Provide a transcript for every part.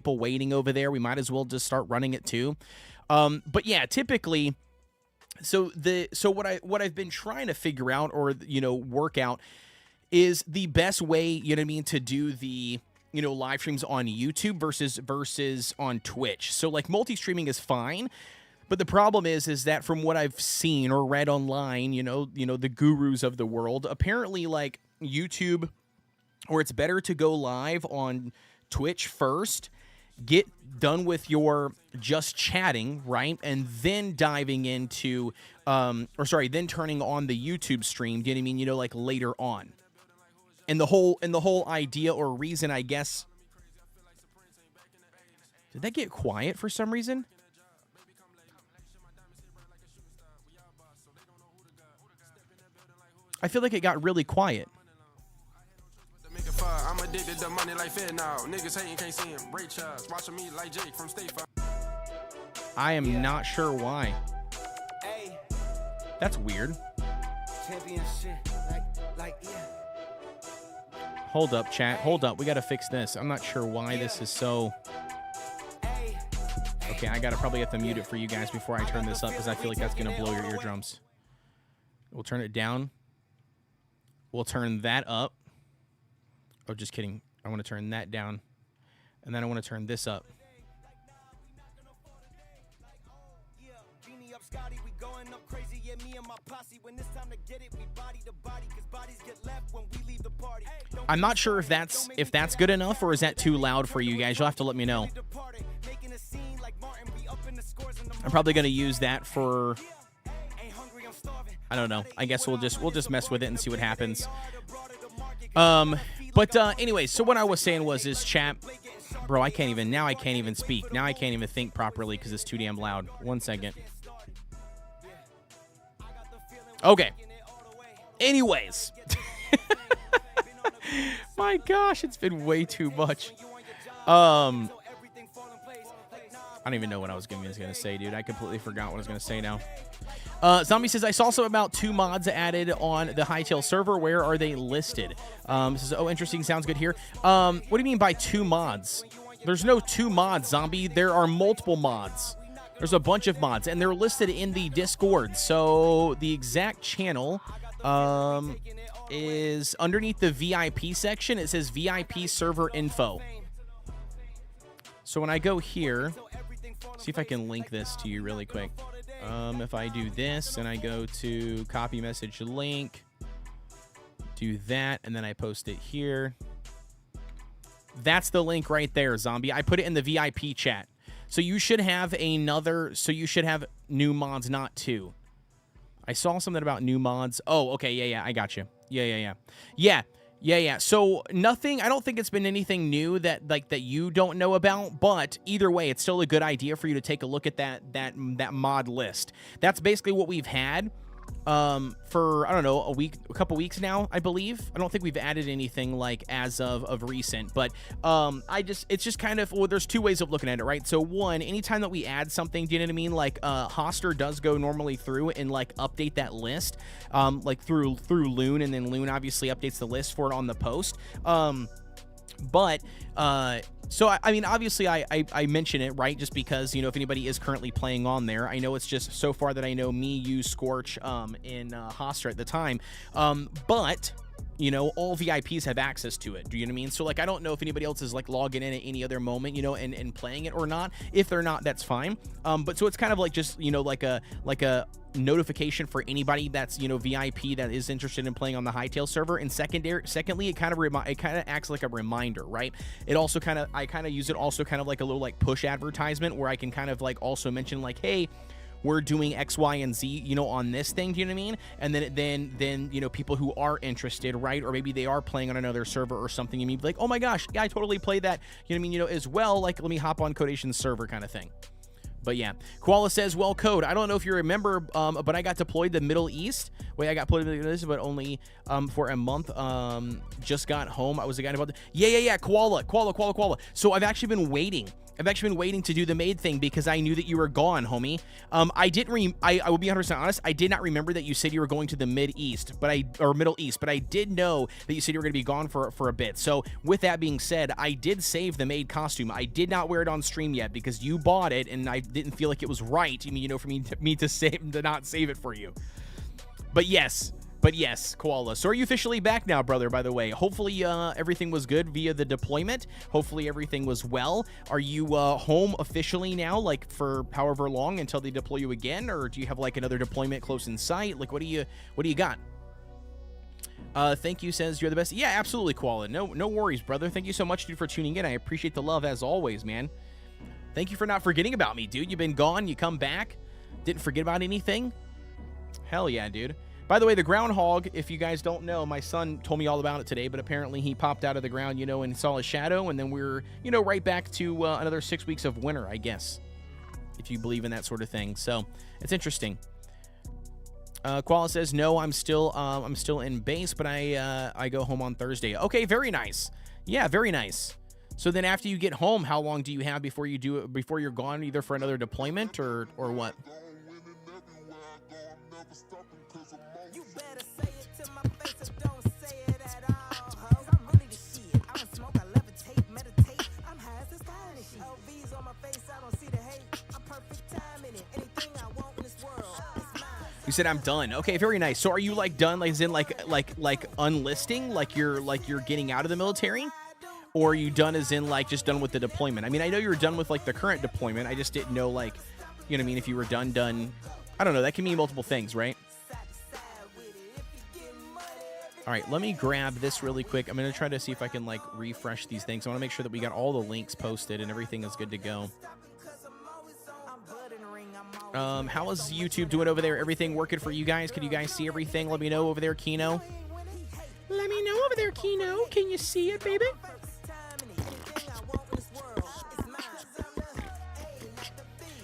people waiting over there. We might as well just start running it too. But yeah, typically, so what I've been trying to figure out, or work out, is the best way, to do the live streams on YouTube versus on Twitch. So like multi-streaming is fine, but the problem is that from what I've seen or read online, the gurus of the world, apparently like YouTube, or it's better to go live on Twitch first, get done with your just chatting, right? And then diving into, then turning on the YouTube stream, do you know what I mean? Like later on. And the whole idea or reason, I guess. Did that get quiet for some reason? I feel like it got really quiet. I'm addicted to money like Fed now. Niggas hating, can't see him. Ray Charles, watching me like Jake from State Farm. I am not sure why. That's weird. Hold up, chat. Hold up. We got to fix this. I'm not sure why this is so... Okay, I got to probably have to mute it for you guys before I turn this up, because I feel like that's going to blow your eardrums. We'll turn it down. We'll turn that up. Oh, just kidding. I want to turn that down. And then I want to turn this up. I'm not sure if that's good enough, or is that too loud for you guys. You'll have to let me know. I'm probably going to use that for... I don't know. I guess we'll just mess with it and see what happens. But anyways, so what I was saying is chat, bro, I can't even speak. Now I can't even think properly because it's too damn loud. 1 second. Okay. Anyways. My gosh, it's been way too much. I don't even know what I was going to say, dude. I completely forgot what I was going to say now. Zombie says, I saw some about 2 mods added on the Hightail server. Where are they listed? Says, oh, interesting. Sounds good here. What do you mean by 2 mods? There's no 2 mods, Zombie. There are multiple mods. There's a bunch of mods, and they're listed in the Discord. So the exact channel is underneath the VIP section. It says VIP server info. So when I go here, see if I can link this to you really quick. If I do this and I go to copy message link, do that, and then I post it here. That's the link right there, Zombie. I put it in the VIP chat. So you should have new mods, not 2. I saw something about new mods. Oh, okay, yeah, I got you. Yeah. So nothing, I don't think it's been anything new that you don't know about, but either way, it's still a good idea for you to take a look at that mod list. That's basically what we've had for, I don't know, a couple weeks now, I believe. I don't think we've added anything like as of recent, but it's just kind of, well, there's 2 ways of looking at it, right? So one, anytime that we add something, do you know what I mean? Like Hoster does go normally through and like update that list, like through Loon, and then Loon obviously updates the list for it on the post. So, I mean, obviously, I mention it, right, just because, if anybody is currently playing on there. I know it's just so far that I know me, you, Scorch, and Hoster at the time. But, all VIPs have access to it. Do you know what I mean? So, like, I don't know if anybody else is, like, logging in at any other moment, and playing it or not. If they're not, that's fine. But so it's kind of like just, like a notification for anybody that's, VIP that is interested in playing on the Hightail server. And secondly, it kind of acts like a reminder, right? It also I kind of use it also kind of like a little like push advertisement where I can kind of like also mention like, hey, we're doing X, Y, and Z, on this thing, do you know what I mean? And then people who are interested, right? Or maybe they are playing on another server or something, and you'd be like, oh my gosh, yeah, I totally played that, you know what I mean, as well, like, let me hop on Kodeations server kind of thing. But yeah, Koala says, well, Code, I don't know if you remember, but I got deployed to Middle East. Wait, I got deployed to the Middle East, but only for a month. Just got home. I was a guy about... Yeah, Koala. So I've actually been waiting. I've actually been waiting to do the maid thing because I knew that you were gone, homie. I will be 100% honest. I did not remember that you said you were going to the Middle East, but I did know that you said you were going to be gone for a bit. So with that being said, I did save the maid costume. I did not wear it on stream yet because you bought it and I didn't feel like it was right. I mean, you know, for me to not save it for you. But yes, Koala. So are you officially back now, brother, by the way? Hopefully everything was good via the deployment. Hopefully everything was well. Are you home officially now, like for however long until they deploy you again? Or do you have like another deployment close in sight? Like what do you got? Thank you says you're the best. Yeah, absolutely, Koala. No worries, brother. Thank you so much, dude, for tuning in. I appreciate the love as always, man. Thank you for not forgetting about me, dude. You've been gone. You come back. Didn't forget about anything. Hell yeah, dude. By the way, the groundhog, if you guys don't know, my son told me all about it today, but apparently he popped out of the ground, you know, and saw a shadow, and then we're, you know, right back to another 6 weeks of winter, I guess, if you believe in that sort of thing. So it's interesting. Koala says, no, I'm still in base, but I go home on Thursday. Okay, very nice. Yeah, very nice. So then after you get home, how long do you have before you're gone, either for another deployment or what? You said I'm done. Okay, very nice. So are you like done, like as in like unlisting, like you're getting out of the military, or are you done as in like just done with the deployment? I mean, I know you're done with like the current deployment. I just didn't know, like, you know what I mean, if you were done. I don't know. That can mean multiple things, right? All right, let me grab this really quick. I'm gonna try to see if I can like refresh these things. I want to make sure that we got all the links posted and everything is good to go. How is YouTube doing over there? Everything working for you guys? Can you guys see everything? Let me know over there, Kino. Let me know over there, Kino. Can you see it, baby?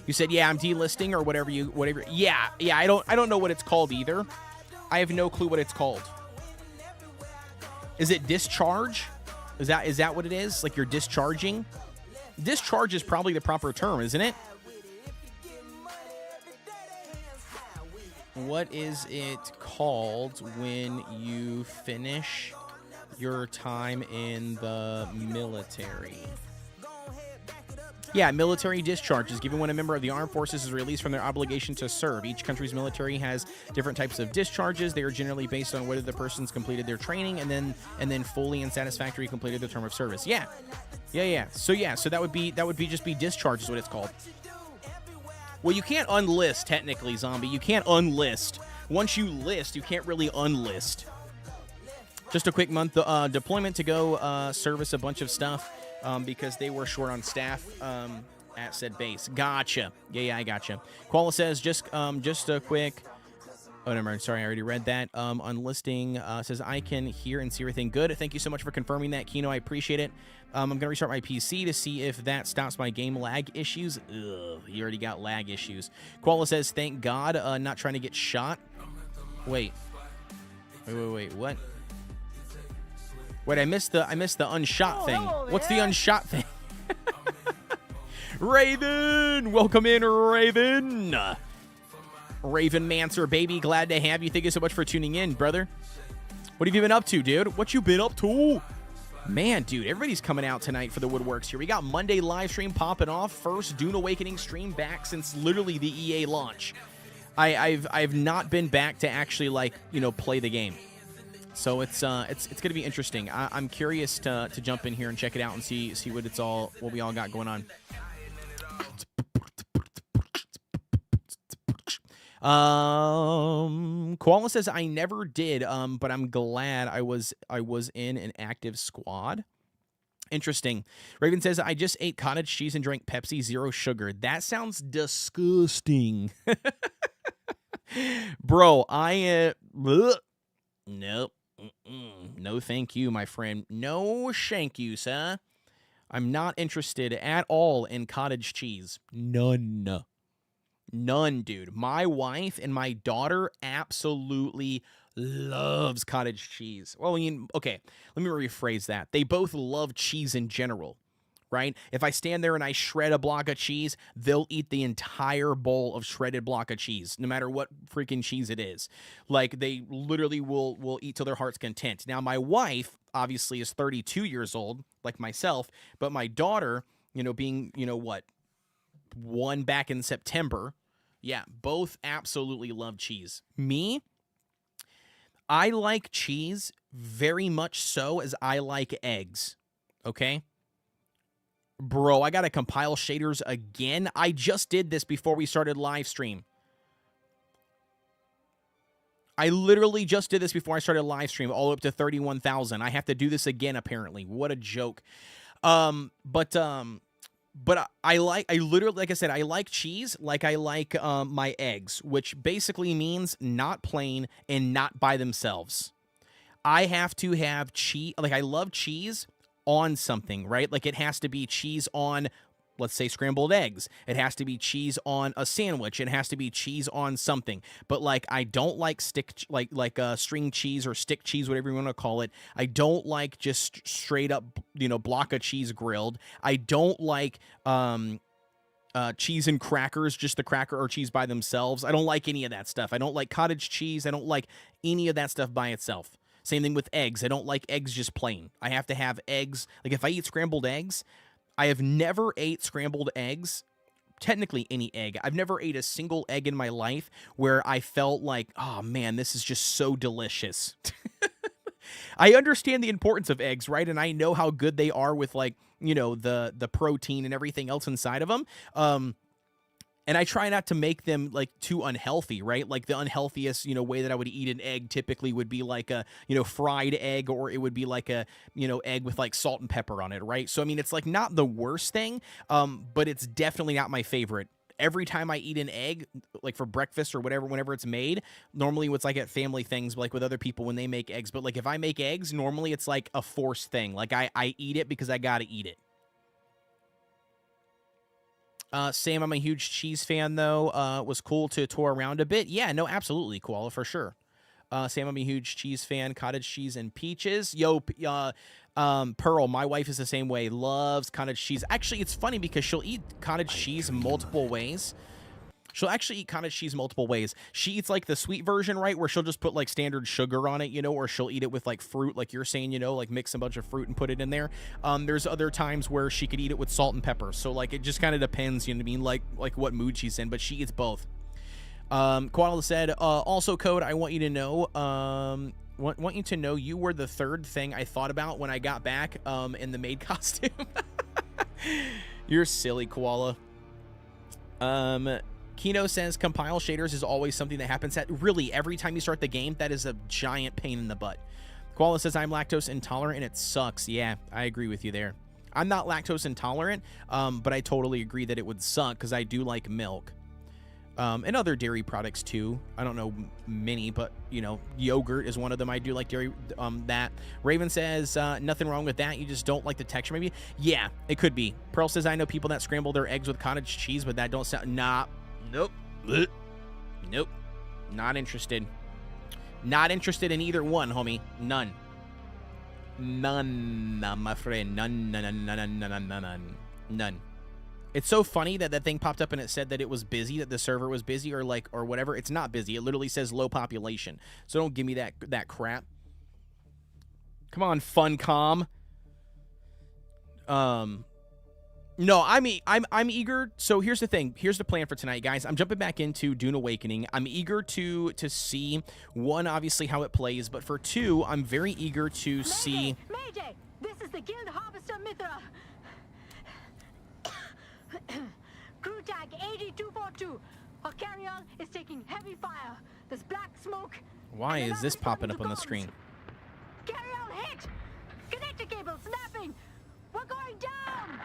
You said, yeah, I'm delisting or whatever. Yeah. I don't know what it's called either. I have no clue what it's called. Is it discharge? Is that what it is? Like you're discharging? Discharge is probably the proper term, isn't it? What is it called when you finish your time in the military? Yeah, military discharge is given when a member of the armed forces is released from their obligation to serve. Each country's military has different types of discharges. They are generally based on whether the person's completed their training and then fully and satisfactorily completed the term of service. Yeah. So that would just be discharge is what it's called. Well, you can't unlist, technically, Zombie. You can't unlist. Once you list, you can't really unlist. Just a quick month deployment to go service a bunch of stuff because they were short on staff at said base. Gotcha. Yeah, I gotcha. Koala says, just a quick... Oh, never mind. Sorry, I already read that. Unlisting says, I can hear and see everything good. Thank you so much for confirming that, Kino. I appreciate it. I'm going to restart my PC to see if that stops my game lag issues. Ugh, you already got lag issues. Koala says, thank God, not trying to get shot. Wait, what? Wait, I missed the unshot thing. What's the unshot thing? Raven! Welcome in, Raven! Raven Mancer, baby, glad to have you. Thank you so much for tuning in, brother. What have you been up to, dude? What you been up to? Man, dude, everybody's coming out tonight for the woodworks here. We got Monday live stream popping off. First Dune Awakening stream back since literally the EA launch. I've not been back to actually, like, you know, play the game. So it's gonna be interesting. I'm curious to jump in here and check it out and see what we all got going on. Koala says I never did, but I'm glad I was in an active squad. Interesting. Raven says I just ate cottage cheese and drank Pepsi, zero sugar. That sounds disgusting. Bro, nope. No thank you, my friend. No thank you, sir. I'm not interested at all in cottage cheese. None, dude. My wife and my daughter absolutely loves cottage cheese. Well, I mean, okay, let me rephrase that. They both love cheese in general, right? If I stand there and I shred a block of cheese, they'll eat the entire bowl of shredded block of cheese, no matter what freaking cheese it is. Like, they literally will eat to their heart's content. Now, my wife obviously is 32 years old, like myself, but my daughter, being, what, one back in September, yeah, both absolutely love cheese. Me, I like cheese very much so as I like eggs, okay? Bro, I gotta compile shaders again. I just did this before we started live stream. I literally just did this before I started live stream, all up to 31,000. I have to do this again, apparently. What a joke. But I literally, like I said, I like cheese like I like my eggs, which basically means not plain and not by themselves. I have to have cheese, like I love cheese on something, right? Like it has to be cheese on, let's say, scrambled eggs. It has to be cheese on a sandwich. It has to be cheese on something. But like, I don't like string cheese or stick cheese, whatever you want to call it. I don't like just straight up, block of cheese grilled. I don't like cheese and crackers, just the cracker or cheese by themselves. I don't like any of that stuff. I don't like cottage cheese. I don't like any of that stuff by itself. Same thing with eggs. I don't like eggs just plain. I have to have eggs. Like if I eat scrambled eggs, I have never ate scrambled eggs, technically any egg. I've never ate a single egg in my life where I felt like, oh man, this is just so delicious. I understand the importance of eggs, right? And I know how good they are with like, the protein and everything else inside of them. And I try not to make them like too unhealthy, right? Like the unhealthiest, way that I would eat an egg typically would be like a, fried egg, or it would be like a, egg with like salt and pepper on it, right? So, I mean, it's like not the worst thing, but it's definitely not my favorite. Every time I eat an egg, like for breakfast or whatever, whenever it's made, normally it's like at family things, like with other people when they make eggs. But like if I make eggs, normally it's like a forced thing. Like I eat it because I got to eat it. Sam, I'm a huge cheese fan, though. Was cool to tour around a bit. Yeah, no, absolutely, Koala, for sure. Sam, I'm a huge cheese fan. Cottage cheese and peaches. Yo, Pearl, my wife is the same way. Loves cottage cheese. Actually, it's funny because she'll eat cottage cheese multiple ways. She'll actually eat cottage cheese multiple ways. She eats like the sweet version, right, where she'll just put like standard sugar on it, or she'll eat it with like fruit, like you're saying, like mix a bunch of fruit and put it in there. There's other times where she could eat it with salt and pepper. So like it just kind of depends, you know what I mean, like what mood she's in, but she eats both. Koala said, also, Code, I want you to know, want you to know you were the third thing I thought about when I got back in the maid costume. You're silly, Koala. Kino says compile shaders is always something that happens at really every time you start the game. That is a giant pain in the butt. Koala says I'm lactose intolerant and it sucks. Yeah, I agree with you there. I'm not lactose intolerant, but I totally agree that it would suck because I do like milk. And other dairy products too. I don't know many, but yogurt is one of them. I do like dairy. That Raven says nothing wrong with that. You just don't like the texture, maybe. Yeah, it could be. Pearl says I know people that scramble their eggs with cottage cheese, but that don't sound. Nah, nope, nope. Not interested. Not interested in either one, homie. None. None, my friend. None. It's so funny that that thing popped up and it said that it was busy, that the server was busy or whatever. It's not busy. It literally says low population. So don't give me that crap. Come on, Funcom. No, I'm eager. So here's the thing. Here's the plan for tonight, guys. I'm jumping back into Dune Awakening. I'm eager to see, one, obviously how it plays, but for two, I'm very eager to see. Mayday! This is the Guild Harvester Mithra. Crew tag 8242. Our carry-on is taking heavy fire. There's black smoke. Why is this popping up on the screen? Carry-on hit! Connector cable snapping! We're going down!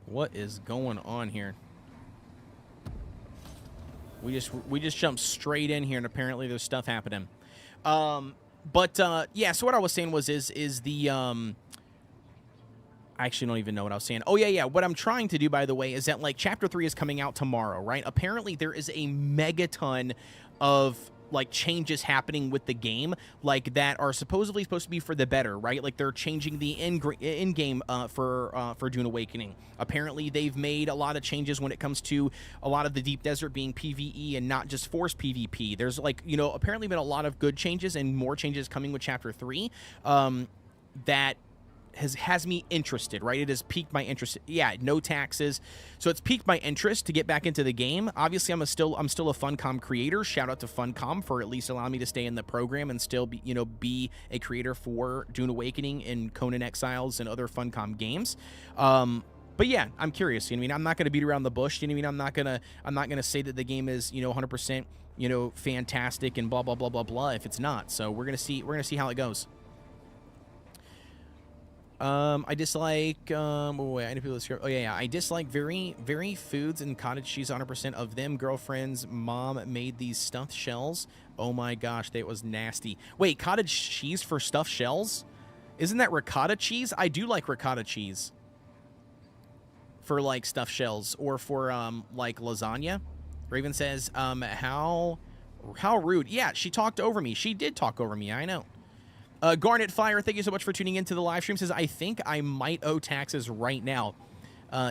What is going on here? We just jumped straight in here and apparently there's stuff happening. Yeah, so what I was saying was is the I actually don't even know what I was saying. Oh, yeah. What I'm trying to do, by the way, is that, like, Chapter 3 is coming out tomorrow, right? Apparently, there is a megaton of, like changes happening with the game, like that are supposedly supposed to be for the better, right? Like they're changing the end game for Dune Awakening. Apparently, they've made a lot of changes when it comes to a lot of the deep desert being PvE and not just forced PvP. There's like, you know, apparently been a lot of good changes and more changes coming with Chapter 3 that has me interested, right? It has piqued my interest. Yeah, no taxes. So it's piqued my interest to get back into the game. Obviously, I'm still a Funcom creator. Shout out to Funcom for at least allowing me to stay in the program and still be a creator for Dune Awakening and Conan Exiles and other Funcom games. But yeah, I'm curious. You know what I mean? I'm not going to beat around the bush. You know what I mean? I'm not going to say that the game is, 100%, fantastic and blah blah blah blah blah if it's not. So we're going to see how it goes. I dislike, wait, I need people to scream. Oh, yeah, I dislike very foods and cottage cheese, 100% of them. Girlfriend's mom made these stuffed shells. Oh my gosh, that was nasty. Wait, cottage cheese for stuffed shells? Isn't that ricotta cheese? I do like ricotta cheese for, like, stuffed shells or for, like, lasagna. Raven says, how rude. Yeah, she talked over me. She did talk over me, I know. Garnet Fire, thank you so much for tuning into the live stream. Says, I think I might owe taxes right now.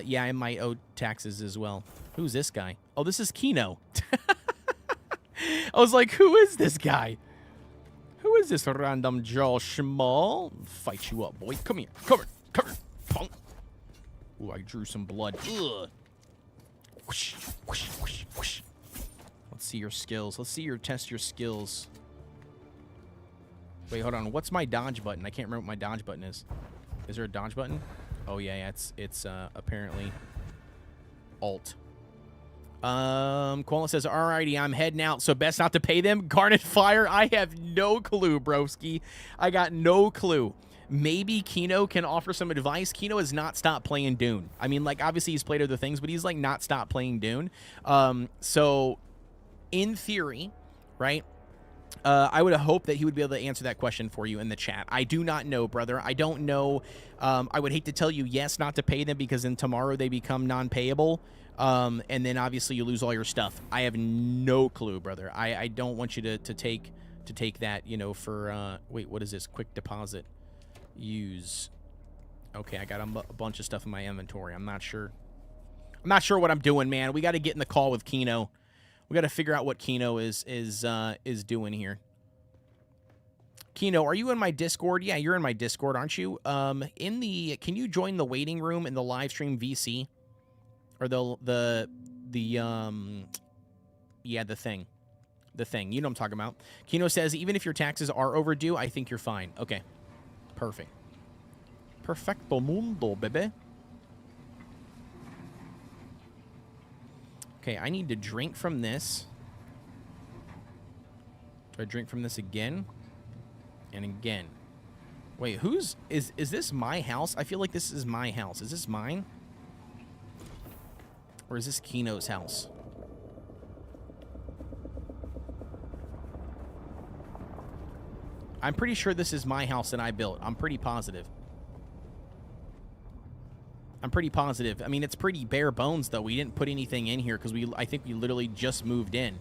Yeah, I might owe taxes as well. Who's this guy? Oh, this is Kino. I was like, who is this guy? Who is this random Joe Schmo? Fight you up, boy. Come here. Come here. Punk. Ooh, I drew some blood. Ugh. Whoosh, whoosh, whoosh, whoosh. Let's see your skills. Test your skills. Wait, hold on. What's my dodge button? I can't remember what my dodge button is. Is there a dodge button? Oh, yeah, it's apparently Alt. Koala says, alrighty, I'm heading out, so best not to pay them. Garnet Fire, I have no clue, broski. I got no clue. Maybe Kino can offer some advice. Kino has not stopped playing Dune. I mean, like, obviously he's played other things, but he's, like, not stopped playing Dune. So, in theory, right, I would hope that he would be able to answer that question for you in the chat. I do not know, brother. I don't know. I would hate to tell you yes, not to pay them, because then tomorrow they become non-payable, and then obviously you lose all your stuff. I have no clue, brother. I don't want you to take that, for wait, what is this? Quick deposit. Use. Okay, I got a bunch of stuff in my inventory. I'm not sure what I'm doing, man. We got to get in the call with Kino. We got to figure out what Kino is doing here. Kino, are you in my Discord? Yeah, you're in my Discord, aren't you? Can you join the waiting room in the live stream VC, or the thing. You know what I'm talking about. Kino says, even if your taxes are overdue, I think you're fine. Okay, perfect. Perfecto mundo, baby. Okay, I need to drink from this. Do I drink from this again? And again. Wait, is this my house? I feel like this is my house. Is this mine? Or is this Kino's house? I'm pretty sure this is my house that I built. I'm pretty positive. I mean, it's pretty bare bones, though. We didn't put anything in here because I think we literally just moved in.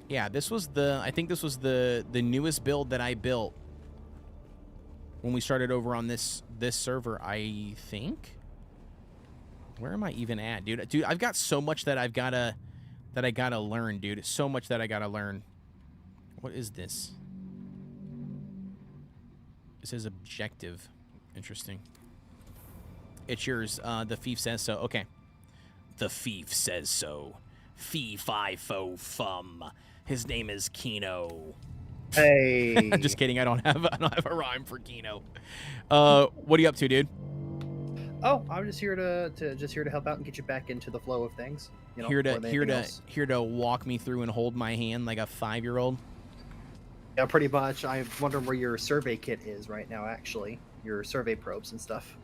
Yeah, I think this was the newest build that I built when we started over on this server, I think. Where am I even at, dude? Dude, I've got so much that I gotta learn, dude. So much that I gotta learn. What is this? It says objective. Interesting. It's yours. The thief says so. Okay. The thief says so. Fee, fi, fo, fum. His name is Kino. Hey. Just kidding. I don't have a rhyme for Kino. What are you up to, dude? Oh, I'm just here to help out and get you back into the flow of things. You know, here to walk me through and hold my hand like a 5-year-old. Yeah, pretty much. I'm wondering where your survey kit is right now, actually. Your survey probes and stuff.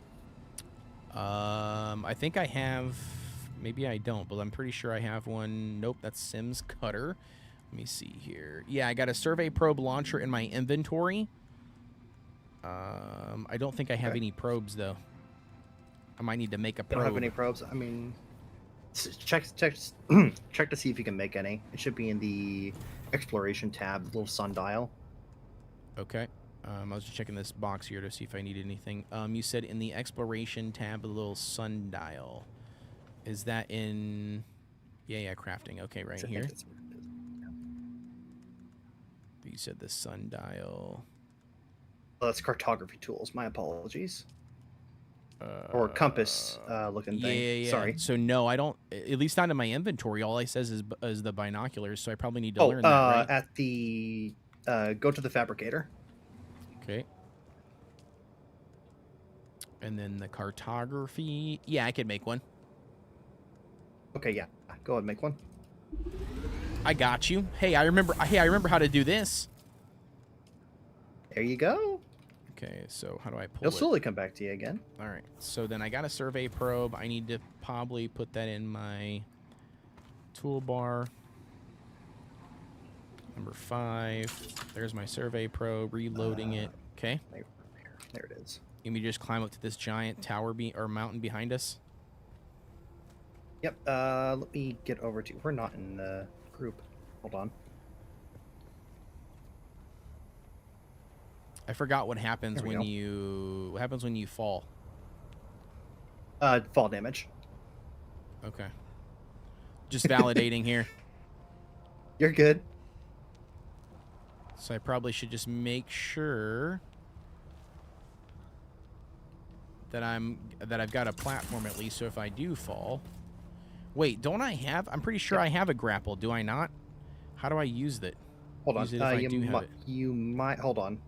I think I have... Maybe I don't, but I'm pretty sure I have one. Nope, that's Sim's Cutter. Let me see here. Yeah, I got a survey probe launcher in my inventory. I don't think I have any probes, though. I might need to make a probe. You don't have any probes? I mean... Check check to see if you can make any. It should be in the exploration tab, little sundial. Okay. I was just checking this box here to see if I need anything. You said in the exploration tab, a little sundial. Is that in? Yeah, crafting. Okay, right I here. think that's what it is. You said the sundial. Oh, that's cartography tools. My apologies. Or compass looking thing. Yeah. Sorry. So no, I don't. At least not in my inventory. All I says is the binoculars. So I probably need to learn that, right? At the go to the fabricator. Okay. And then the cartography. Yeah, I could make one. Okay, yeah. Go ahead and make one. I got you. Hey, I remember how to do this. There you go. Okay, so how do I pull It'll it? slowly come back to you again. All right. So then I got a survey probe. I need to probably put that in my toolbar. Number 5. There's my survey probe. Reloading it. Okay. There it is. Let me just climb up to this giant tower or mountain behind us. Yep. Let me get over to. We're not in the group. Hold on. I forgot what happens There we when go. you. What happens when you fall? Fall damage. Okay. Just validating here. You're good. So I probably should just make sure that I've got a platform at least, so if I do fall. Wait, don't I have? I'm pretty sure I have a grapple. Do I not? How do I use it? Hold on. Use it if I do have it. You might. Hold on.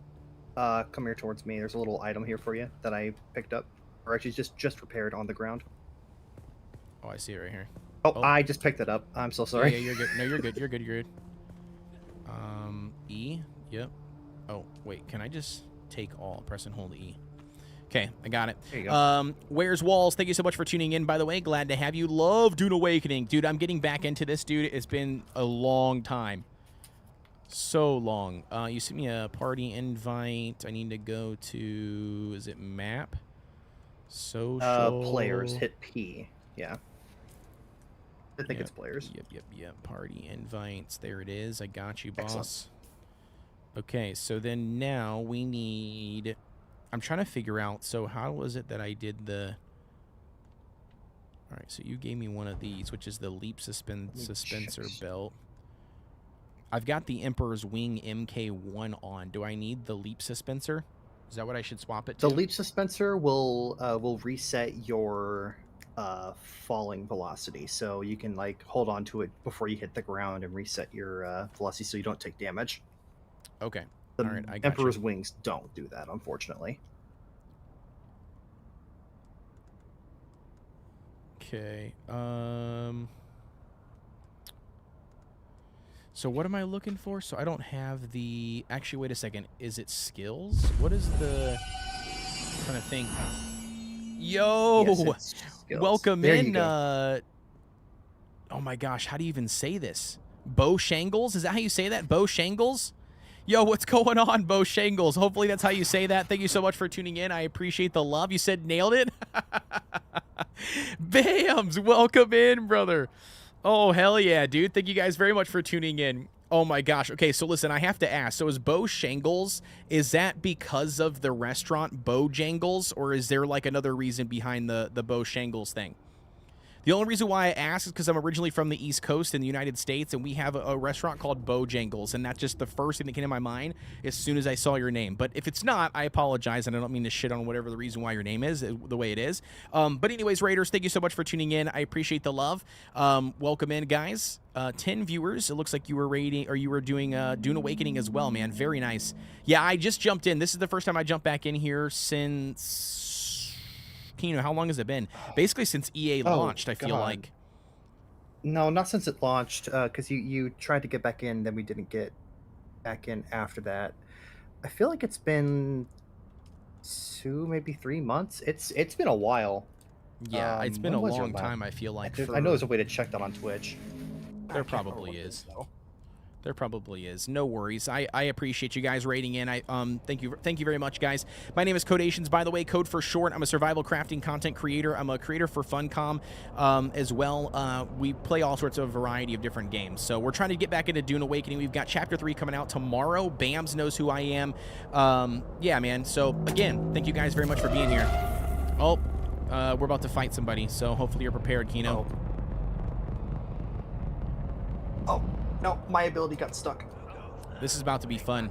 Come here towards me. There's a little item here for you that I picked up, or actually just repaired on the ground. Oh, I see it right here. Oh, I just picked it up. I'm so sorry. Yeah, you're good. No, you're good. You're good. You're good. E. Yep. Oh, wait. Can I just take all? Press and hold E. Okay, I got it. There you go. Where's Walls? Thank you so much for tuning in, by the way. Glad to have you. Love Dune Awakening. Dude, I'm getting back into this, dude. It's been a long time. So long. You sent me a party invite. I need to go to, is it map? Social. Players. Hit P. Yeah. I think it's players. Yep. Party invites. There it is. I got you, boss. Excellent. Okay, so then now we need... I'm trying to figure out, so how was it that I did the... All right, so you gave me one of these, which is the Leap Suspensor belt. I've got the Emperor's Wing MK1 on. Do I need the Leap Suspensor? Is that what I should swap it to? The Leap Suspensor will reset your falling velocity, so you can like hold on to it before you hit the ground and reset your velocity so you don't take damage. Okay. The All right, I got Emperor's you. Wings don't do that, unfortunately. Okay. So what am I looking for? So I don't have the... Actually, wait a second. Is it skills? What is the... I'm trying to think. Yo! Yes, it's skills. Welcome There in. you go. Oh my gosh, how do you even say this? Bo Shangles? Is that how you say that? Bo Shangles? Yo, what's going on, Bo Shangles? Hopefully that's how you say that. Thank you so much for tuning in. I appreciate the love. You said nailed it? Bams! Welcome in, brother. Oh, hell yeah, dude. Thank you guys very much for tuning in. Oh my gosh. Okay, so listen, I have to ask. So is Bo Shangles, is that because of the restaurant Bojangles, or is there like another reason behind the Bo Shangles thing? The only reason why I ask is because I'm originally from the East Coast in the United States, and we have a restaurant called Bojangles, and that's just the first thing that came to my mind as soon as I saw your name. But if it's not, I apologize, and I don't mean to shit on whatever the reason why your name is, the way it is. But anyways, Raiders, thank you so much for tuning in. I appreciate the love. Welcome in, guys. 10 viewers. It looks like you were doing Dune Awakening as well, man. Very nice. Yeah, I just jumped in. This is the first time I jumped back in here since... Kino, how long has it been? Basically since EA launched, I feel like. No, not since it launched, because you tried to get back in, then we didn't get back in after that. I feel like it's been 2, maybe 3 months. It's been a while. Yeah, it's been a long time, I feel like. I know there's a way to check that on Twitch. There probably is. There probably is. No worries. I appreciate you guys rating in. Thank you very much, guys. My name is Kodeations, by the way, code for short. I'm a survival crafting content creator. I'm a creator for Funcom as well. We play all sorts of variety of different games. So we're trying to get back into Dune Awakening. We've got Chapter 3 coming out tomorrow. Bams knows who I am. Yeah, man. So again, thank you guys very much for being here. Oh, we're about to fight somebody, so hopefully you're prepared, Kino. Oh, no, my ability got stuck. This is about to be fun.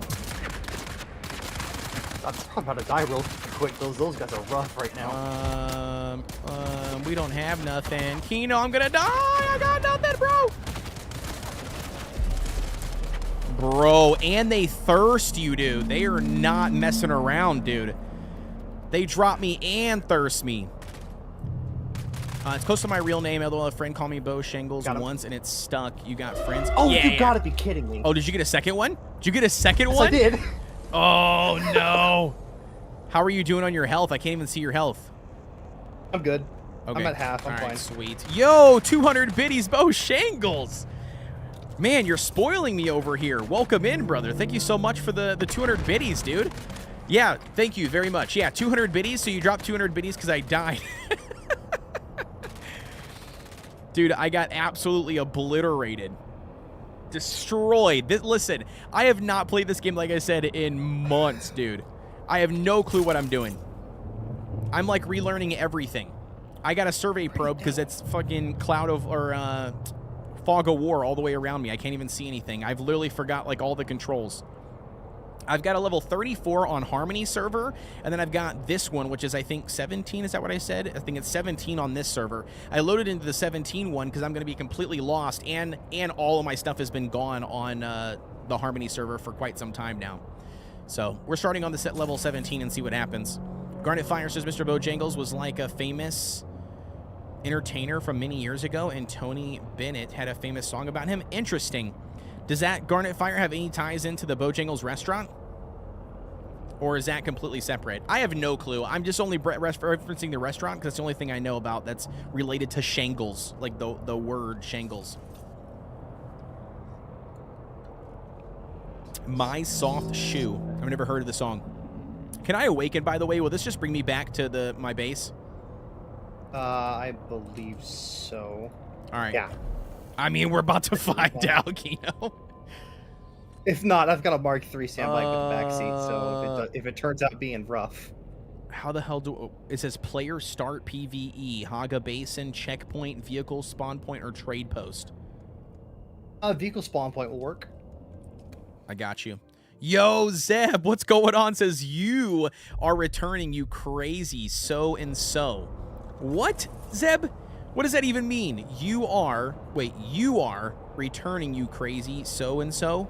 I'm about to die real quick. Those guys are rough right now. We don't have nothing. Kino, I'm gonna die! I got nothing, bro! Bro, and they thirst you, dude. They are not messing around, dude. They drop me and thirst me. It's close to my real name, although a friend called me Bo Shingles once, and it's stuck. You got friends? Oh, yeah, you gotta be kidding me. Oh, did you get a second one? Did you get a second one? I did. Oh, no. How are you doing on your health? I can't even see your health. I'm good. Okay. I'm at half. I'm All fine. right, sweet. Yo, 200 biddies, Bo Shingles. Man, you're spoiling me over here. Welcome in, brother. Thank you so much for the 200 biddies, dude. Yeah, thank you very much. Yeah, 200 biddies, so you dropped 200 biddies because I died. Dude, I got absolutely obliterated. Destroyed. Listen, I have not played this game, like I said, in months, dude. I have no clue what I'm doing. I'm, like, relearning everything. I got a survey probe because it's fucking fog of war all the way around me. I can't even see anything. I've literally forgot, like, all the controls. I've got a level 34 on Harmony server, and then I've got this one, which is, I think, 17. Is that what I said? I think it's 17 on this server. I loaded into the 17 one because I'm going to be completely lost, and all of my stuff has been gone on the Harmony server for quite some time now. So we're starting on the set level 17 and see what happens. Garnet Fire says Mr. Bojangles was like a famous entertainer from many years ago, and Tony Bennett had a famous song about him. Interesting. Does that Garnet Fire have any ties into the Bojangles restaurant? Or is that completely separate? I have no clue. I'm just only referencing the restaurant because that's the only thing I know about that's related to shangles, like the word shangles. My Soft Shoe. I've never heard of the song. Can I awaken, by the way? Will this just bring me back to my base? I believe so. All right. Yeah. I mean, we're about to find out, Kino. If not, I've got a Mark III standby with the backseat, so if it turns out being rough. How the hell do... It says player start PvE, Haga Basin, checkpoint, vehicle spawn point, or trade post. Vehicle spawn point will work. I got you. Yo, Zeb, what's going on? Says you are returning, you crazy so-and-so. What, Zeb? What does that even mean? You are returning, you crazy so-and-so?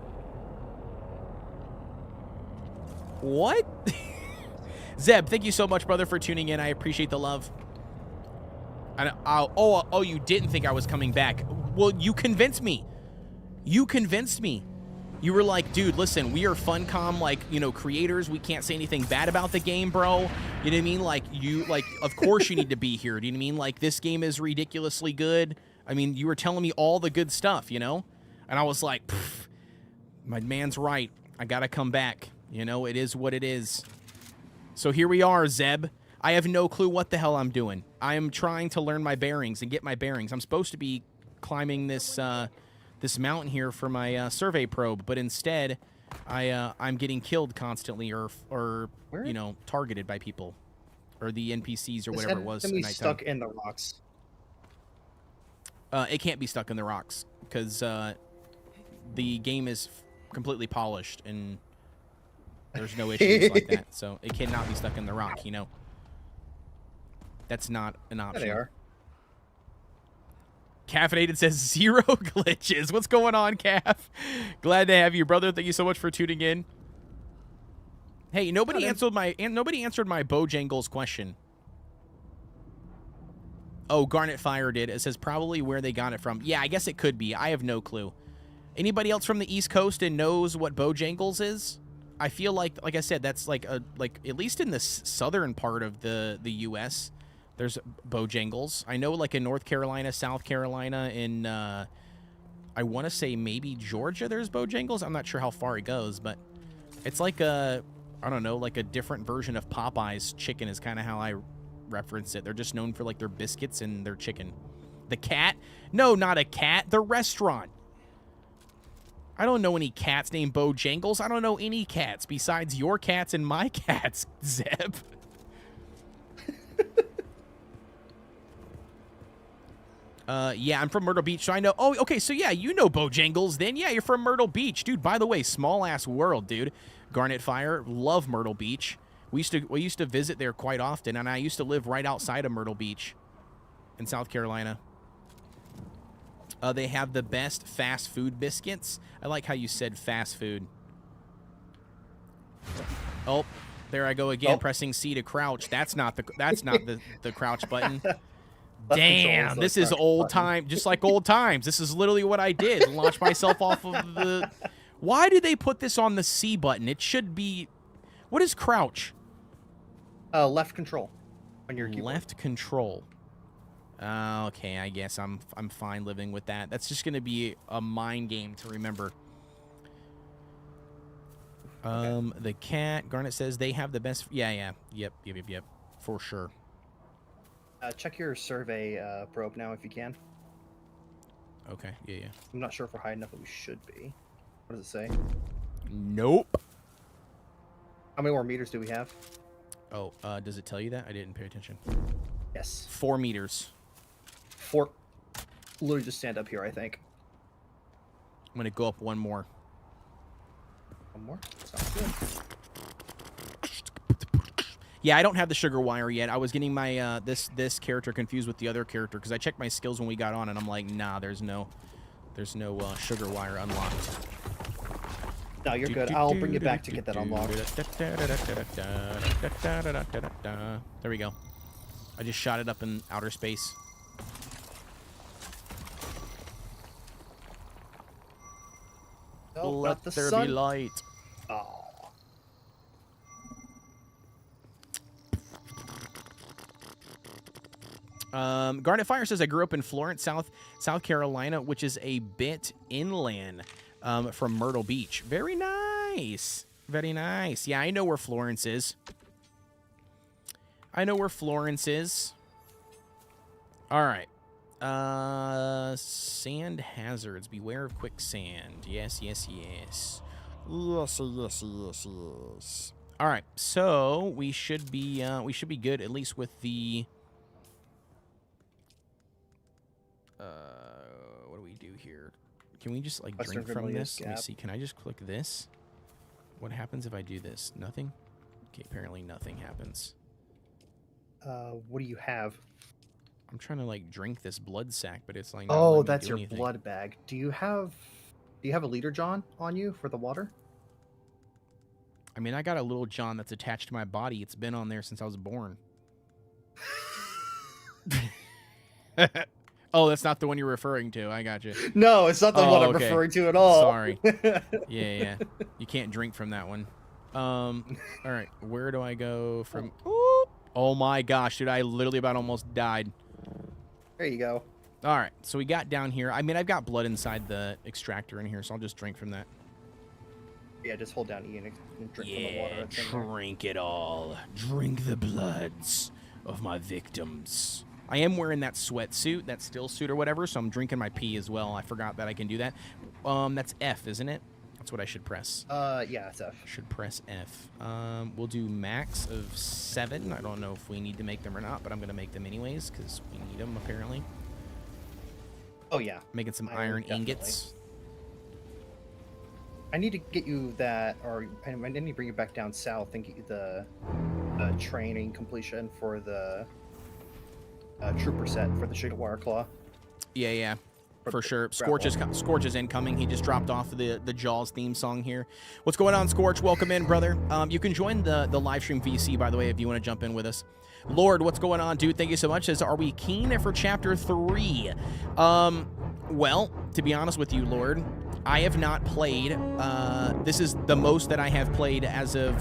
What? Zeb, thank you so much, brother, for tuning in. I appreciate the love. Oh, you didn't think I was coming back. Well, you convinced me. You convinced me. You were like, dude, listen, we are Funcom, like, you know, creators. We can't say anything bad about the game, bro. You know what I mean? Like, of course you need to be here. Do you know what I mean? Like, this game is ridiculously good. I mean, you were telling me all the good stuff, you know? And I was like, my man's right. I gotta come back. You know, it is what it is. So here we are, Zeb. I have no clue what the hell I'm doing. I am trying to learn my bearings and get my bearings. I'm supposed to be climbing this this mountain here for my survey probe, but instead I'm getting killed constantly or you know, targeted by people or the NPCs or whatever it was at nighttime. Stuck in the rocks. It can't be stuck in the rocks because the game is completely polished and there's no issues like that. So it cannot be stuck in the rock, you know. That's not an option. There they are. Caffeinated says 0 glitches. What's going on, Calf? Glad to have you, brother. Thank you so much for tuning in. Hey, nobody answered my Bojangles question. Oh, Garnet Fire did. It says probably where they got it from. Yeah, I guess it could be. I have no clue. Anybody else from the East Coast and knows what Bojangles is? I feel like I said, that's like at least in the southern part of the U.S. There's Bojangles. I know, like in North Carolina, South Carolina, in I want to say maybe Georgia there's Bojangles. I'm not sure how far it goes, but it's like a, I don't know, like a different version of Popeye's chicken is kind of how I reference it. They're just known for like their biscuits and their chicken. The cat? No, not a cat. The restaurant. I don't know any cats named Bojangles. I don't know any cats besides your cats and my cats, Zeb. Yeah, I'm from Myrtle Beach, so I know. Oh, okay, so yeah, you know Bojangles then. Yeah, you're from Myrtle Beach. Dude, by the way, small-ass world, dude. Garnet Fire, love Myrtle Beach. We used to visit there quite often, and I used to live right outside of Myrtle Beach in South Carolina. They have the best fast food biscuits. I like how you said fast food. Oh, there I go again, pressing C to crouch. That's not the crouch button. Damn, this is old time, just like old times. This is literally what I did. Launch myself off of the... Why did they put this on the C button? It should be... What is crouch? Left control on your keyboard. Left control. Okay, I guess I'm fine living with that. That's just going to be a mind game to remember. Okay. The cat, Garnet says they have the best... Yeah. Yep. For sure. Check your survey probe now if you can. Okay, yeah. I'm not sure if we're high enough, but we should be. What does it say? Nope. How many more meters do we have? Oh, does it tell you that? I didn't pay attention. Yes. 4 meters. 4. Literally just stand up here, I think. I'm going to go up 1 more. 1 more? Sounds good. Yeah, I don't have the sugar wire yet. I was getting my this character confused with the other character because I checked my skills when we got on, and I'm like, nah, there's no sugar wire unlocked. No, you're good. I'll bring you back to get that unlocked. There we go. I just shot it up in outer space. Oh, let there be light. Oh. Garnet Fire says, I grew up in Florence, South Carolina, which is a bit inland from Myrtle Beach. Very nice. Very nice. Yeah, I know where Florence is. All right. Sand hazards. Beware of quicksand. Yes. All right. So we should be good, at least with the... what do we do here? Can we just like drink from this? Let me see. Can I just click this? What happens if I do this? Nothing? Okay, apparently nothing happens. What do you have? I'm trying to like drink this blood sac, but it's like oh, that's your blood bag. Do you have a leader John on you for the water? I mean, I got a little John that's attached to my body. It's been on there since I was born. Oh, that's not the one you're referring to. I got you. No, it's not the one I'm referring to at all. Sorry. Yeah. You can't drink from that one. All right. Where do I go from? Oh my gosh, dude! I literally about almost died. There you go. All right. So we got down here. I mean, I've got blood inside the extractor in here, so I'll just drink from that. Yeah, just hold down E and drink from the water. Drink it all. Drink the bloods of my victims. I am wearing that sweatsuit, that still suit or whatever, so I'm drinking my pee as well. I forgot that I can do that. That's F, isn't it? That's what I should press. Yeah, it's F. Should press F. We'll do max of 7. I don't know if we need to make them or not, but I'm going to make them anyways, because we need them, apparently. Oh, yeah. Making some iron ingots. I need to get you that, or I need to bring you back down south and get you the training completion for the... trooper set for the Sugar Wire Claw. Yeah, for sure. Scorch is incoming. He just dropped off the Jaws theme song here. What's going on, Scorch? Welcome in, brother. You can join the live stream VC, by the way, if you want to jump in with us. Lord, what's going on, dude? Thank you so much. Says, are we keen for Chapter 3? Well, to be honest with you, Lord, I have not played. This is the most that I have played as of...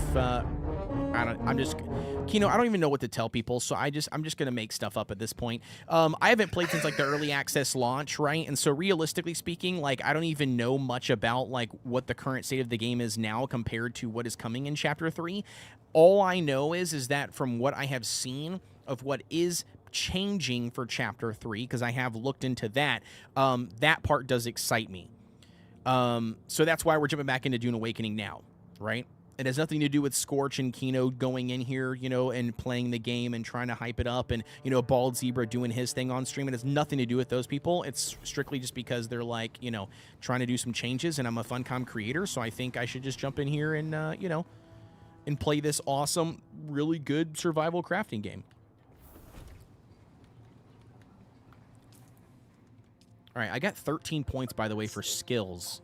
Kino, I don't even know what to tell people, so I'm just gonna make stuff up at this point. I haven't played since like the early access launch, right? And so realistically speaking, like I don't even know much about like what the current state of the game is now compared to what is coming in Chapter 3. All I know is that from what I have seen of what is changing for Chapter 3, because I have looked into that, that part does excite me. So that's why we're jumping back into Dune Awakening now, right? It has nothing to do with Scorch and Kino going in here, you know, and playing the game and trying to hype it up, and, you know, Bald Zebra doing his thing on stream. It has nothing to do with those people. It's strictly just because they're, like, you know, trying to do some changes, and I'm a Funcom creator, so I think I should just jump in here and, you know, and play this awesome, really good survival crafting game. All right, I got 13 points, by the way, for skills.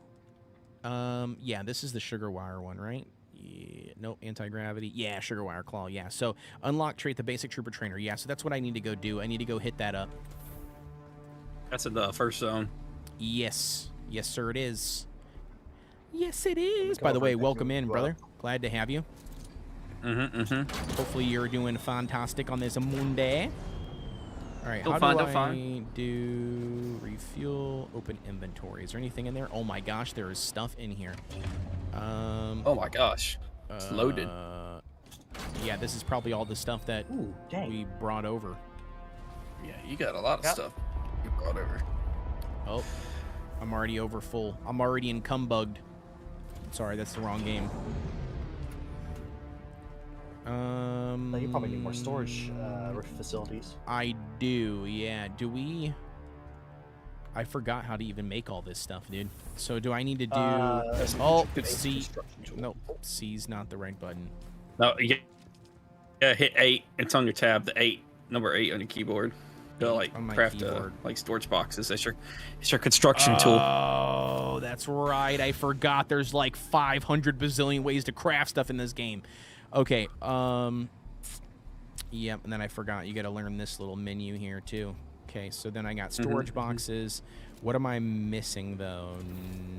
Yeah, this is the Sugar Wire one, right? Yeah, nope, anti-gravity. Yeah, Sugar Wire Claw, yeah. So, unlock trait, the basic trooper trainer. Yeah, so that's what I need to go do. I need to go hit that up. That's in the first zone. Yes. Yes, sir, it is. Yes, it is. By the way, welcome in, brother. Glad to have you. Hopefully you're doing fantastic on this Monday. All right, how do I do refuel, open inventory? Is there anything in there? Oh my gosh, there is stuff in here. Oh my gosh, it's loaded. Yeah, this is probably all the stuff that we brought over. Yeah, you got a lot of stuff you brought over. Oh, I'm already over full. I'm already encumbugged. Sorry, that's the wrong game. You probably need more storage facilities. I do, yeah. Do we? I forgot how to even make all this stuff, dude. So do I need to do? Oh, C. Nope, C's not the right button. No, yeah, hit 8. It's on your tab. The number 8 on your keyboard. To like craft like storage boxes. It's your construction tool. Oh, that's right. I forgot. There's like 500 bazillion ways to craft stuff in this game. Okay. Yep. And then I forgot. You got to learn this little menu here too. Okay. So then I got storage boxes. What am I missing though?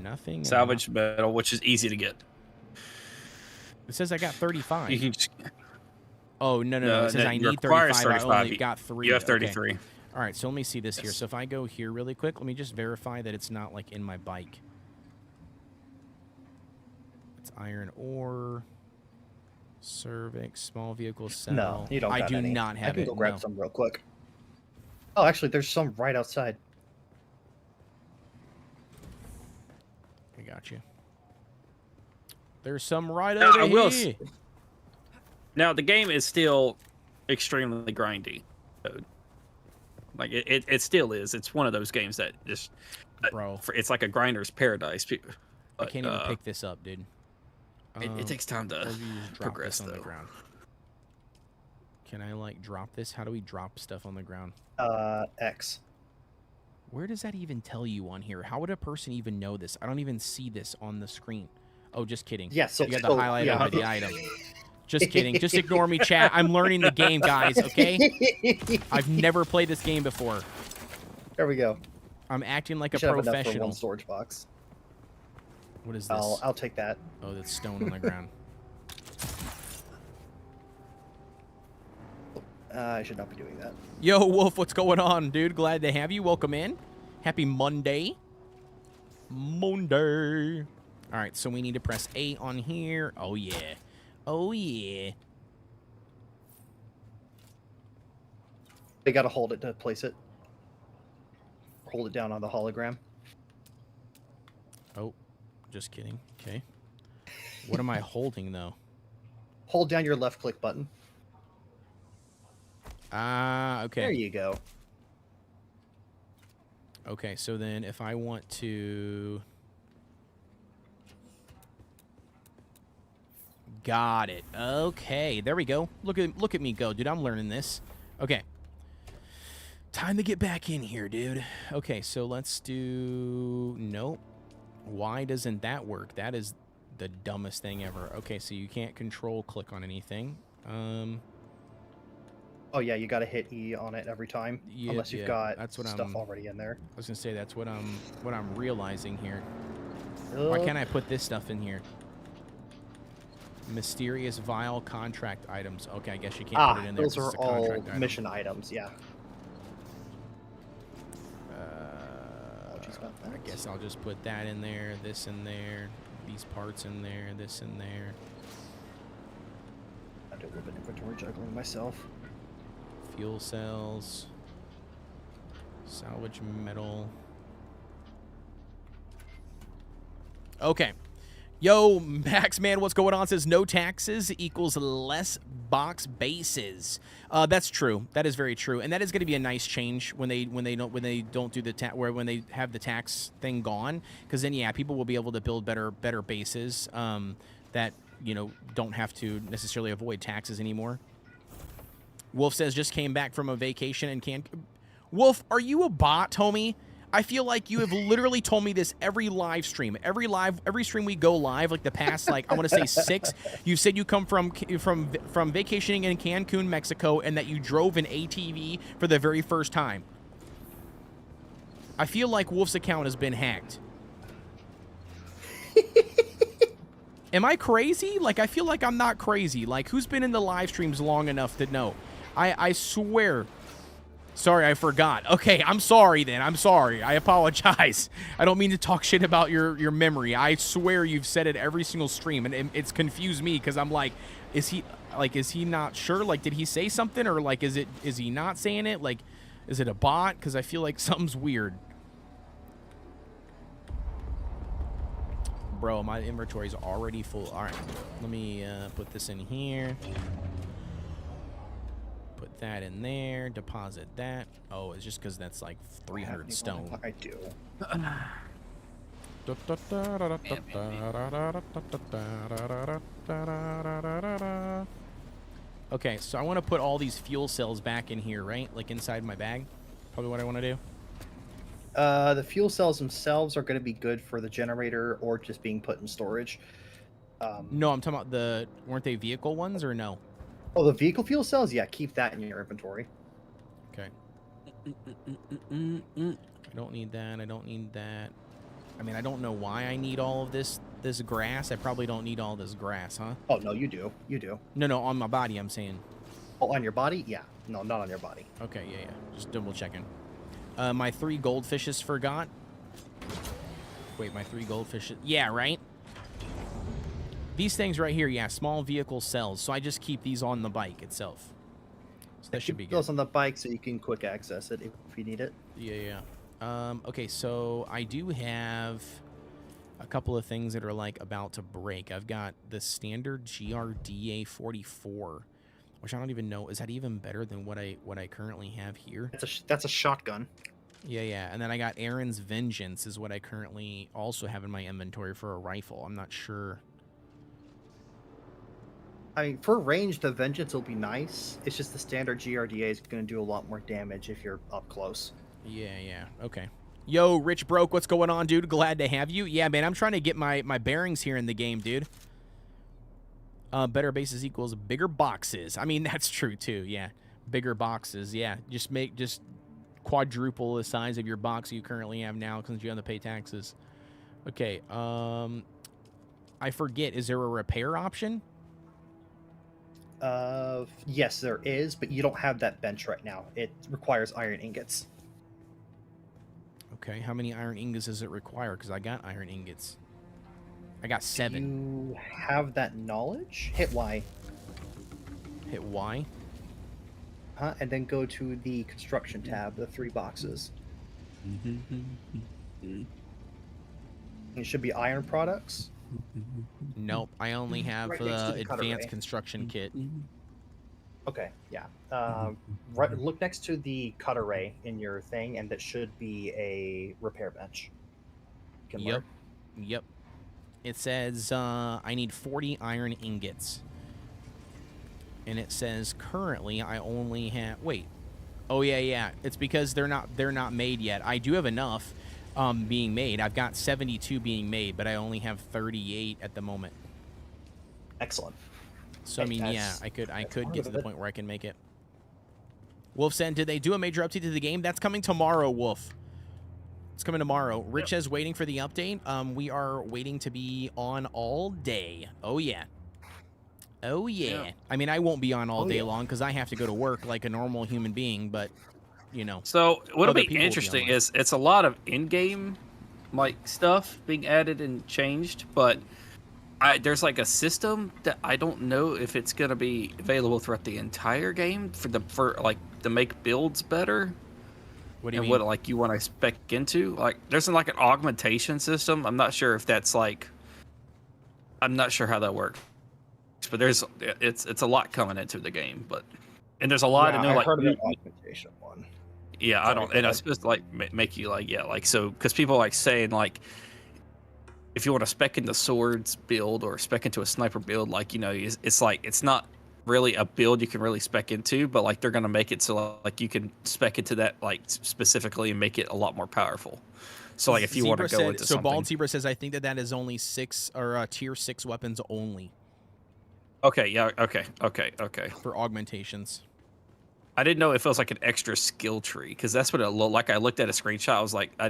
Nothing. Salvage metal, which is easy to get. It says I got 35. You can just... Oh no! It says I need 35. I only got 3. You have 33. Okay. All right. So let me see this here. So if I go here really quick, let me just verify that it's not like in my bike. It's iron ore. Cervix, small vehicle cell. No, you don't. I do not have it. I can go grab some real quick. Oh, actually, there's some right outside. I got you. There's some right over here. Now the game is still extremely grindy. Like it still is. It's one of those games that just, bro, it's like a grinder's paradise. But, I can't even pick this up, dude. It takes time to progress on the ground. Can I like drop this? How do we drop stuff on the ground? X. Where does that even tell you on here? How would a person even know this? I don't even see this on the screen. Oh, just kidding. Yeah, so you got the highlight of the item. Just kidding. Just ignore me, chat. I'm learning the game, guys, okay? I've never played this game before. There we go. I'm acting like a Have enough professional. for one storage box. What is this? I'll take that. Oh, that's stone on the ground. I should not be doing that. Yo, Wolf, what's going on, dude? Glad to have you. Welcome in. Happy Monday. Monday. All right, so we need to press A on here. Oh, yeah. Oh, yeah. They got to hold it to place it. Hold it down on the hologram. Oh, just kidding. Okay. What am I holding, though? Hold down your left click button. Ah, okay. There you go. Okay, so then if I want to... Got it. Okay, there we go. Look at me go, dude. I'm learning this. Okay. Time to get back in here, dude. Okay, so let's do... Nope. Why doesn't that work? That is the dumbest thing ever. Okay, so you can't control click on anything. Oh yeah, you got to hit E on it every time, unless you've got stuff already in there. I was gonna say that's what I'm realizing here. Why can't I put this stuff in here? Mysterious vial contract items. Okay, I guess you can't put it in there. Those are all mission items. Yeah. I guess I'll just put that in there, this in there, these parts in there, this in there. I do a little bit of inventory juggling myself. Fuel cells. Salvage metal. Okay. Yo, Max Man, what's going on? Says no taxes equals less box bases. That's true. That is very true, and that is going to be a nice change when they don't do the when they have the tax thing gone, because then yeah, people will be able to build better bases that don't have to necessarily avoid taxes anymore. Wolf says just came back from a vacation and can't. Wolf, are you a bot, homie? I feel like you have literally told me this every live stream. Every stream we go live, like the past, like I want to say 6. You said you come from vacationing in Cancun, Mexico, and that you drove an ATV for the very first time. I feel like Wolf's account has been hacked. Am I crazy? Like, I feel like I'm not crazy. Like, who's been in the live streams long enough to know? I swear. Sorry, I forgot. Okay, I'm sorry then. I'm sorry. I apologize. I don't mean to talk shit about your memory. I swear you've said it every single stream, and it's confused me because I'm like, is he not sure? Like, did he say something, or like, is he not saying it? Like, is it a bot? Because I feel like something's weird. Bro, my inventory's already full. All right, let me put this in here. Put that in there. Deposit that. Oh, it's just because that's like 300 stone. I do. Okay, so I want to put all these fuel cells back in here, right? Like inside my bag. Probably what I want to do. The fuel cells themselves are going to be good for the generator or just being put in storage. No, I'm talking about weren't they vehicle ones or no? Oh, the vehicle fuel cells? Yeah, keep that in your inventory. Okay. I don't need that. I don't need that. I mean, I don't know why I need all of this grass. I probably don't need all this grass, huh? Oh, no, you do. You do. No, on my body, I'm saying. Oh, on your body? Yeah. No, not on your body. Okay, yeah. Just double checking. My 3 goldfishes forgot. Wait, my 3 goldfishes. Yeah, right? These things right here, yeah, small vehicle cells. So I just keep these on the bike itself. So that should be good. Those on the bike so you can quick access it if you need it. Yeah. Okay, so I do have a couple of things that are like about to break. I've got the standard GRDA 44, which I don't even know. Is that even better than what I currently have here? That's a shotgun. Yeah. And then I got Aaron's Vengeance is what I currently also have in my inventory for a rifle. I'm not sure. I mean, for range, the Vengeance will be nice. It's just the standard GRDA is going to do a lot more damage if you're up close. Yeah. Okay. Yo, Rich Broke, what's going on, dude? Glad to have you. Yeah, man, I'm trying to get my bearings here in the game, dude. Better bases equals bigger boxes. I mean, that's true, too, yeah. Bigger boxes, yeah. Just quadruple the size of your box you currently have now since you have to pay taxes. Okay, I forget, is there a repair option? Yes, there is, but you don't have that bench right now. It requires iron ingots. Okay, how many iron ingots does it require? Because I got iron ingots. I got 7. You have that knowledge? Hit Y. Hit Y? And then go to the construction tab, the 3 boxes. It should be iron products. Nope, I only have the advanced construction kit. Okay, yeah. Right, look next to the cut array in your thing, and that should be a repair bench. Yep. It says I need 40 iron ingots. And it says currently I only have... Wait. Oh, yeah. It's because they're not made yet. I do have enough being made. I've got 72 being made, but I only have 38 at the moment. Excellent. So I mean, yeah, I could get to the point where I can make it. Wolf said, did they do a major update to the game? That's coming tomorrow, Wolf. It's coming tomorrow. Rich is waiting for the update. We are waiting to be on all day. Oh, yeah. Oh yeah. Yeah. I mean, I won't be on all Oh, day yeah. long because I have to go to work like a normal human being. But you know, So what'll other be people will be interesting online. is it's a lot of in-game like stuff being added and changed, but there's like a system that I don't know if it's gonna be available throughout the entire game for like to make builds better. What do you And mean? what like you want to spec into. Like there's like an augmentation system. I'm not sure if that's like I'm not sure how that works. But it's a lot coming into the game, and there's a lot Yeah, of new I like heard of that augmentation one. yeah, I Sorry, don't, go and I'm ahead. supposed to like make you like yeah, like so because people like saying like if you want to spec into swords build or spec into a sniper build, like it's like it's not really a build you can really spec into, but like they're gonna make it so like you can spec into that like specifically and make it a lot, more powerful. So like if you want to go into so something, Bald Zebra says I think that is only 6 or tier 6 weapons only okay, yeah, okay, for augmentations. I didn't know if it was like an extra skill tree because that's what it looked like. I looked at a screenshot. I was like, I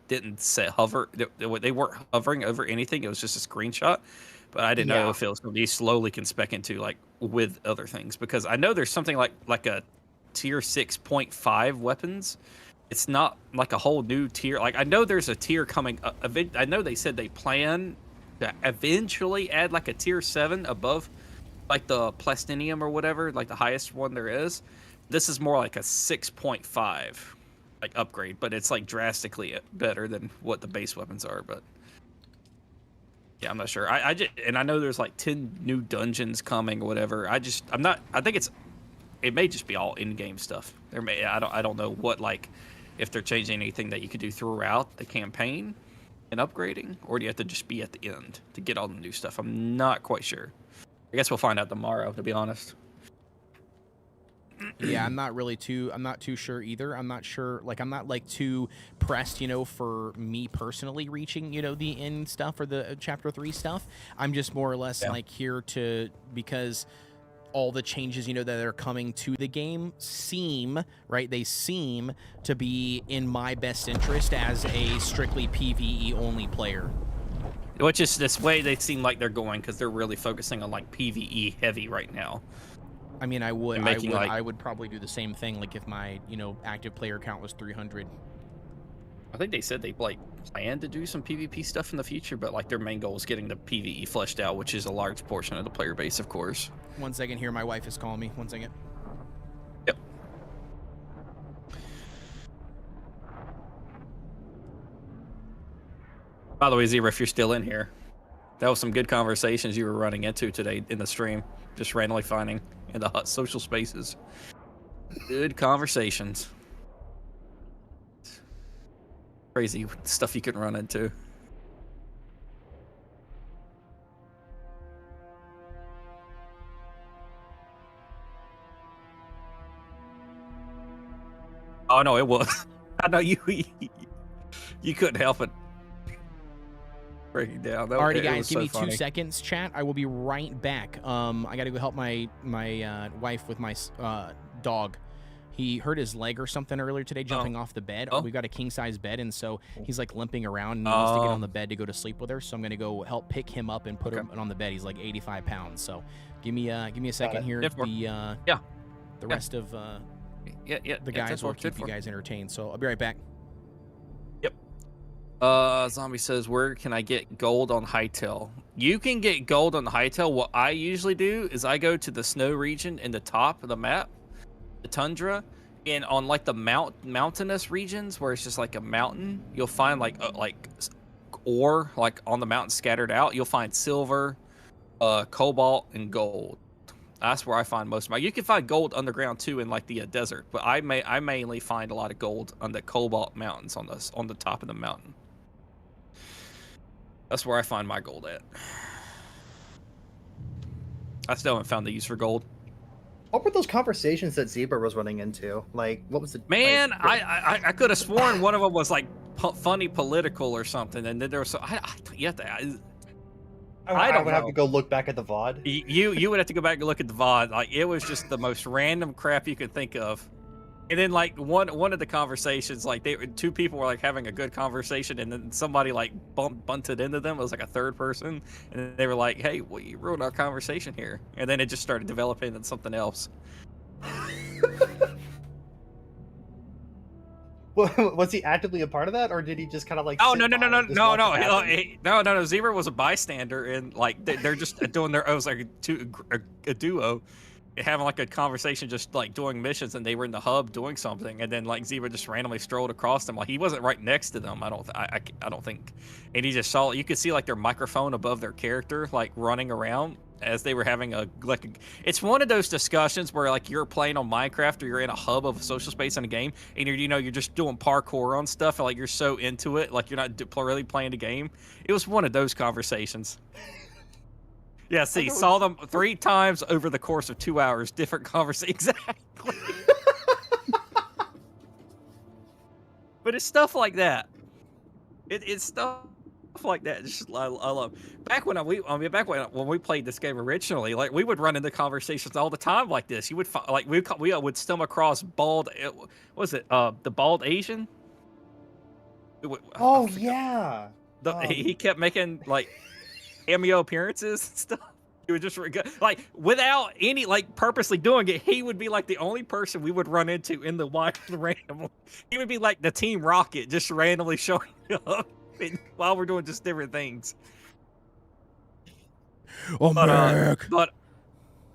didn't say hover. They weren't hovering over anything. It was just a screenshot. But I didn't know if it was going to be slowly can spec into like with other things because I know there's something like a tier 6.5 weapons. It's not like a whole new tier. Like I know there's a tier coming. I know they said they plan to eventually add like a tier 7 above like the Plastinium or whatever, like the highest one there is. This is more like a 6.5 like upgrade, but it's like drastically better than what the base weapons are. But yeah, I'm not sure. I just, and I know there's like 10 new dungeons coming or whatever. I'm not. I think it may just be all in-game stuff. I don't know what like if they're changing anything that you could do throughout the campaign and upgrading, or do you have to just be at the end to get all the new stuff? I'm not quite sure. I guess we'll find out tomorrow, to be honest. Yeah, I'm not too sure either. I'm not sure, like, I'm not, like, too pressed, for me personally reaching, the end stuff or the Chapter 3 stuff. I'm just more or less, like, here because all the changes, that are coming to the game they seem to be in my best interest as a strictly PvE only player. Which is this way they seem like they're going because they're really focusing on, like, PvE heavy right now. I mean, I would probably do the same thing, like if my, active player count was 300. I think they said they like plan to do some PvP stuff in the future, but like their main goal is getting the PvE fleshed out, which is a large portion of the player base, of course. 1 second here, my wife is calling me. 1 second. Yep. By the way, Zebra, if you're still in here, that was some good conversations you were running into today in the stream, just randomly finding in the hot social spaces. Good conversations. Crazy stuff you can run into. Oh no, it was. I know you couldn't help it. Breaking down. Alrighty, guys, give me 2 seconds, chat. I will be right back. I got to go help my wife with my dog. He hurt his leg or something earlier today jumping off the bed. Oh. We've got a king-size bed, and so he's, like, limping around and he needs to get on the bed to go to sleep with her. So I'm going to go help pick him up and put him on the bed. He's, like, 85 pounds. So give me a second here. The rest of the guys will keep you guys entertained. So I'll be right back. Zombie says, where can I get gold on Hightail? You can get gold on the Hightail. What I usually do is I go to the snow region in the top of the map, the tundra, and on like the mountainous regions where it's just like a mountain, you'll find like ore like on the mountain scattered out. You'll find silver, cobalt, and gold. That's where I find most of my. You can find gold underground too in like the desert, but I mainly find a lot of gold on the cobalt mountains on the top of the mountain. That's where I find my gold at. I still haven't found the use for gold. What were those conversations that Zebra was running into? Like, what was the man? Like, I could have sworn one of them was like funny political or something, and then there was so I would have to go look back at the VOD. You would have to go back and look at the VOD. Like it was just the most random crap you could think of. And then like one of the conversations, like two people were like having a good conversation, and then somebody like bunted into them. It was like a third person, and they were like, "Hey, well, you ruined our conversation here." And then it just started developing into something else. Was he actively a part of that, or did he just kind of like? Oh sit no by and just watch it happen? no! Zebra was a bystander, and like they're just doing their. It was like a duo, having like a conversation, just like doing missions, and they were in the hub doing something, and then like Zebra just randomly strolled across them. Like he wasn't right next to them. I don't think, and he just saw. You could see like their microphone above their character, like running around as they were having it's one of those discussions where like you're playing on Minecraft or you're in a hub of a social space in a game, and you're just doing parkour on stuff, and like you're so into it, like you're not really playing the game. It was one of those conversations. Yeah, see, saw them 3 times over the course of 2 hours, different conversations. Exactly. But it's stuff like that. It's stuff like that. Just I love. Back when when we played this game originally, like we would run into conversations all the time like this. You would like we would stumble across bald. Was it the bald Asian? Oh yeah. He kept making like cameo appearances and stuff. He would just like without any like purposely doing it. He would be like the only person we would run into in the wild randomly. He would be like the Team Rocket, just randomly showing up while we're doing just different things. Oh, but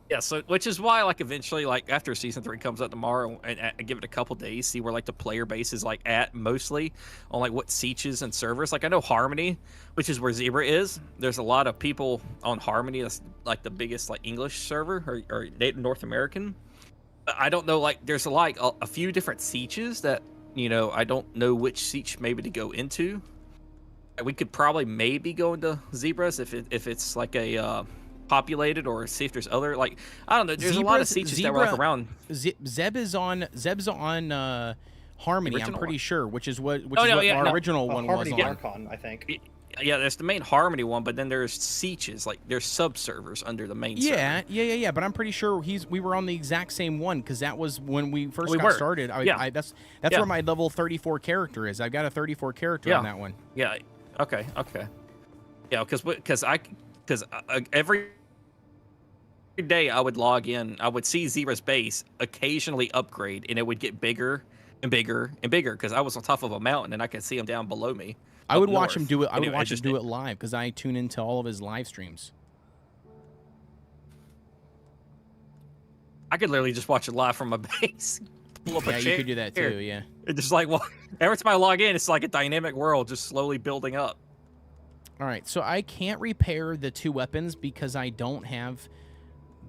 yeah, so which is why like eventually like after season 3 comes out tomorrow, and give it a couple days, see where like the player base is like at mostly on like what sietches and servers. Like I know Harmony, which is where Zebra is. There's a lot of people on Harmony. That's like the biggest like English server or North American. But I don't know, like there's like a few different sietches that I don't know which sietch maybe to go into. We could probably maybe go into Zebras if it's like a populated, or see if there's other like I don't know. There's a lot of sietches that work around. Zeb's on Harmony. I'm pretty sure, which is what our original one was on. Archon, I think. Yeah, there's the main Harmony one, but then there's sietches, like there's sub servers under the main server. Yeah. But I'm pretty sure we were on the exact same one, because that was when we first got started. That's where my level 34 character is. I've got a 34 character on that one. Yeah. Okay. Yeah, because every day I would log in, I would see Zebra's base occasionally upgrade, and it would get bigger and bigger and bigger because I was on top of a mountain and I could see him down below me. I would watch him do it. I would watch him do it live because I tune into all of his live streams. I could literally just watch it live from my base. Pull up a chair. You could do that too. Yeah. It's just like, well, every time I log in, it's like a dynamic world just slowly building up. All right, so I can't repair the 2 weapons because I don't have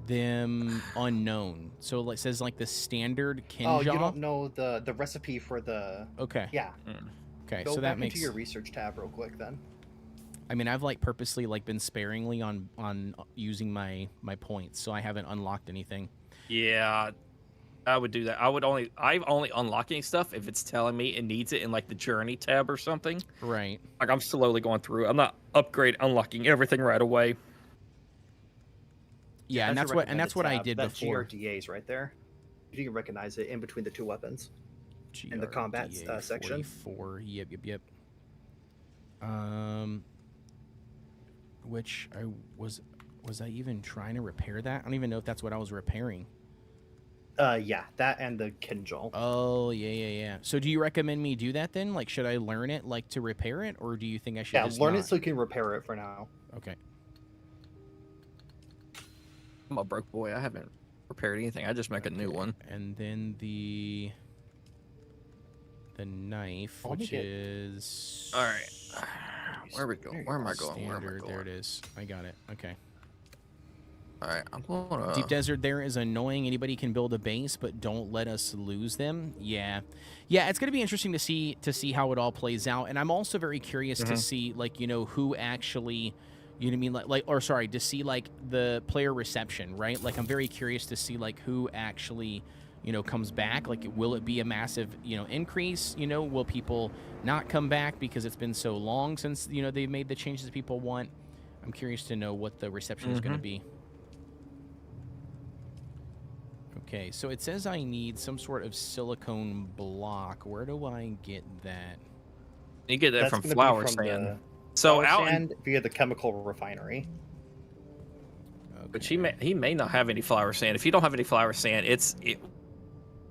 them unknown. So it says like the standard Kinja. Oh, you don't know the recipe for the. Okay. Yeah. Okay, Go so back that makes. into your research tab real quick then. I mean, I've like purposely like been sparingly on using my points, so I haven't unlocked anything. Yeah, I would do that. I'm only unlocking stuff if it's telling me it needs it in like the journey tab or something. Right. Like I'm slowly going through. I'm not unlocking everything right away. Yeah, and that's what I did that before. GRDA is right there. You can recognize it in between the 2 weapons. In the combat section. 44. Yep. Which was I even trying to repair that? I don't even know if that's what I was repairing. Yeah, that and the Kinjal. Oh, yeah. So do you recommend me do that then? Like, should I learn it like to repair it, or do you think I should just learn not? it so you can repair it for now. Okay. I'm a broke boy. I haven't repaired anything. I just make a new one. And then the knife, which is... All right. Where are we going? Where am I going? Standard. There it is. I got it. Okay. All right. I'm going to... Deep Desert there is annoying. Anybody can build a base, but don't let us lose them. Yeah. It's going to be interesting to see how it all plays out. And I'm also very curious to see, like, who actually... You know what I mean? To see, like, the player reception, right? Like, I'm very curious to see, like, who actually, comes back. Like, will it be a massive, increase? Will people not come back because it's been so long since, they've made the changes that people want? I'm curious to know what the reception is going to be. Okay, so it says I need some sort of silicone block. Where do I get that? You get that That's from gonna be flour from sand. the So flour out in, sand via the chemical refinery. but Okay. he may not have any flour sand. If you don't have any flour sand,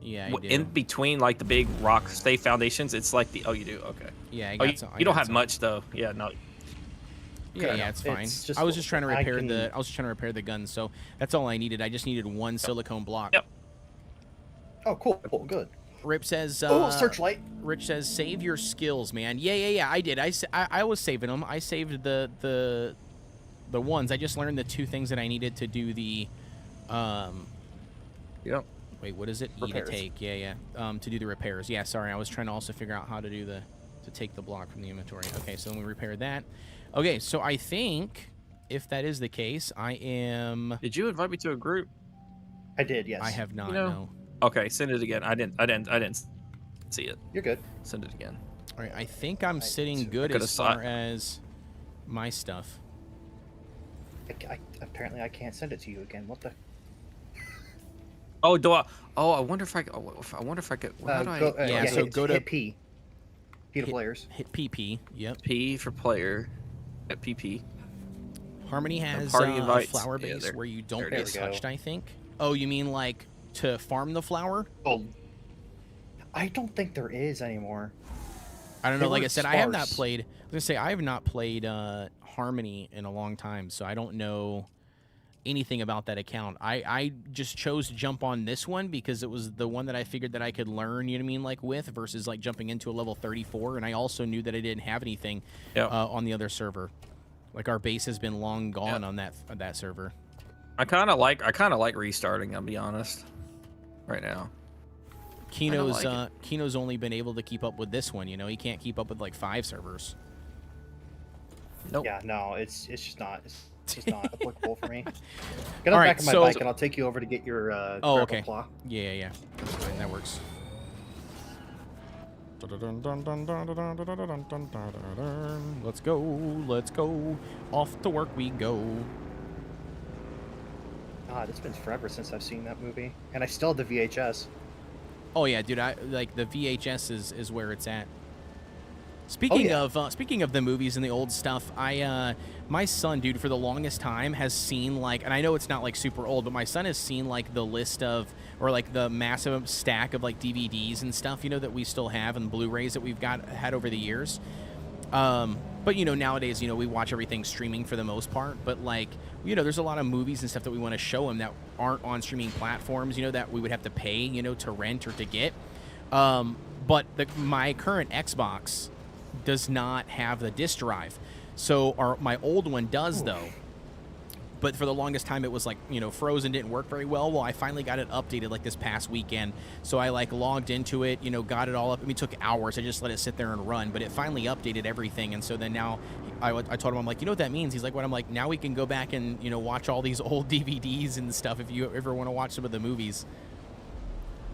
Yeah, I do. in between like the big rock stay foundations. It's like the you do okay. Yeah, I Oh, got some. I you don't got have some. much though. Yeah, no. Yeah, Good. yeah, it's fine. It's just I was just trying to I repair can- the. I was just trying to repair the gun, so that's all I needed. I just needed one silicone block. Yep. Oh, cool, good. Rip says. Searchlight. Rich says, "Save your skills, man." Yeah. I did. I was saving them. I saved the ones. I just learned the 2 things that I needed to do the. Yep. Wait, what is it? Repairs. E to take. Yeah. To do the repairs. Yeah. Sorry, I was trying to also figure out how to do to take the block from the inventory. Okay, so then we repaired that. Okay, so I think if that is the case, I am. Did you invite me to a group? I did, yes. I have not. You know- No. Okay, send it again. I didn't see it. You're good. Send it again. All right, I think I'm sitting too. good I coulda as saw far as my stuff. Apparently, I can't send it to you again. What the? Oh, do I? Oh, I wonder if I. Oh, I wonder if I could. How do I? Yeah, so go to- hit P. P to Hit- players. Hit PP. Yep. P for player. At PP. Harmony has party a invites. flower Yeah, base there- where you don't there it get is. touched, I think. Oh, you mean like to farm the flower? Oh, I don't think there is anymore. I don't They know. Like I weren't said, I have not sparse. played. I was gonna say I have not played Harmony in a long time, so I don't know anything about that account. I just chose to jump on this one because it was the one that I figured that I could learn. You know what I mean? Like with versus like jumping into a level 34, and I also knew that I didn't have anything Yeah. on the other server. Like our base has been long gone on that server. I kind of like restarting. I'll be honest. Right now. Kino's like Kino's only been able to keep up with this one. You know, he can't keep up with like 5 servers. Nope. Yeah, no, it's just not. It's just not applicable for me. Get on All the right, back of my so- bike, and I'll take you over to get your Oh, grapple okay. claw. Yeah. That's fine. That works. Let's go. Off to work we go. God, it's been forever since I've seen that movie, and I still have the VHS. Oh yeah, dude. I like the VHS is where it's at. Speaking yeah. of the movies and the old stuff, my son, dude, for the longest time has seen like, and I know it's not like super old, but my son has seen like the list of or like the massive stack of like DVDs and stuff, you know, that we still have and Blu-rays that we've had over the years. But you know, nowadays, you know, we watch everything streaming for the most part, but like, you know, there's a lot of movies and stuff that we want to show him that aren't on streaming platforms, you know, that we would have to pay, you know, to rent or to get. But my current Xbox does not have the disc drive. So my old one does though. But for the longest time it was like, you know, frozen, didn't work very well. Well, I finally got it updated like this past weekend. So I like logged into it, you know, got it all up. I mean, it took hours. I just let it sit there and run, but it finally updated everything. And so then now I told him, I'm like, you know what that means? He's like, what? I'm like, now we can go back and, you know, watch all these old DVDs and stuff if you ever want to watch some of the movies.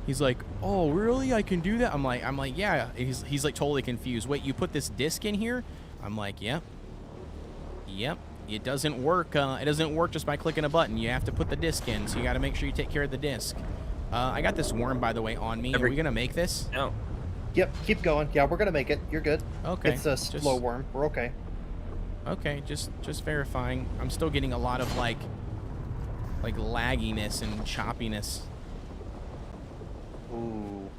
He's like, oh, really? I can do that? I'm like, yeah. He's like totally confused. Wait, you put this disc in here? I'm like, yep. It doesn't work. It doesn't work just by clicking a button. You have to put the disc in, so you got to make sure you take care of the disc. I got this worm, by the way, on me. Are we gonna make this? No. Yep, keep going. Yeah, we're gonna make it. You're good. Okay. It's a slow worm. We're okay. Okay, just verifying. I'm still getting a lot of like lagginess and choppiness. Ooh.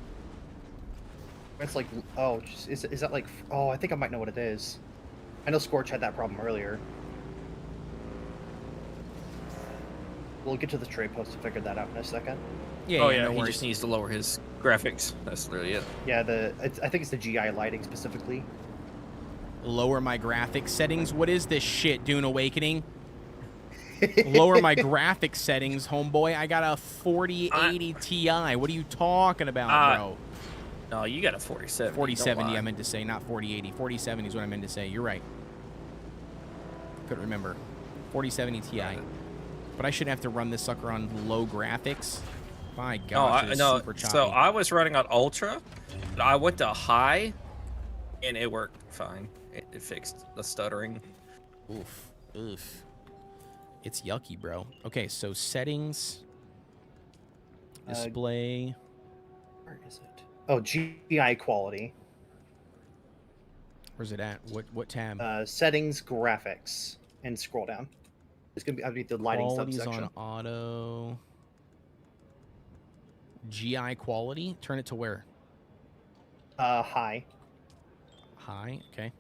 It's like, oh, is that like? Oh, I think I might know what it is. I know Scorch had that problem earlier. We'll get to the trade post to figure that out in a second. Yeah. Oh yeah, no he worries. just needs to lower his graphics. That's literally it. Yeah, I think it's the GI lighting specifically. Lower my graphics settings. What is this shit, Dune Awakening? Lower my graphics settings, homeboy. I got a 4080 Ti. What are you talking about, bro? No, you got a 47. 4070, I meant to say, not 4080. 4070 is what I meant to say. You're right. Couldn't remember. 4070 Ti. But I shouldn't have to run this sucker on low graphics. My gosh, it's no. super choppy. So I was running on ultra, but I went to high, and it worked fine. It fixed the stuttering. Oof. It's yucky, bro. Okay, so settings. Display. Where is it? Oh, GI quality. Where's it at? What tab? Settings, graphics, and scroll down. It's gonna be underneath the lighting Quality's subsection. on auto. GI quality. Turn it to where? High. High. Okay.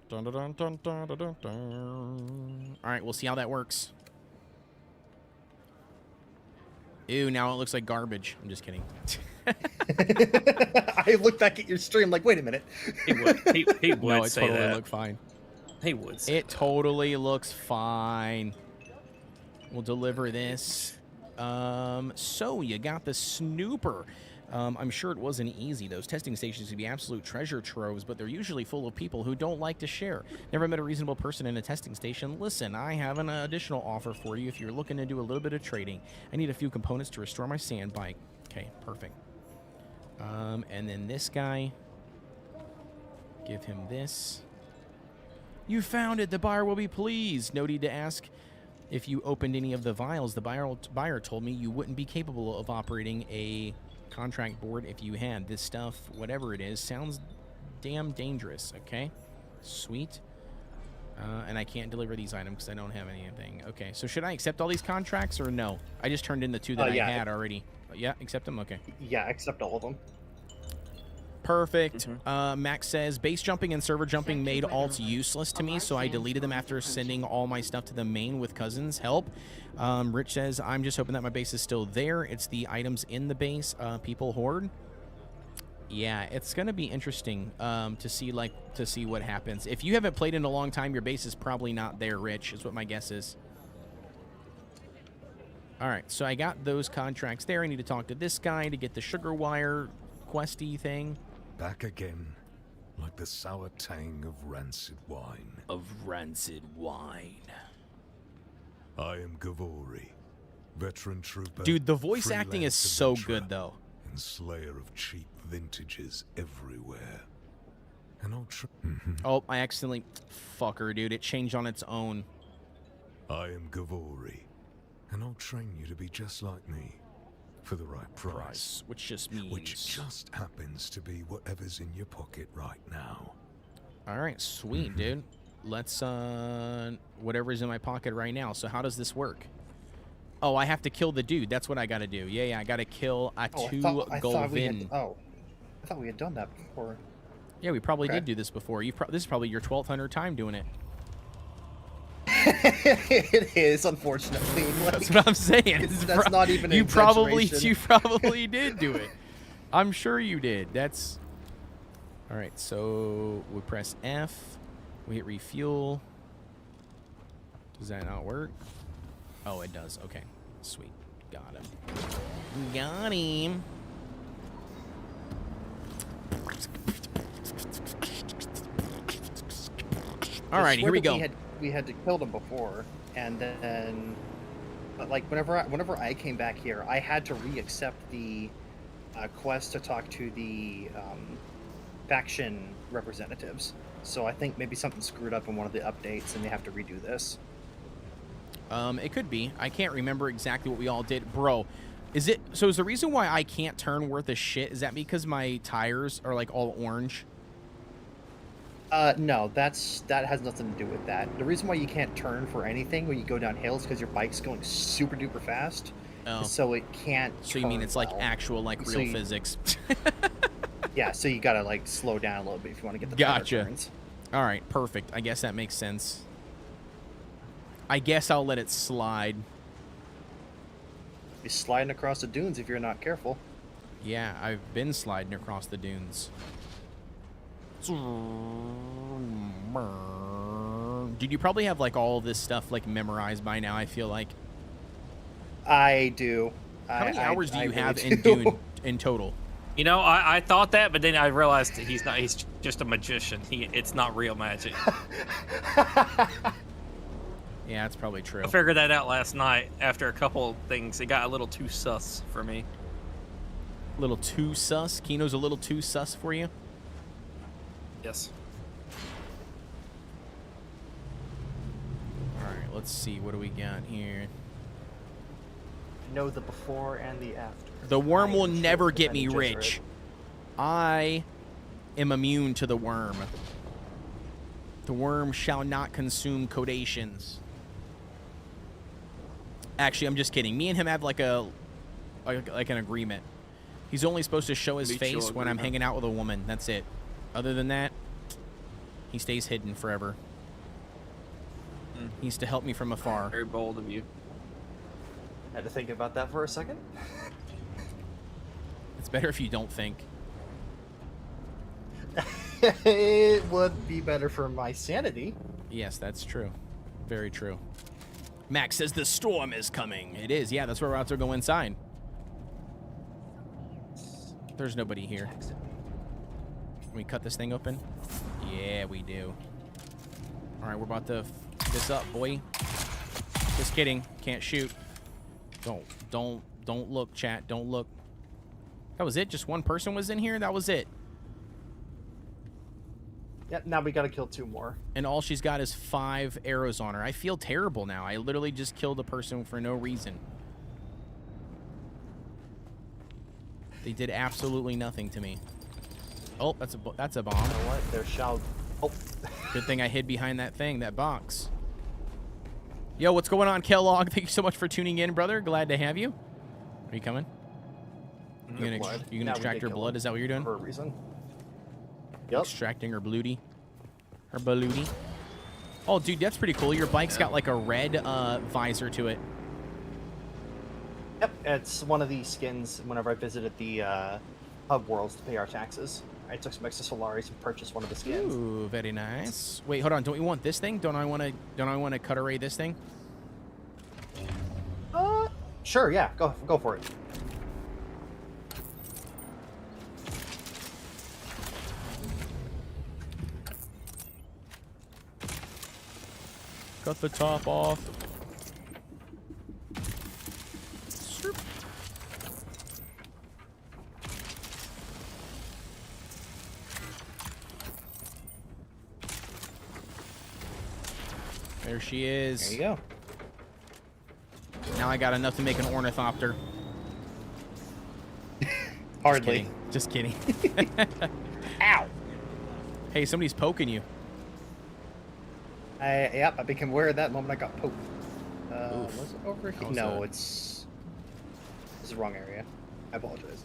Dun, dun, dun, dun, dun, dun, dun, dun. All right, we'll see how that works. Ew, now it looks like garbage. I'm just kidding. I looked back at your stream like, wait a minute. He would. He would No, it say totally that. looked fine. He would. Say It totally looks fine. We'll deliver this. So you got the snooper. I'm sure it wasn't easy. Those testing stations can be absolute treasure troves, but they're usually full of people who don't like to share. Never met a reasonable person in a testing station. Listen, I have an additional offer for you if you're looking to do a little bit of trading. I need a few components to restore my sand bike. Okay, perfect. And then this guy. Give him this. You found it. The buyer will be pleased. No need to ask if you opened any of the vials. The buyer told me you wouldn't be capable of operating a contract board if you had. This stuff, whatever it is, sounds damn dangerous. Okay, sweet. And I can't deliver these items because I don't have anything. Okay, so should I accept all these contracts or no? I just turned in the 2 that I had already. Yeah, accept them. Okay. Yeah, accept all of them. Perfect. Max says, base jumping and server jumping made alts useless to me, so I deleted them after sending all my stuff to the main with Cousins' help. Rich says, I'm just hoping that my base is still there. It's the items in the base people hoard. Yeah, it's going to be interesting to see what happens. If you haven't played in a long time, your base is probably not there, Rich, is what my guess is. All right, so I got those contracts there. I need to talk to this guy to get the sugar wire questy thing. Back again, like the sour tang of rancid wine. I am Gavori, veteran trooper. Dude, the voice acting is freelance so adventurer, good, though. And slayer of cheap vintages everywhere. An old Oh, I accidentally... Fucker, dude. It changed on its own. I am Gavori, and I'll train you to be just like me. For the right price. Which just means... Which just happens to be whatever's in your pocket right now. All right, sweet, dude. Let's, whatever's in my pocket right now. So how does this work? Oh, I have to kill the dude. That's what I gotta do. Yeah, I gotta kill Atu Golvin. I thought we had done that before. Yeah, we probably did do this before. This is probably your 1200th time doing it. It is, unfortunately. Like, That's what I'm saying. That's not even an you probably exaggeration. did do it. I'm sure you did. That's all right. So we press F. We hit refuel. Does that not work? Oh, it does. Okay, sweet. Got him. Got him. All right, here we go. We had to kill them before, and then, but like whenever I came back here, I had to re-accept the quest to talk to the faction representatives. So I think maybe something screwed up in one of the updates, and they have to redo this. It could be. I can't remember exactly what we all did, bro. Is the reason why I can't turn worth a shit? Is that because my tires are like all orange? No, that has nothing to do with that. The reason why you can't turn for anything when you go down hills is because your bike's going super duper fast. Oh. So it can't. So you mean it's like actual real physics? Yeah, so you gotta like slow down a little bit if you want to get the Gotcha. power turns. All right, perfect. I guess that makes sense. I guess I'll let it slide. You're sliding across the dunes if you're not careful. Yeah, I've been sliding across the dunes. Dude, you probably have like all this stuff like memorized by now, I feel like. I do. How many hours do you have really in Dune in total? You know, I thought that, but then I realized that he's not. He's just a magician. It's not real magic. Yeah, that's probably true. I figured that out last night after a couple things. It got a little too sus for me. A little too sus? Kino's a little too sus for you? Yes. All right, let's see. What do we got here? know the before and the after. The worm will I am never sure get me defending Jesuit. rich. I am immune to the worm. The worm shall not consume Kodeations. Actually, I'm just kidding. Me and him have like an agreement. He's only supposed to show his Mutual face when I'm agreement. hanging out with a woman. That's it. Other than that, he stays hidden forever. He needs to help me from afar. Very bold of you. Had to think about that for a second. It's better if you don't think. It would be better for my sanity. Yes, that's true. Very true. Max says the storm is coming. It is. Yeah, that's where we're about to go inside. There's nobody here. Can we cut this thing open? Yeah, we do. All right, we're about to f this up, boy. Just kidding. Can't shoot. Don't look, chat. Don't look. That was it? Just one person was in here? That was it. Yep, now we gotta kill 2 more. And all she's got is 5 arrows on her. I feel terrible now. I literally just killed a person for no reason. They did absolutely nothing to me. Oh, that's a bomb. You know what? There shall... Oh. Good thing I hid behind that thing, that box. Yo, what's going on, Kellogg? Thank you so much for tuning in, brother. Glad to have you. Are you coming? You gonna, Blood. you gonna Now we extract did her kill blood? him Is that what you're doing? For a reason. Yep. Extracting her bloody. Her balooty. Oh, dude, that's pretty cool. Your bike's got like a red visor to it. Yep, it's one of the skins whenever I visited the hub worlds to pay our taxes. I took some extra Solaris and purchased one of the skins. Ooh, very nice. Wait, hold on. Don't we want this thing? Don't I want to cut array this thing? Sure, yeah, go for it. Cut the top off. There she is. There you go. Now I got enough to make an ornithopter. Hardly. Just kidding. Ow! Hey, somebody's poking you. Yep, I became aware of that moment I got poked. Oof. Was it over here? That was No, a- it's the wrong area. I apologize.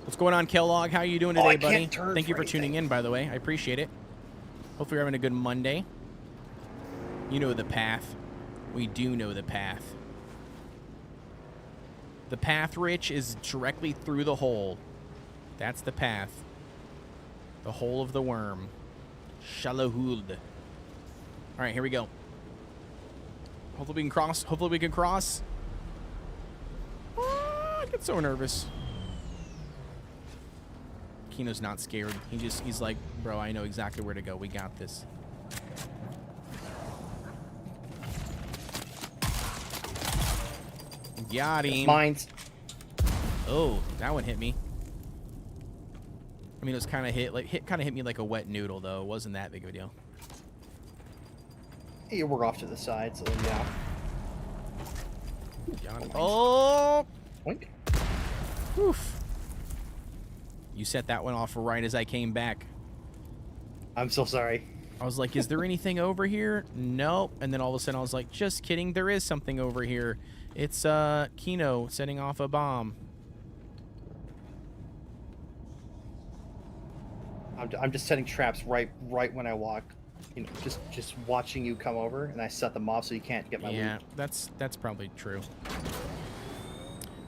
What's going on, Kellogg? How are you doing Oh, today, I buddy? can't turn Thank you for for tuning in, by the way. I appreciate it. Hopefully you're having a good Monday. You know the path. We do know the path. The path, Rich, is directly through the hole. That's the path. The hole of the worm. Shalahuld. All right, here we go. Hopefully we can cross. Hopefully we can cross. I get so nervous. Kino's not scared. He's like, bro, I know exactly where to go. We got this. Got him. Mine's. Oh, that one hit me. I mean, it was kind of hit me like a wet noodle, though. It wasn't that big of a deal. Yeah, we're off to the side, so yeah. Got him. Oh! Oink. Oof. You set that one off right as I came back. I'm so sorry. I was like, is there anything over here? Nope. And then all of a sudden I was like, just kidding. There is something over here. It's Kino setting off a bomb. I'm just setting traps right when I walk. You know, just watching you come over, and I set them off so you can't get my Yeah, loot. that's probably true.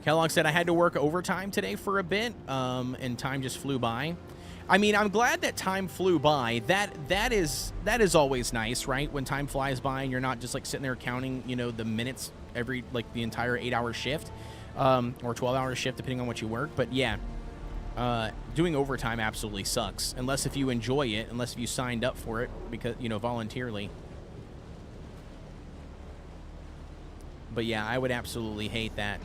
Kellogg said I had to work overtime today for a bit, and time just flew by. I mean, I'm glad that time flew by. That is always nice, right? When time flies by and you're not just like sitting there counting, you know, the minutes every like the entire 8-hour shift, or 12-hour shift depending on what you work. But yeah, doing overtime absolutely sucks unless if you enjoy it, unless if you signed up for it because you know voluntarily. But yeah, I would absolutely hate that.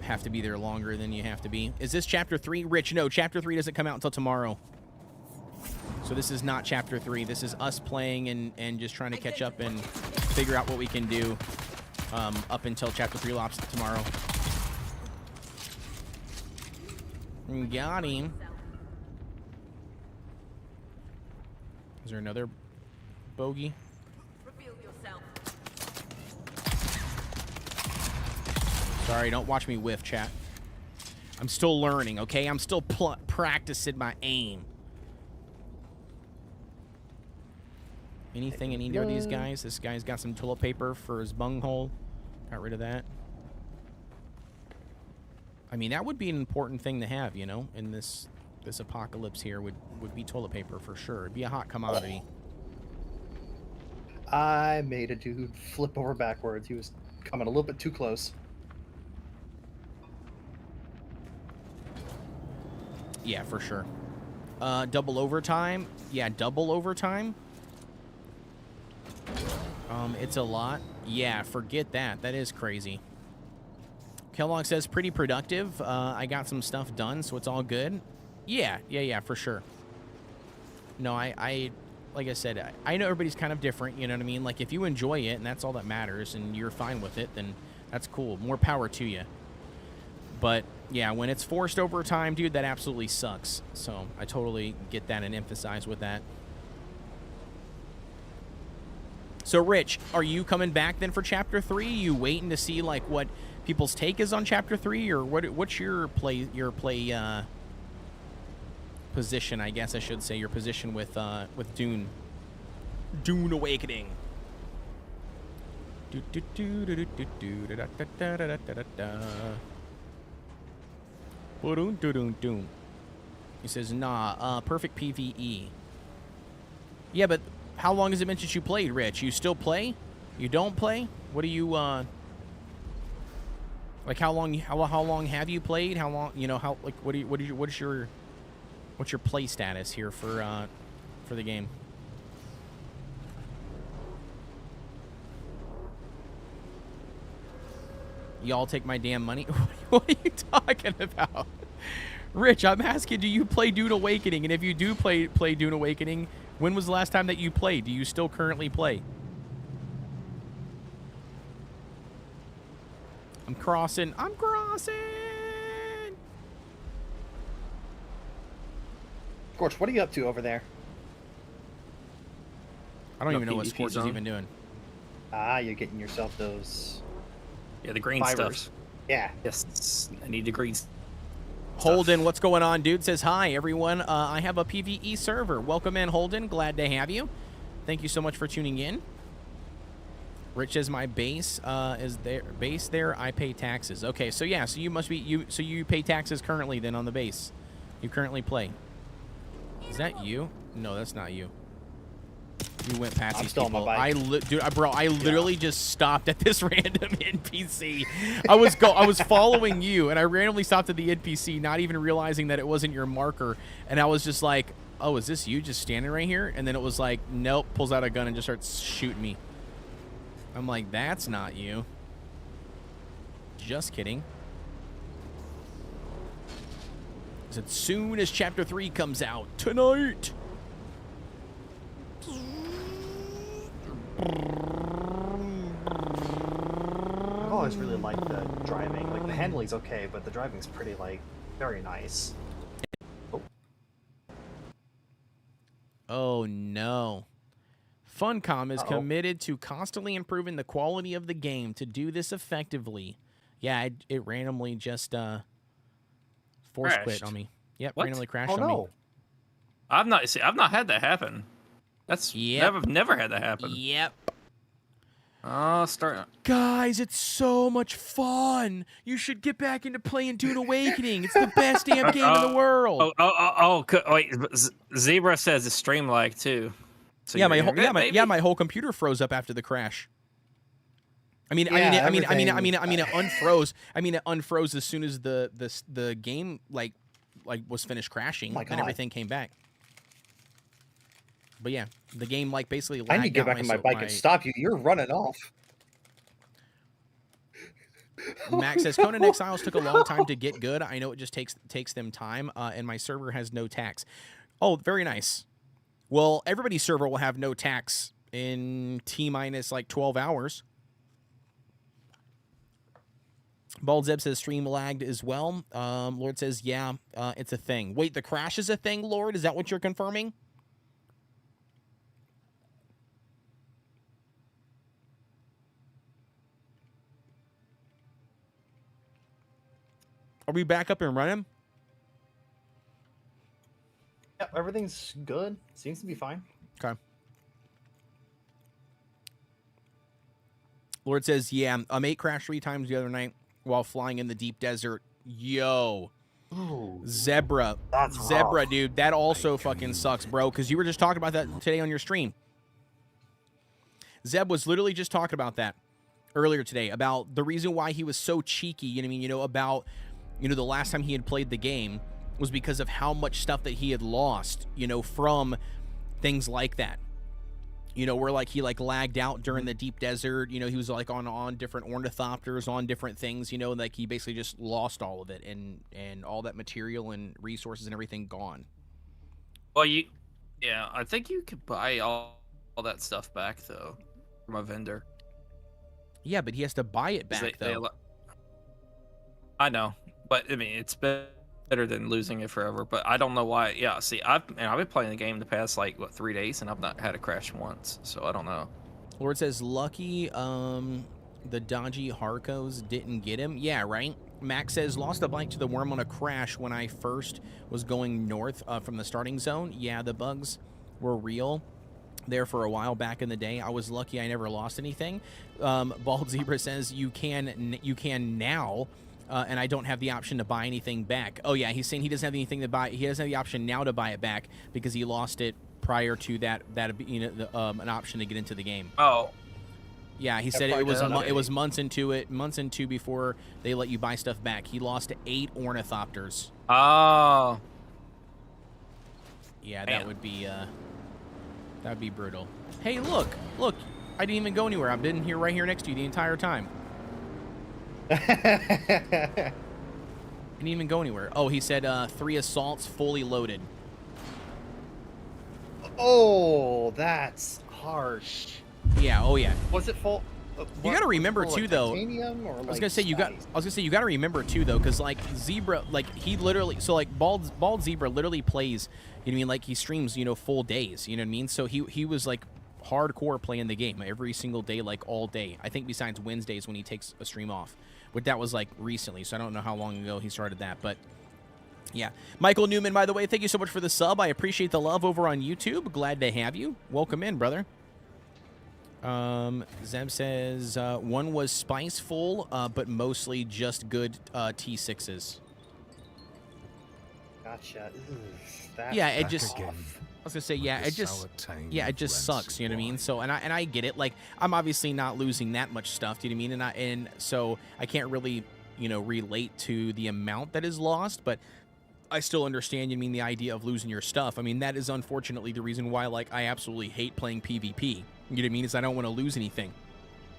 Have to be there longer than you have to be. Is this chapter 3? Rich, no, chapter 3 doesn't come out until tomorrow. So this is not chapter 3. This is us playing and just trying to catch up and figure out what we can do. up until Chapter 3 launch tomorrow. Got him. Is there another bogey? Sorry, don't watch me whiff, chat. I'm still learning, okay? I'm still practicing my aim. Anything in either of these guys? This guy's got some toilet paper for his bunghole. Got rid of that. I mean, that would be an important thing to have, you know, in this apocalypse here would be toilet paper for sure. It'd be a hot commodity. I made a dude flip over backwards. He was coming a little bit too close. Yeah, for sure. Double overtime. Yeah, double overtime. It's a lot. Yeah, forget that. That is crazy. Kellogg says, pretty productive. I got some stuff done, so it's all good. Yeah, for sure. No, I like I said, I know everybody's kind of different, you know what I mean? Like, if you enjoy it and that's all that matters and you're fine with it, then that's cool. More power to you. But, yeah, when it's forced overtime, dude, that absolutely sucks. So I totally get that and emphasize with that. So, Rich, are you coming back then for Chapter 3? You waiting to see, like, what people's take is on Chapter 3? Or what's your play position, I guess I should say, your position with Dune. Dune Awakening. He says, nah, perfect PvE. Yeah, but how long has it been since you played, Rich? You still play? You don't play? What do you, like, how long have you played? How long, you know, how, like, what's your play status here for the game? Y'all take my damn money? What are you talking about? Rich, I'm asking, do you play Dune Awakening? And if you do play Dune Awakening, when was the last time that you played? Do you still currently play? I'm crossing. I Scorch, what are you up to over there? don't No even know what PvP Scorch is zone. even doing. Ah, you're getting yourself those Yeah, the green fibers. stuff. Yeah. Yes, I need the green stuff. Holden, what's going on, dude? Says, hi, everyone. I have a PvE server. Welcome in, Holden. Glad to have you. Thank you so much for tuning in. Rich says, my base is there. Base there, I pay taxes. Okay, so yeah, so you must be, so you pay taxes currently then on the base. You currently play. Is that you? No, that's not you. You went past I'm these still on my people. bike. I literally just stopped at this random NPC. I was following you, and I randomly stopped at the NPC, not even realizing that it wasn't your marker. And I was just like, "Oh, is this you just standing right here?" And then it was like, "Nope." Pulls out a gun and just starts shooting me. I'm like, "That's not you." Just kidding. As soon as Chapter 3 comes out tonight. I've always really liked the driving. Like, the handling's okay, but the driving's pretty, like, very nice. Oh no. Funcom is committed to constantly improving the quality of the game. To do this effectively, yeah, it randomly just force quit Crashed. on me. Yep, What? randomly crashed Oh, on no. me. I've not had that happen. That's Yep. never had that happen. Yep. Start. Guys, it's so much fun. You should get back into playing Dune Awakening. It's the best damn game in the world. Wait. Zebra says it's stream like too. So yeah, you're good, baby. my whole computer froze up after the crash. I mean, Yeah, it unfroze. It unfroze as soon as the game like was finished crashing, my and God. everything came back. But yeah, the game like basically I need to lagged get out back on my bike and my- stop you. You're running off. Max says Conan Exiles took a long time to get good. I know it just takes them time, and my server has no tax. Oh, very nice. Well, everybody's server will have no tax in T minus like 12 hours. Bald Zeb says stream lagged as well. Lord says, yeah, it's a thing. Wait, the crash is a thing, Lord? Is that what you're confirming? Are we back up and running? Yep, everything's good. Seems to be fine. Okay. Lord says, yeah, a mate crashed 3 times the other night while flying in the deep desert. Yo. Ooh, Zebra. that's Zebra, rough. dude. That also fucking sucks, bro, because you were just talking about that today on your stream. Zeb was literally just talking about that earlier today, about the reason why he was so cheeky, you know what I mean, about, the last time he had played the game was because of how much stuff that he had lost, from things like that. Where like he like lagged out during the deep desert, he was like on different ornithopters, on different things, like he basically just lost all of it and all that material and resources and everything gone. Well, I think you could buy all that stuff back though from a vendor. Yeah, but he has to buy it back though. I know, but I mean it's better than losing it forever. But I don't know why. Yeah, see, I've been playing the game the past 3 days, and I've not had a crash once, so I don't know. Lord says lucky the dodgy Harkos didn't get him. Yeah, right. Max says lost a bike to the worm on a crash when I first was going north from the starting zone. Yeah, the bugs were real there for a while back in the day. I was lucky I never lost anything. Bald Zebra says you can now. And I don't have the option to buy anything back. Oh yeah, he's saying he doesn't have anything to buy. He doesn't have the option now to buy it back because he lost it prior to that an option to get into the game. Oh, yeah, he said it was months into before they let you buy stuff back. He lost 8 ornithopters. Oh, yeah, man. That'd be brutal. Hey, look, I didn't even go anywhere. I've been here right here next to you the entire time. Didn't even go anywhere. Oh, he said 3 assaults fully loaded. Oh, that's harsh. Yeah. Oh yeah. Was it full? You got to remember too, though. Titanium or I was gonna say you got to remember too, though, because like Zebra, like he literally, so like bald Zebra literally plays. You know what I mean? Like he streams, full days. You know what I mean? So he was like hardcore playing the game every single day, like all day. I think besides Wednesdays when he takes a stream off. But that was like recently, so I don't know how long ago he started that, but yeah. Michael Newman, by the way, thank you so much for the sub. I appreciate the love over on YouTube. Glad to have you. Welcome in, brother. Zeb says one was spiceful, but mostly just good T6s. Gotcha. Yeah, it just. I was gonna say, yeah, it just sucks. You know what I mean? So, and I get it. Like, I'm obviously not losing that much stuff. Do you know what I mean? And so I can't really, relate to the amount that is lost. But I still understand. You mean the idea of losing your stuff? I mean, that is unfortunately the reason why, like, I absolutely hate playing PvP. You know what I mean? Is I don't want to lose anything,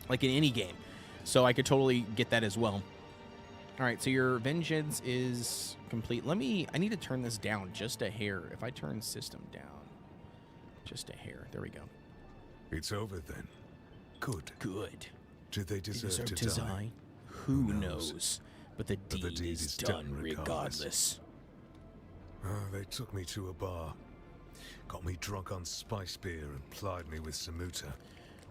like in any game. So I could totally get that as well. All right, so your vengeance is complete. I need to turn this down just a hair. If I turn system down just a hair, there we go. It's over then. Good. Good. Did they deserve to die? Who knows? But the deed is done regardless. They took me to a bar, got me drunk on spice beer and plied me with samuta.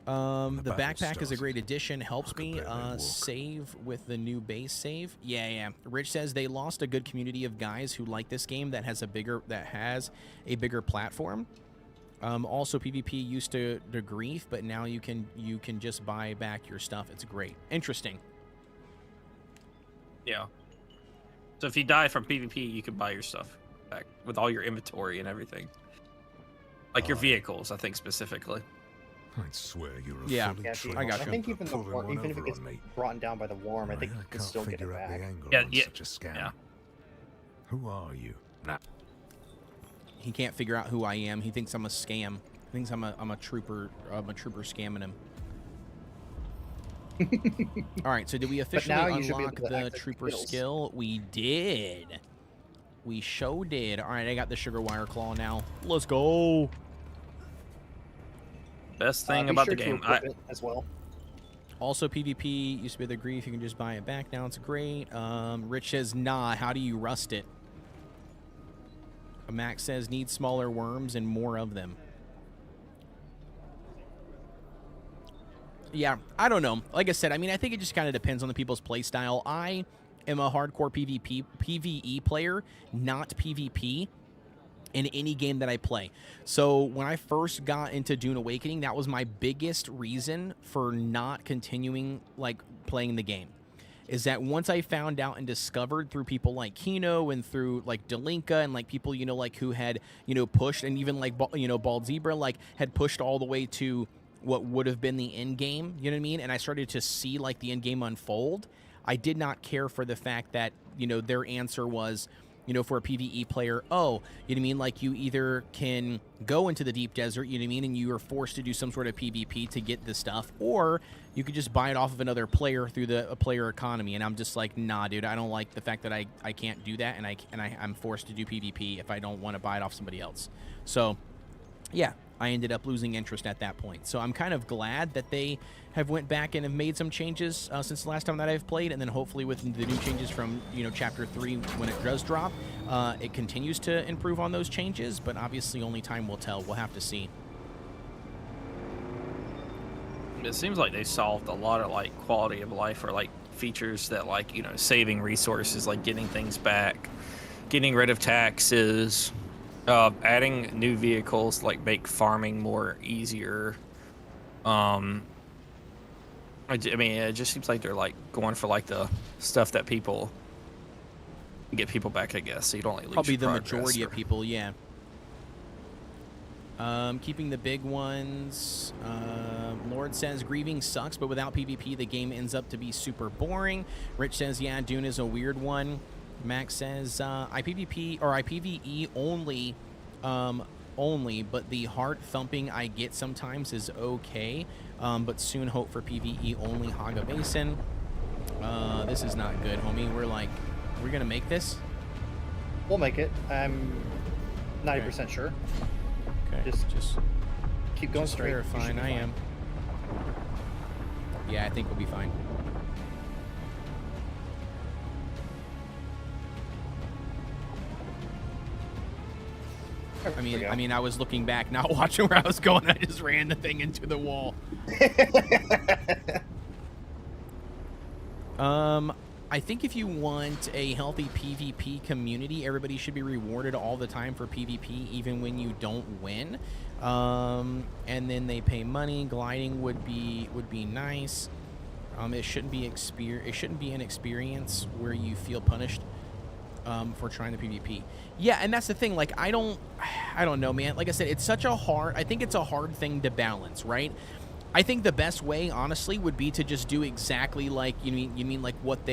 The backpack is a great addition. Helps me save with the new base save. Yeah. Rich says they lost a good community of guys who like this game that has a bigger platform. Also, PvP used to grief, but now you can just buy back your stuff. It's great. Interesting. Yeah. So if you die from PvP, you can buy your stuff back with all your inventory and everything, like your vehicles, I think specifically. I'd swear you're a fully I got you. I think even if it gets brought down by the worm, I think you can still get it back. Such a scam. Yeah. Who are you? Nah. He can't figure out who I am. He thinks I'm a scam. He thinks I'm a trooper. I'm a trooper scamming him. All right. So did we officially unlock the trooper skill? We did. We sure did. All right. I got the sugar wire claw now. Let's go. Best thing about the game, as well. Also, PvP used to be the grief. You can just buy it back. Now it's great. Rich says, nah, how do you rust it? Max says, need smaller worms and more of them. Yeah, I don't know. Like I said, I mean, I think it just kind of depends on the people's play style. I am a hardcore PvE player, not PvP in any game that I play. So when I first got into Dune Awakening, that was my biggest reason for not continuing like playing the game. Is that once I found out and discovered through people like Kino and through like Delinka and like people, you know, like who had, you know, pushed, and even like, you know, Bald Zebra, like had pushed all the way to what would have been the end game, you know what I mean? And I started to see like the end game unfold. I did not care for the fact that, you know, their answer was, you know, for a PvE player, oh, you know what I mean? Like you either can go into the deep desert, you know what I mean? And you are forced to do some sort of PvP to get the stuff, or you could just buy it off of another player through the player economy. And I'm just like, nah, dude, I don't like the fact that I can't do that. And I'm forced to do PvP if I don't want to buy it off somebody else. So yeah, I ended up losing interest at that point. So I'm kind of glad that they have went back and have made some changes since the last time that I've played, and then hopefully with the new changes from, you know, Chapter 3 when it does drop, it continues to improve on those changes, but obviously only time will tell. We'll have to see. It seems like they solved a lot of like quality of life or like features that, like, you know, saving resources, like getting things back, getting rid of taxes, adding new vehicles, like make farming more easier. I mean, it just seems like they're like going for like the stuff that people get people back, I guess. So you don't like lose Probably your the progress majority or... of people, yeah. Keeping the big ones. Lord says grieving sucks, but without PvP, the game ends up to be super boring. Rich says, yeah, Dune is a weird one. Max says, I PvE only, but the heart thumping I get sometimes is okay. But soon hope for PvE only Haga Basin. This is not good, homie. We're gonna make this? We'll make it. I'm 90% sure. Okay. Just keep going straight. Verifying, I am. Yeah, I think we'll be fine. I mean, I was looking back, not watching where I was going. I just ran the thing into the wall. I think if you want a healthy PvP community, everybody should be rewarded all the time for PvP, even when you don't win. And then they pay money. Gliding would be nice. It shouldn't be an experience where you feel punished for trying the PvP. Yeah, and that's the thing. Like, I don't know, man. Like I said, I think it's a hard thing to balance, right? I think the best way, honestly, would be to just do exactly like you mean like what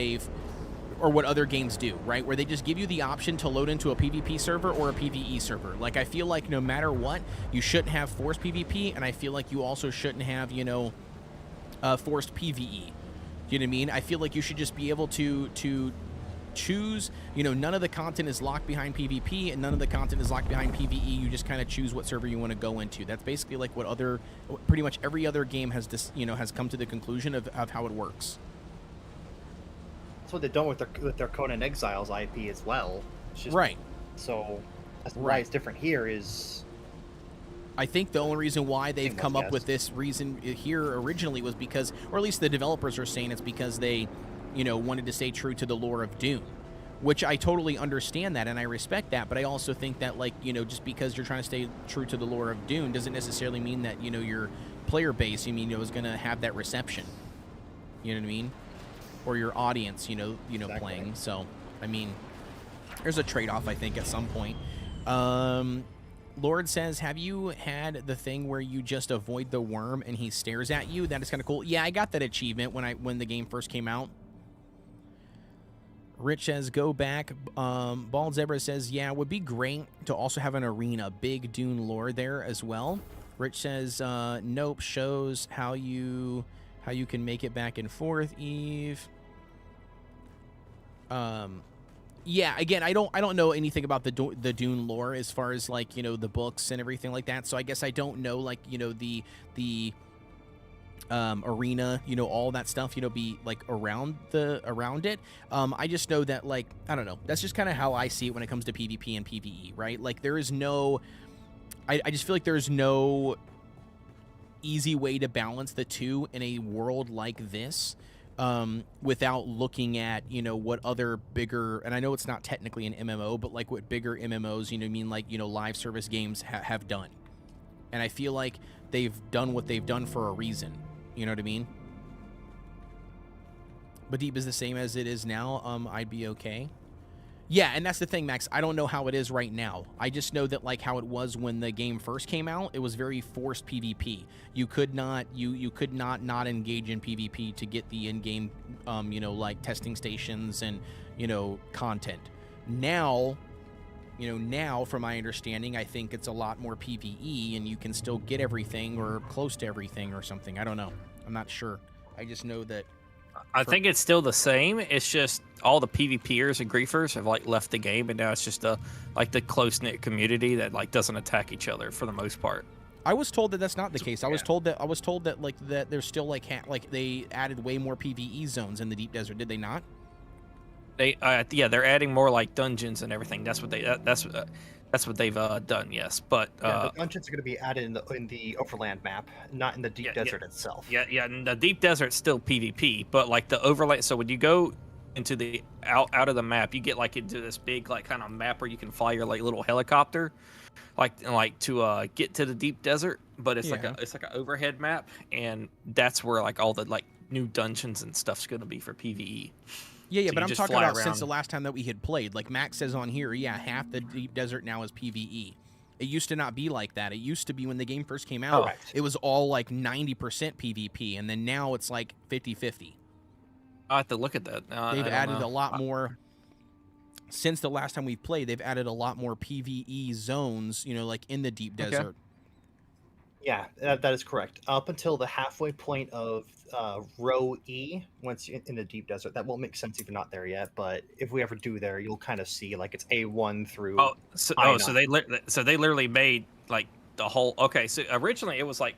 what other games do, right? Where they just give you the option to load into a PvP server or a PvE server. Like, I feel like no matter what, you shouldn't have forced PvP, and I feel like you also shouldn't have, you know, forced PvE. You know what I mean? I feel like you should just be able to choose, you know, none of the content is locked behind PvP and none of the content is locked behind PvE. You just kind of choose what server you want to go into. That's basically like what pretty much every other game has has come to the conclusion of how it works. That's what they've done with their Conan Exiles IP as well. It's just, right. So that's why it's different here is... I think the only reason why they've come up with this reason here originally was because, or at least the developers are saying it's because they, you know, wanted to stay true to the lore of Dune, which I totally understand that and I respect that, but I also think that, like, you know, just because you're trying to stay true to the lore of Dune doesn't necessarily mean that, you know, your player base, you know, is going to have that reception. You know what I mean? Or your audience, you know, exactly. Playing. So, I mean, there's a trade-off, I think, at some point. Lord says, have you had the thing where you just avoid the worm and he stares at you? That is kind of cool. Yeah, I got that achievement when the game first came out. Rich says, go back. Bald Zebra says, yeah, it would be great to also have an arena. Big Dune lore there as well. Rich says, nope, shows how you can make it back and forth, Eve. Yeah, again, I don't know anything about the Dune lore as far as, like, you know, the books and everything like that. So I guess I don't know, like, you know, the arena, all that stuff, be like around it. I just know that, like, I don't know, that's just kind of how I see it when it comes to PvP and PvE, right? Like, there is no, I just feel like there's no easy way to balance the two in a world like this, without looking at, what other bigger, and I know it's not technically an MMO, but like what bigger MMOs, live service games have done. And I feel like they've done what they've done for a reason. You know what I mean? But Deep is the same as it is now. I'd be okay. Yeah, and that's the thing, Max. I don't know how it is right now. I just know that, like, how it was when the game first came out, it was very forced PvP. You could not engage in PvP to get the in-game, like testing stations and, content. Now, from my understanding, I think it's a lot more PvE, and you can still get everything or close to everything or something. I don't know. I'm not sure. I just know that. I think it's still the same. It's just all the PvPers and griefers have like left the game, and now it's just the close knit community that like doesn't attack each other for the most part. I was told that that's not the case. I was told that like that there's still like they added way more PvE zones in the deep desert. Did they not? They they're adding more like dungeons and everything. That's what they've done. Yes, but the dungeons are going to be added in the overland map, not in the deep desert itself. Yeah. And the deep desert's still PvP, but like the overland. So when you go into the out of the map, you get like into this big like kind of map where you can fly your like little helicopter, like to get to the deep desert. But it's like an overhead map, and that's where like all the like new dungeons and stuff's going to be for PvE. Yeah, So but you I'm just talking fly about around. since the last time that we had played. Like Max says on here, half the deep desert now is PvE. It used to not be like that. It used to be when the game first came out, Correct. It was all like 90% PvP, and then now it's like 50-50. I have to look at that. They've added a lot more. Since the last time we've played, they've added a lot more PvE zones, like in the deep desert. Yeah, that is correct. Up until the halfway point of row E, once you're in the deep desert, that won't make sense if you're not there yet. But if we ever do there, you'll kind of see like it's A1 through. So they literally made like the whole. Okay, so originally it was like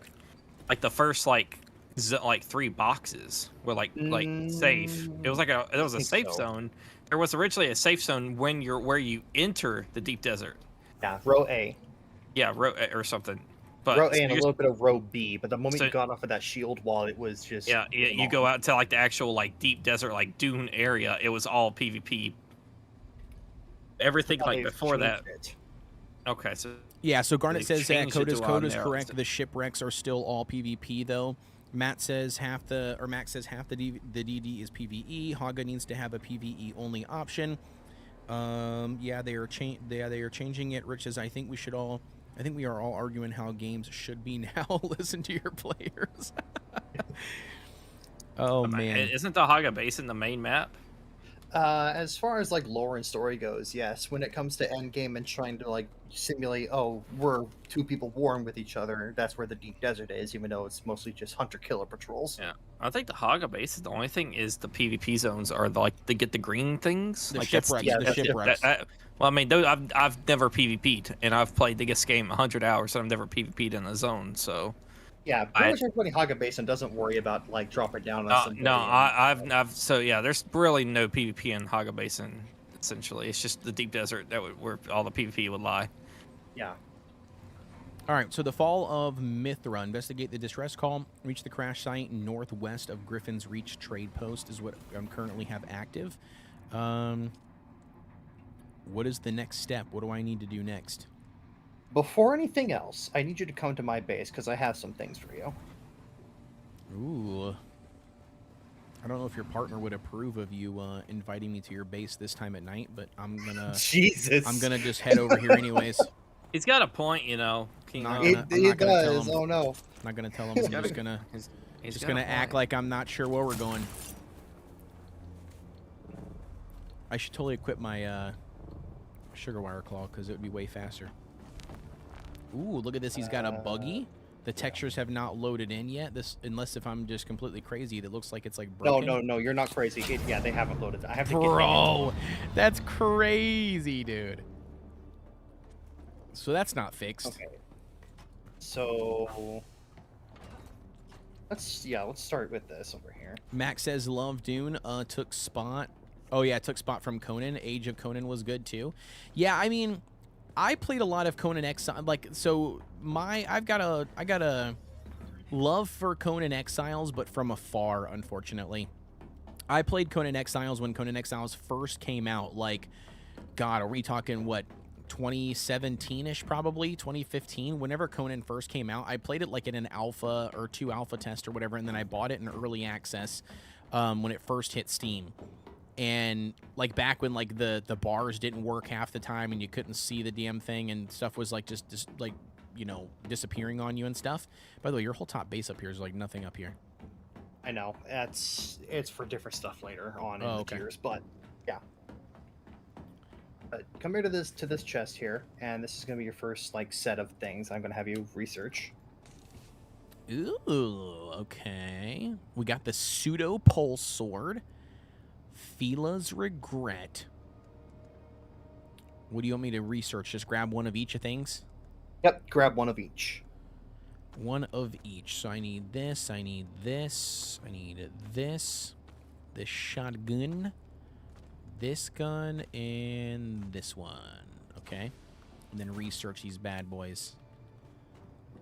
the first like 3 boxes were like safe. It was like there was a safe zone. There was originally a safe zone where you enter the deep desert. Yeah, row A. Yeah, row A or something. But row A and a little bit of row B, but the moment you got off of that shield wall, it was just you go out to like the actual like deep desert like Dune area. It was all PvP. Everything like before that. Okay, so so Garnet says that Coda's code is there. correct. The shipwrecks are still all PvP though. Max says half the DD is PvE. Haga needs to have a PvE only option. They are changing it. Rich says I think we are all arguing how games should be now. Listen to your players. Oh man, isn't the Haga Basin the main map? As far as like lore and story goes, yes. When it comes to endgame and trying to like simulate, we're 2 people warring with each other, that's where the deep desert is, even though it's mostly just hunter-killer patrols. Yeah, I think the Haga Basin, the only thing is the PvP zones are like they get the green things. The like shipwrecks. the Shipwrecks. Well, I mean, I've never PvP'd, and I've played this game 100 hours, and I've never PvP'd in the zone, so. Yeah, pretty much everybody in Haga Basin doesn't worry about like dropping down on somebody. No, there's really no PvP in Haga Basin. Essentially, it's just the deep desert where all the PvP would lie. Yeah. All right, so the fall of Mithra. Investigate the distress call. Reach the crash site northwest of Griffin's Reach trade post is what I currently have active. What is the next step? What do I need to do next? Before anything else, I need you to come to my base because I have some things for you. Ooh. I don't know if your partner would approve of you inviting me to your base this time at night, but I'm gonna Jesus. I'm gonna just head over here anyways. He's got a point, you know. It does. Oh no. I'm not gonna tell him. I'm just gonna act like I'm not sure where we're going. I should totally equip my sugar wire claw because it would be way faster. Ooh, look at this. He's got a buggy. The textures have not loaded in yet. Unless if I'm just completely crazy, that looks like it's like broken. No, you're not crazy. They haven't loaded. I have to Bro, that's crazy, dude. So that's not fixed. Okay. So let's start with this over here. Max says love Dune. Took spot. Oh yeah, took spot from Conan. Age of Conan was good too. Yeah, I mean, I played a lot of Conan Exile. Like, so I got a love for Conan Exiles, but from afar, unfortunately. I played Conan Exiles when Conan Exiles first came out. Like, God, are we talking what? 2017-ish, probably 2015. Whenever Conan first came out, I played it like in an alpha or 2 alpha test or whatever, and then I bought it in early access when it first hit Steam. And like back when like the bars didn't work half the time and you couldn't see the damn thing and stuff was like just like, you know, disappearing on you and stuff. By the way, your whole top base up here is like nothing up here. I know it's for different stuff later on in the tiers, but yeah. But come here to this chest here, and this is gonna be your first like set of things I'm gonna have you research. Ooh, okay. We got the pseudo pole sword. Phila's regret. What do you want me to research? Just grab one of each of things? Yep, grab one of each. One of each. So I need this, I need this, I need this shotgun, this gun, and this one. Okay. And then research these bad boys.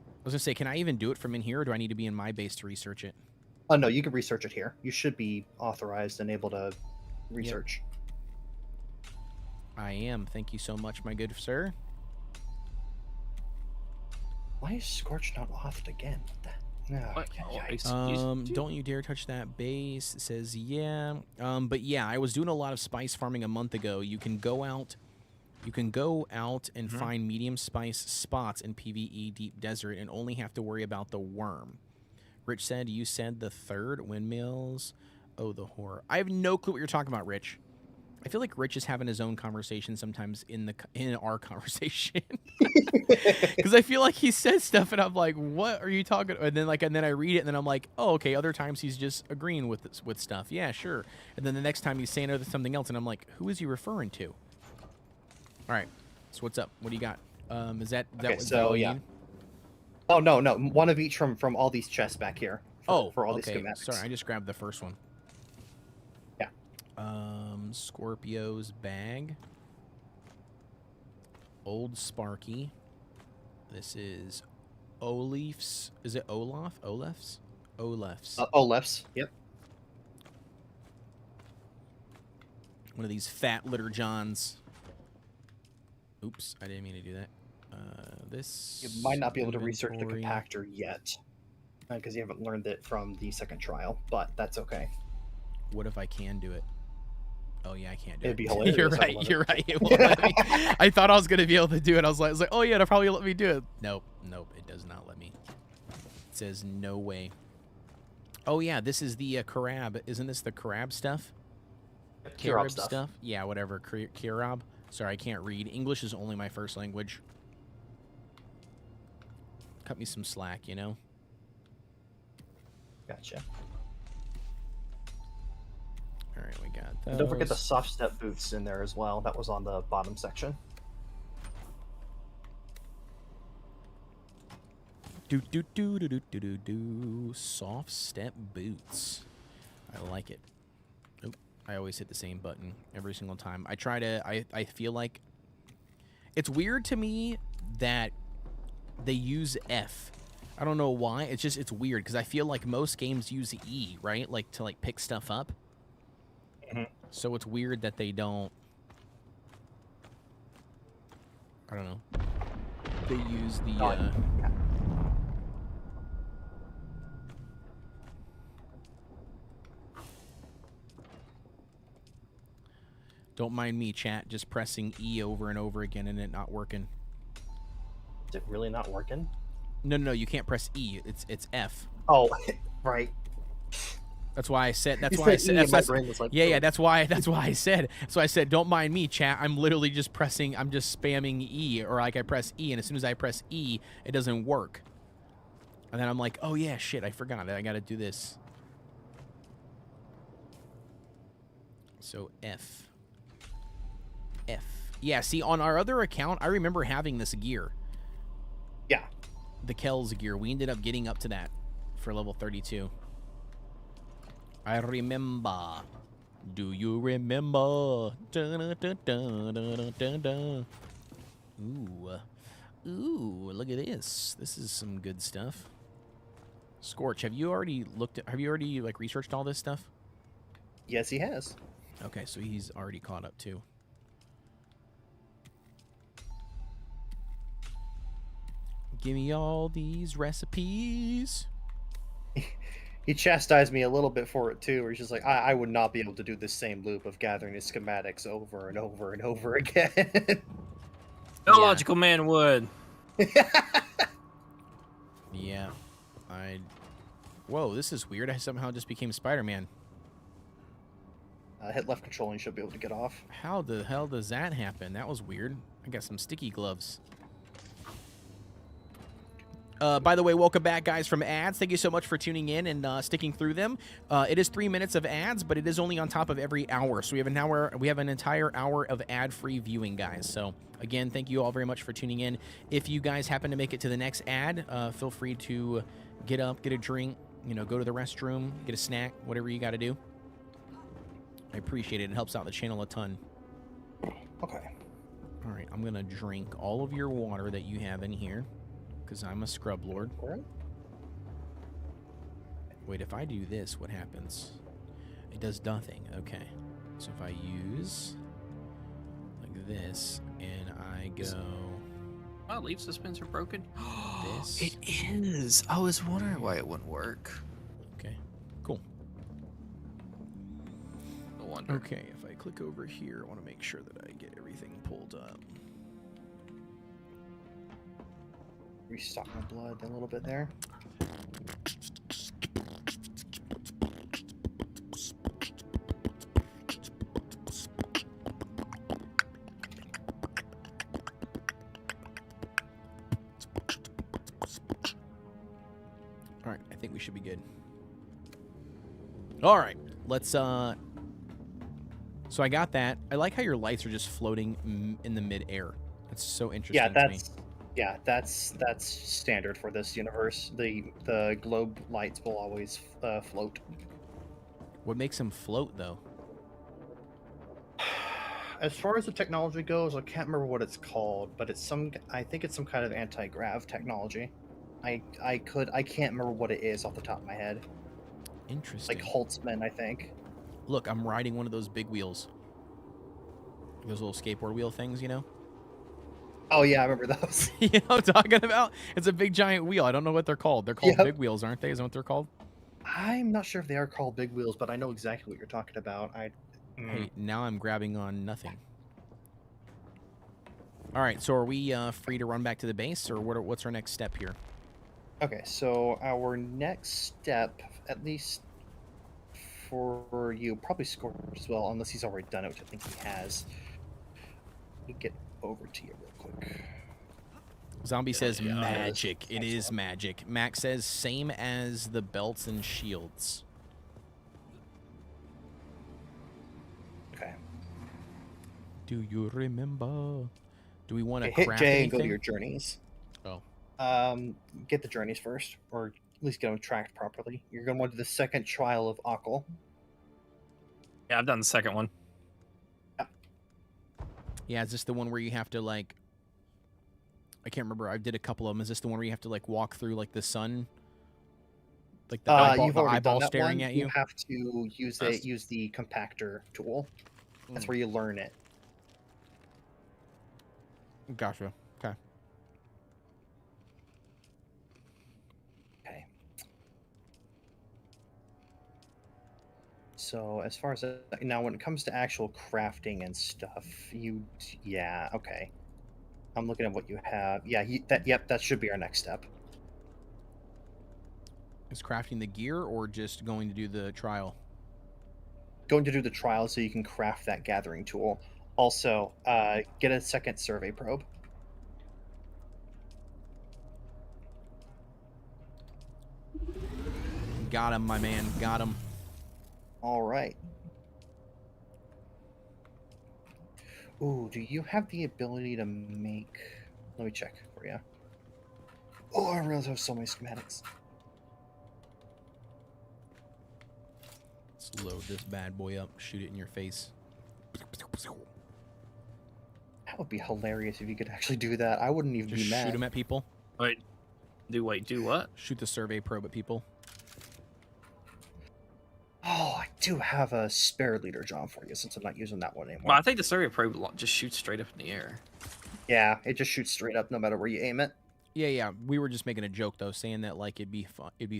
I was gonna say, can I even do it from in here, or do I need to be in my base to research it? Oh no, you can research it here. You should be authorized and able to research. Yep. I am. Thank you so much, my good sir. Why is Scorch not offed again? What the? Don't you dare touch that base. It says yeah. But yeah, I was doing a lot of spice farming a month ago. You can go out and find medium spice spots in PvE Deep Desert and only have to worry about the worm. Rich said, you said the third windmills. Oh, the horror. I have no clue what you're talking about, Rich. I feel like Rich is having his own conversation sometimes in our conversation. Because I feel like he says stuff and I'm like, what are you talking about? And then I read it and then I'm like, oh, okay. Other times he's just agreeing with stuff. Yeah, sure. And then the next time he's saying something else and I'm like, who is he referring to? All right. So what's up? What do you got? Is that okay, what so you yeah. mean? Oh no, one of each from all these chests back here. For all okay. these schematics. Sorry, I just grabbed the first one. Yeah. Scorpio's bag. Old Sparky. This is Olaf's. Is it Olaf? Olaf's? Olaf's. Yep. One of these fat litter johns. Oops, I didn't mean to do that. This. You might not be able to research the inventory. compactor yet, because you haven't learned it from the second trial. But that's okay. What if I can do it? Oh yeah, I can't do It'd it. be hilarious. You're right. You're right. It won't let me. I thought I was gonna be able to do it. I was like, oh yeah, it'll probably let me do it. Nope, it does not let me. It says no way. Oh yeah, this is the Karab. Isn't this the Karab stuff? Karab stuff. Yeah, whatever. Karab. Sorry, I can't read. English is only my first language. Cut me some slack, you know? Gotcha. All right, we got those. And don't forget the soft step boots in there as well. That was on the bottom section. Do. Soft step boots. I like it. Oop, I always hit the same button every single time. I try to, I feel like it's weird to me that they use F. I don't know why. It's weird because I feel like most games use E, right? Like to like pick stuff up. So it's weird that they don't. I don't know. They use the. Don't mind me, chat. Just pressing E over and over again and it not working. Is it really not working? No. You can't press E. It's F. Oh, right. That's why I said. That's why I said. Yeah. That's why I said. So I said, don't mind me, chat. I'm literally just pressing. I'm just spamming E, or like I press E, and as soon as I press E, it doesn't work. And then I'm like, oh yeah, shit, I forgot it. I got to do this. So F. Yeah. See, on our other account, I remember having this gear. Yeah. The Kells gear. We ended up getting up to that for level 32. I remember. Do you remember? Dun, dun, dun, dun, dun, dun. Ooh. Ooh, look at this. This is some good stuff. Scorch, have you already like researched all this stuff? Yes, he has. Okay, so he's already caught up too. Give me all these recipes. He chastised me a little bit for it too, where he's just like, I would not be able to do this same loop of gathering the schematics over and over and over again. No Yeah. logical man would. Yeah. Whoa, this is weird. I somehow just became Spider-Man. Hit left control and you should be able to get off. How the hell does that happen? That was weird. I got some sticky gloves. By the way, welcome back, guys, from ads. Thank you so much for tuning in and sticking through them. It is 3 minutes of ads, but it is only on top of every hour. So we have an hour. We have an entire hour of ad-free viewing, guys. So again, thank you all very much for tuning in. If you guys happen to make it to the next ad, feel free to get up, get a drink, go to the restroom, get a snack, whatever you got to do. I appreciate it. It helps out the channel a ton. Okay. All right, I'm gonna drink all of your water that you have in here. Because I'm a scrub lord. Wait, if I do this, what happens? It does nothing. Okay. So if I use like this and I go Oh, leaf suspensor broken. this. It is. I was wondering why it wouldn't work. Okay. Cool. No wonder. Okay, if I click over here, I want to make sure that I get everything pulled up. Restock my blood a little bit there. All right, I think we should be good. All right, let's so I got that. I like how your lights are just floating in the mid-air. That's so interesting to me. That's standard for this universe. The globe lights will always float. What makes them float, though? As far as the technology goes, I can't remember what it's called, but I think it's some kind of anti-grav technology. I can't remember what it is off the top of my head. Interesting. Like Holtzman, I think. Look, I'm riding one of those big wheels. Those little skateboard wheel things, Oh yeah, I remember those. You know what I'm talking about? It's a big giant wheel. I don't know what they're called. They're called Yep. big wheels, aren't they? Is that what they're called? I'm not sure if they are called big wheels, but I know exactly what you're talking about. Hey, now I'm grabbing on nothing. All right, so are we free to run back to the base, or what's our next step here? Okay, so our next step, at least for you, probably Scorch as well, unless he's already done it, which I think he has. Let me get over to you real quick. Zombie says yeah. magic. It is Excellent. magic. Max says same as the belts and shields. Okay. Do you remember? Do we want to Okay, hit craft J anything? and go to your journeys. Oh. Get the journeys first, or at least get them tracked properly. You're going to want to do the second trial of Akal. Yeah, I've done the second one. Yeah, is this the one where you have to, like... I can't remember. I did a couple of them. Is this the one where you have to, like, walk through, like, the sun? Like, the You've already done eyeball that staring one. at you? You have to use the compactor tool. That's where you learn it. Gotcha. Okay. Okay. So as far as now, when it comes to actual crafting and stuff, okay. I'm looking at what you have. Yeah, that should be our next step. Is crafting the gear or just going to do the trial? Going to do the trial so you can craft that gathering tool. Also, get a second survey probe. Got him, my man. Got him. All right. Ooh, do you have the ability to make... Let me check for you. Oh, I realize I have so many schematics. Let's load this bad boy up. Shoot it in your face. That would be hilarious if you could actually do that. I wouldn't even Just be mad. shoot them at people. Wait, do what? Shoot the survey probe at people. Oh, I do have a spare leader John for you since I'm not using that one anymore. Well, I think the survey probe just shoots straight up in the air. Yeah, it just shoots straight up no matter where you aim it. Yeah. We were just making a joke though, saying that like it'd be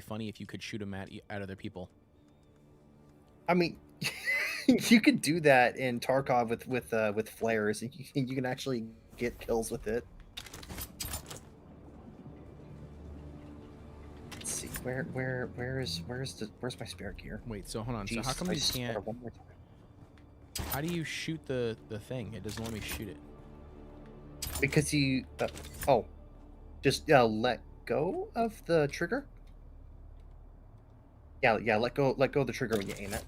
funny if you could shoot them at other people. I mean, you could do that in Tarkov with flares, and you can actually get kills with it. Let's see, where's my spare gear? Wait, so hold on. Jeez, so how come I you just can't? spotted one more time. How do you shoot the thing? It doesn't let me shoot it. Because you just let go of the trigger. Yeah, let go of the trigger when you aim it.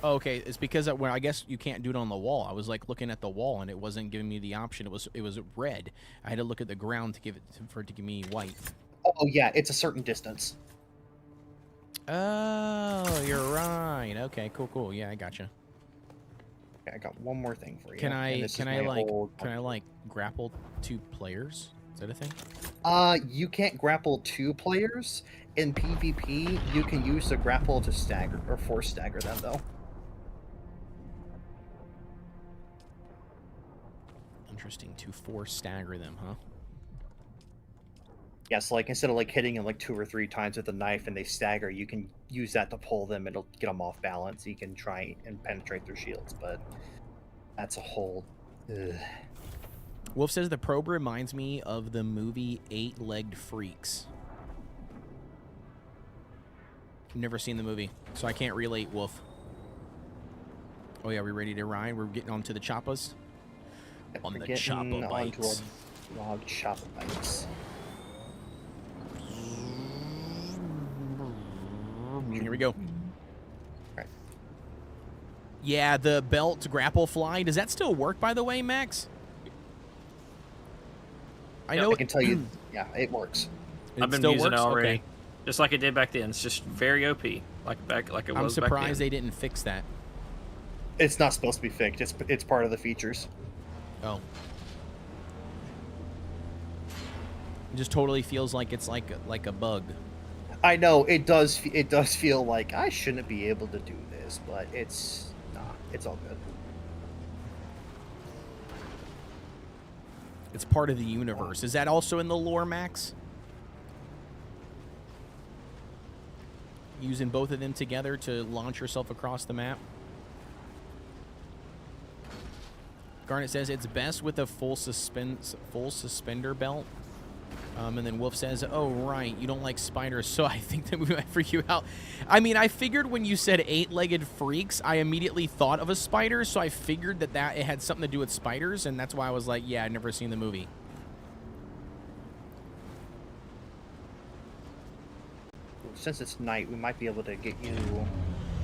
Oh, okay, it's because when I guess you can't do it on the wall. I was like looking at the wall and it wasn't giving me the option. It was red. I had to look at the ground to for it to give me white. Oh yeah, it's a certain distance. Oh, you're right. Okay, cool. Yeah, I gotcha. Okay, I got one more thing for you. Can and I this is can my I like old- can I like grapple 2 players? Is that a thing? You can't grapple 2 players. In PvP, you can use the grapple to stagger or force stagger them though. Interesting. To force stagger them, huh? Yeah, so like instead of like hitting them like 2 or 3 times with a knife and they stagger, you can use that to pull them. It'll get them off balance. You can try and penetrate their shields, but that's a whole. Ugh. Wolf says the probe reminds me of the movie 8-Legged Freaks. Never seen the movie, so I can't relate, Wolf. Oh yeah, we ready to ride? We're getting onto the choppas. On We're the getting choppa onto bikes. our log choppa bikes. Here we go. Right. Yeah, the belt grapple fly. Does that still work, by the way, Max? I know I can tell you, yeah, it works. I've been still using works? it already, Okay. just like it did back then. It's just very OP, like it was I'm surprised back they didn't fix that. It's not supposed to be fixed. It's part of the features. Oh. It just totally feels like it's like a bug. I know it does. It does feel like I shouldn't be able to do this, but it's it's all good. It's part of the universe. Is that also in the lore, Max? Using both of them together to launch yourself across the map? Garnet says it's best with a full suspender belt. And then Wolf says, oh, right, you don't like spiders, so I think that we might freak you out. I mean, I figured when you said 8-legged freaks, I immediately thought of a spider, so I figured that it had something to do with spiders, and that's why I was like, yeah, I'd never seen the movie. Since it's night, we might be able to get you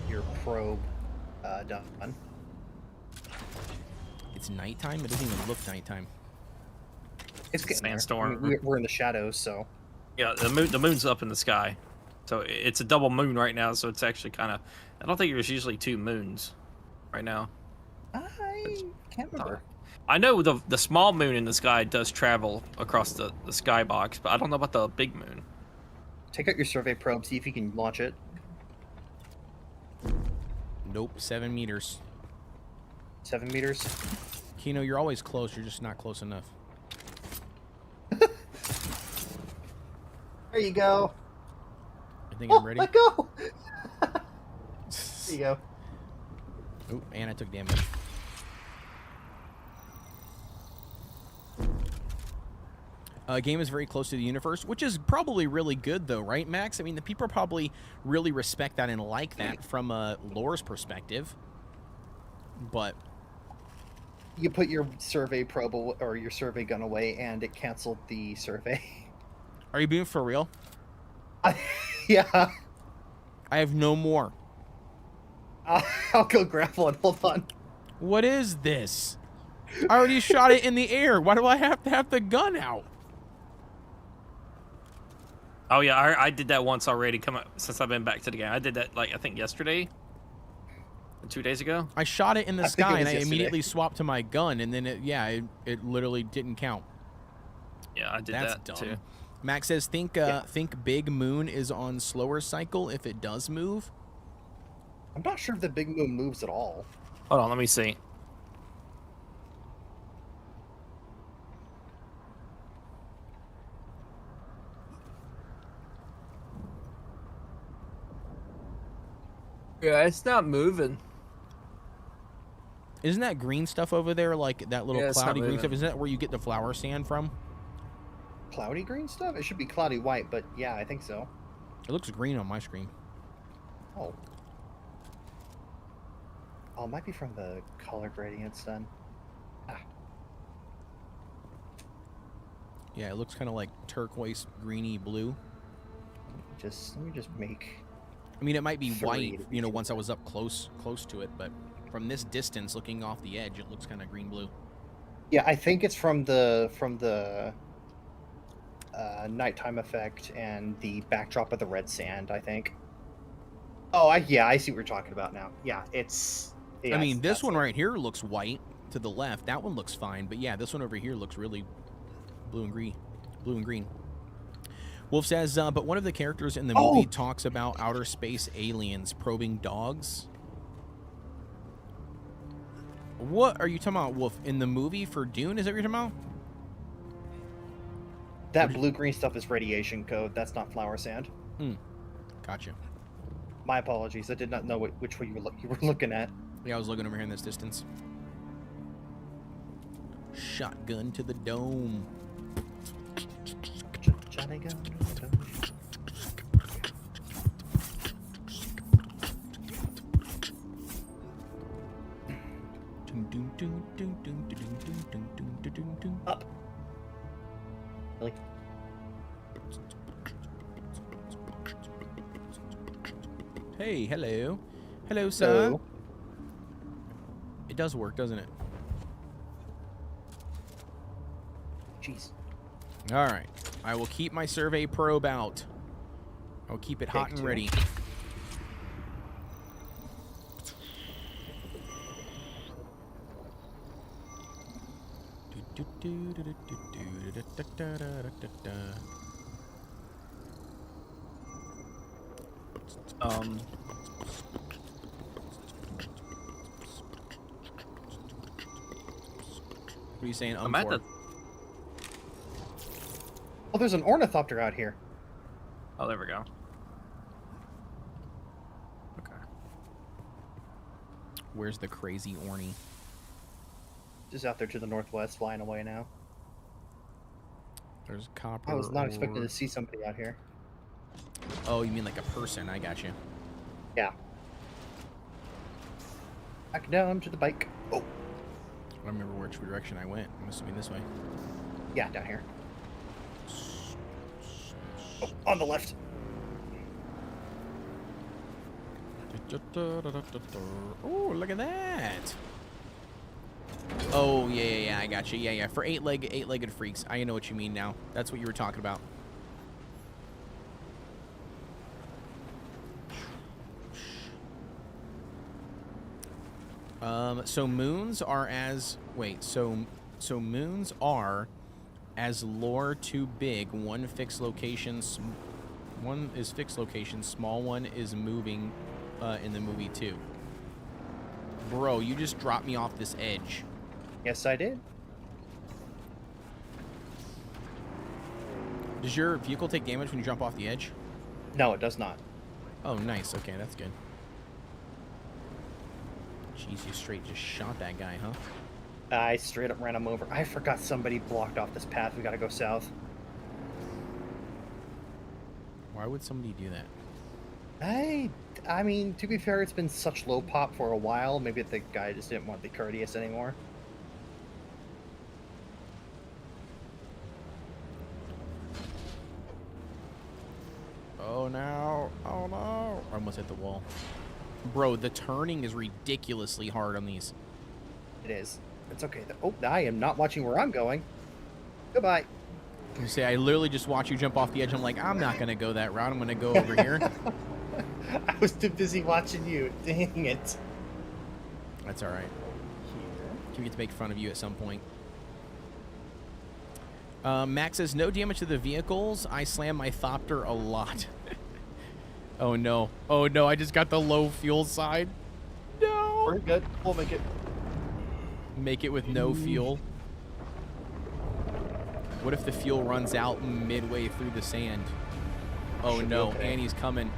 your probe done. It's nighttime? It doesn't even look nighttime. It's getting there. Sandstorm. I mean, we're in the shadows, so Yeah, the moon's up in the sky, so it's a double moon right now. So it's actually kind of. I don't think there's usually 2 moons right now. I can't remember. I know the small moon in the sky does travel across the skybox, but I don't know about the big moon. Take out your survey probe, see if you can launch it. Nope, 7 meters. 7 meters. Kino, you're always close. You're just not close enough. There you go. I think I'm ready. Let go. There you go. Oh, and I took damage. Game is very close to the universe, which is probably really good, though, right, Max? I mean, the people probably really respect that and like that from a lore's perspective. But You put your survey probe or your survey gun away, and it canceled the survey. are you being for real? Yeah. I have no more. I'll go grab one. Hold on. What is this? I already shot it in the air. Why do I have to have the gun out? Oh yeah, I did that once already. Come up since I've been back to the game. I did that like I think yesterday, 2 days ago. I shot it in the I think it sky and was I yesterday. immediately swapped to my gun, and then it literally didn't count. Yeah, I did That's that dumb. too. Max says, think Big Moon is on slower cycle if it does move. I'm not sure if the big moon moves at all. Hold on, let me see. Yeah, it's not moving. Isn't that green stuff over there, like that little Yeah, it's not cloudy green moving. stuff? Isn't that where you get the flower sand from? Cloudy green stuff? It should be cloudy white, but yeah, I think so. It looks green on my screen. Oh. Oh, it might be from the color gradients then. Ah. Yeah, it looks kind of like turquoise, greeny blue. Let me just make. I mean, it might be Three white, to be you know, once I sure. was up close to it, but from this distance, looking off the edge, it looks kind of green-blue. Yeah, I think it's from the nighttime effect and the backdrop of the red sand. I think. Oh, I see what you're talking about now. Yeah, it's. Yeah, I mean, this that's one it. right here looks white to the left. That one looks fine, but yeah, this one over here looks really blue and green. Wolf says, but one of the characters in the movie talks about outer space aliens probing dogs. What are you talking about, Wolf? In the movie for Dune, is that what you're talking about? That blue-green stuff is radiation code. That's not flower sand. Gotcha. My apologies. I did not know which way you were looking at. Yeah, I was looking over here in this distance. Shotgun to the dome. Johnny gun. Up. Really? Hey, hello, sir. So, It does work, doesn't it? jeez. All right. I will keep my survey probe out. I'll keep it hot Take and two. ready. What are you saying? I'm at For? the. Oh, there's an ornithopter out here. Oh, there we go. Okay. Where's the crazy Orny? Just out there to the northwest, flying away now. There's copper. I was not expecting ore. to see somebody out here. Oh, you mean like a person? I got you. Yeah. Back down to the bike. Oh, I don't remember which direction I went. I'm assuming this way. yeah, down here. Oh, on the left. Oh, look at that. Oh, yeah, I got you. Yeah. For eight-legged freaks. I know what you mean now. That's what you were talking about. So moons are as moons are as lore too big. One fixed location, one is fixed location. Small one is moving in the movie too. Bro, you just dropped me off this edge. Yes, I did. Does your vehicle take damage when you jump off the edge? No, it does not. Oh, nice. Okay, that's good. Jeez, you straight just shot that guy, huh? I straight up ran him over. I forgot somebody blocked off this path. We gotta go south. Why would somebody do that? I mean, to be fair, it's been such low pop for a while. Maybe the guy just didn't want to be courteous anymore. Oh no! Oh no! I almost hit the wall. Bro, the turning is ridiculously hard on these. It is. It's okay. Oh, I am not watching where I'm going. Goodbye. You say I literally just watch you jump off the edge. I'm like, I'm not gonna go that route. I'm gonna go over here. I was too busy watching you. Dang it. That's all right. We get to make fun of you at some point. Max says, no damage to the vehicles. I slam my Thopter a lot. Oh, no. Oh, no. I just got the low fuel side. No. We're good. We'll make it. Make it with no fuel. What if the fuel runs out midway through the sand? Oh, Should be no. okay. And he's coming.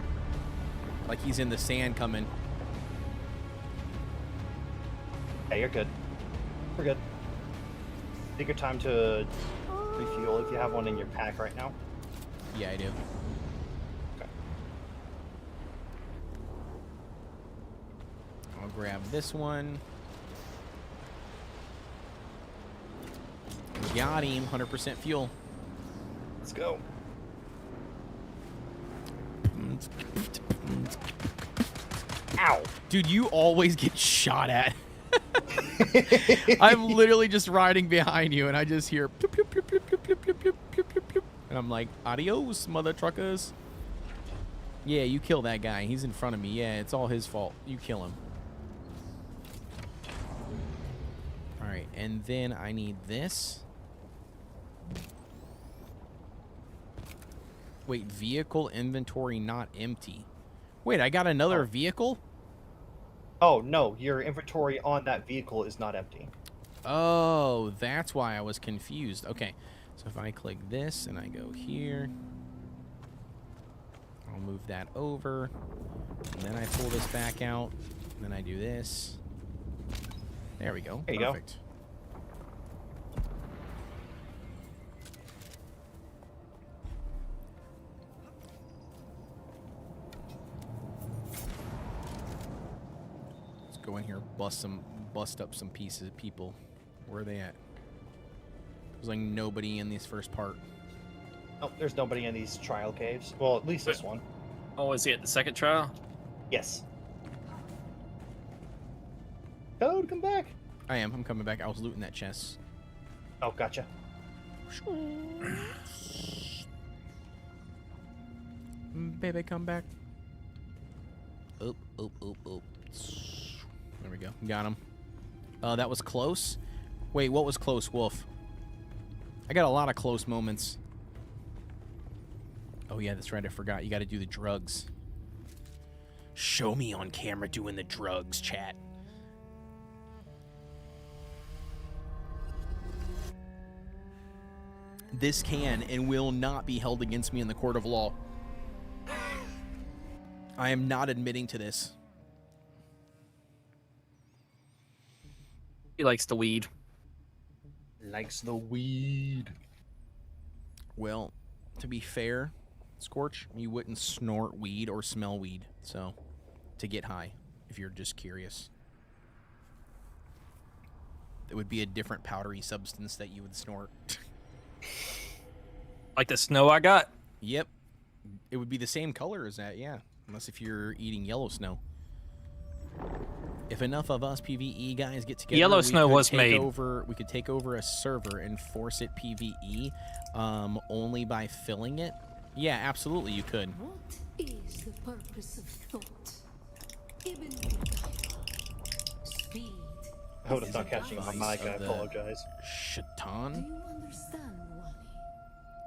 Like he's in the sand coming. Hey, you're good. We're good. Take your time to refuel if you have one in your pack right now. Yeah, I do. Okay. I'll grab this one. Got him. 100% fuel. Let's go. Ow. Dude, you always get shot at. I'm literally just riding behind you, and I just hear bloop, bloop, bloop, bloop, bloop, bloop, bloop, bloop, bloop, bloop, bloop. And I'm like, adios, mother truckers. Yeah, you kill that guy. He's in front of me. Yeah, it's all his fault. You kill him. All right, and then I need this. Wait, vehicle inventory not empty. Wait, I got another vehicle? Oh, no. Your inventory on that vehicle is not empty. Oh, that's why I was confused. Okay, so if I click this and I go here, I'll move that over, and then I pull this back out, and then I do this. There we go. There you go. Perfect. Let's go in here, bust up some pieces of people. Where are they at? There's like nobody in this first part. Oh, there's nobody in these trial caves. Well, at least this one. Oh, is he at the second trial? Yes. Code, come back. I am. I'm coming back. I was looting that chest. Oh, gotcha. Baby, come back. Oop, oop, oop, oop. There we go. Got him. That was close. Wait, what was close, Wolf? I got a lot of close moments. Oh, yeah, that's right. I forgot. You got to do the drugs. Show me on camera doing the drugs, chat. This can and will not be held against me in the court of law. I am not admitting to this. He likes the weed. Likes the weed. Well, to be fair, Scorch, you wouldn't snort weed or smell weed, so to get high, if you're just curious. It would be a different powdery substance that you would snort. Like the snow I got? Yep. It would be the same color as that, yeah. Unless if you're eating yellow snow. If enough of us PvE guys get together, Yellow snow was we made. could take over a server and force it PvE only by filling it. Yeah, absolutely, you could. What is the purpose of thought? Ibn Speed. I hope it's not catching my mic. I of the- apologize. Do Shaitan? you understand, Wally?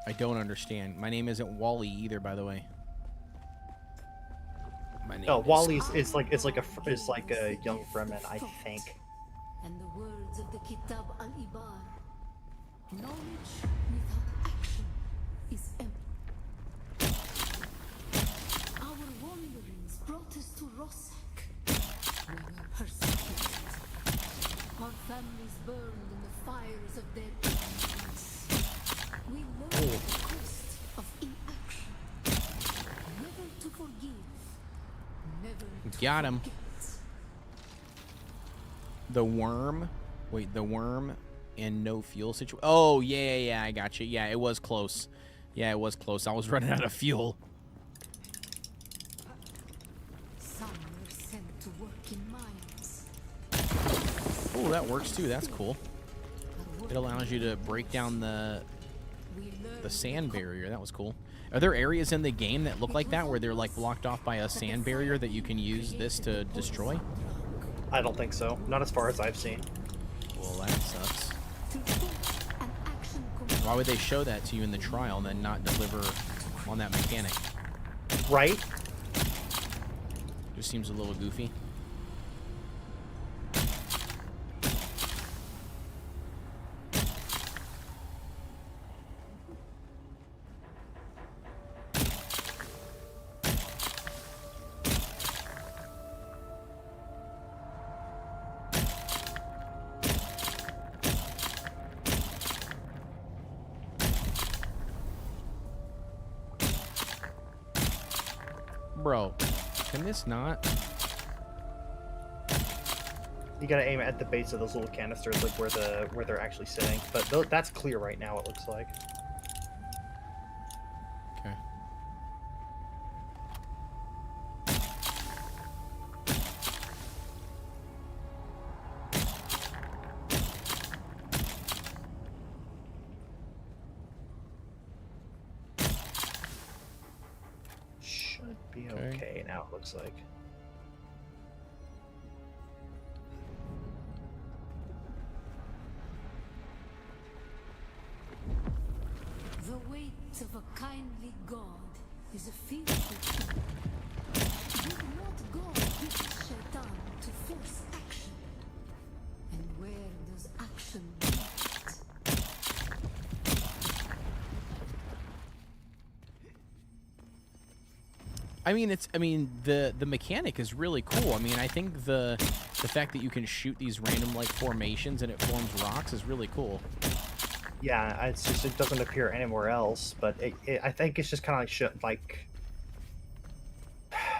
I don't understand. My name isn't Wally either, by the way. My name No, is- Wally's is like a young Fremen, I think. And the words of the Kitab al-Ibar. Knowledge without action is empty. Our wanderings brought us to Rossack. We were persecuted. Our families burned in the fires of their ignorance. We learned the cost of inaction. Never to forgive. Never to Got him. forget. The worm. Wait, the worm and no fuel situation. Oh, yeah, I got you. Yeah, it was close. Yeah, it was close. I was running out of fuel. Some were sent to work in mines. Oh, that works too. That's cool. It allows you to break down the The sand barrier, that was cool. Are there areas in the game that look like that, where they're like blocked off by a sand barrier that you can use this to destroy? I don't think so. Not as far as I've seen. Well, that sucks. Why would they show that to you in the trial and then not deliver on that mechanic? Right? Just seems a little goofy. Bro, can this not? You gotta aim at the base of those little canisters, like where they're actually sitting. But that's clear right now. It looks like. Okay. Should be okay now. It looks like. The weight of a kindly God is a fearful thing. Did not God give Shaitan to force action? And where does action lead? I mean, the mechanic is really cool. I mean, I think the fact that you can shoot these random like formations and it forms rocks is really cool. Yeah, it's just it doesn't appear anywhere else. But I think it's just kind of like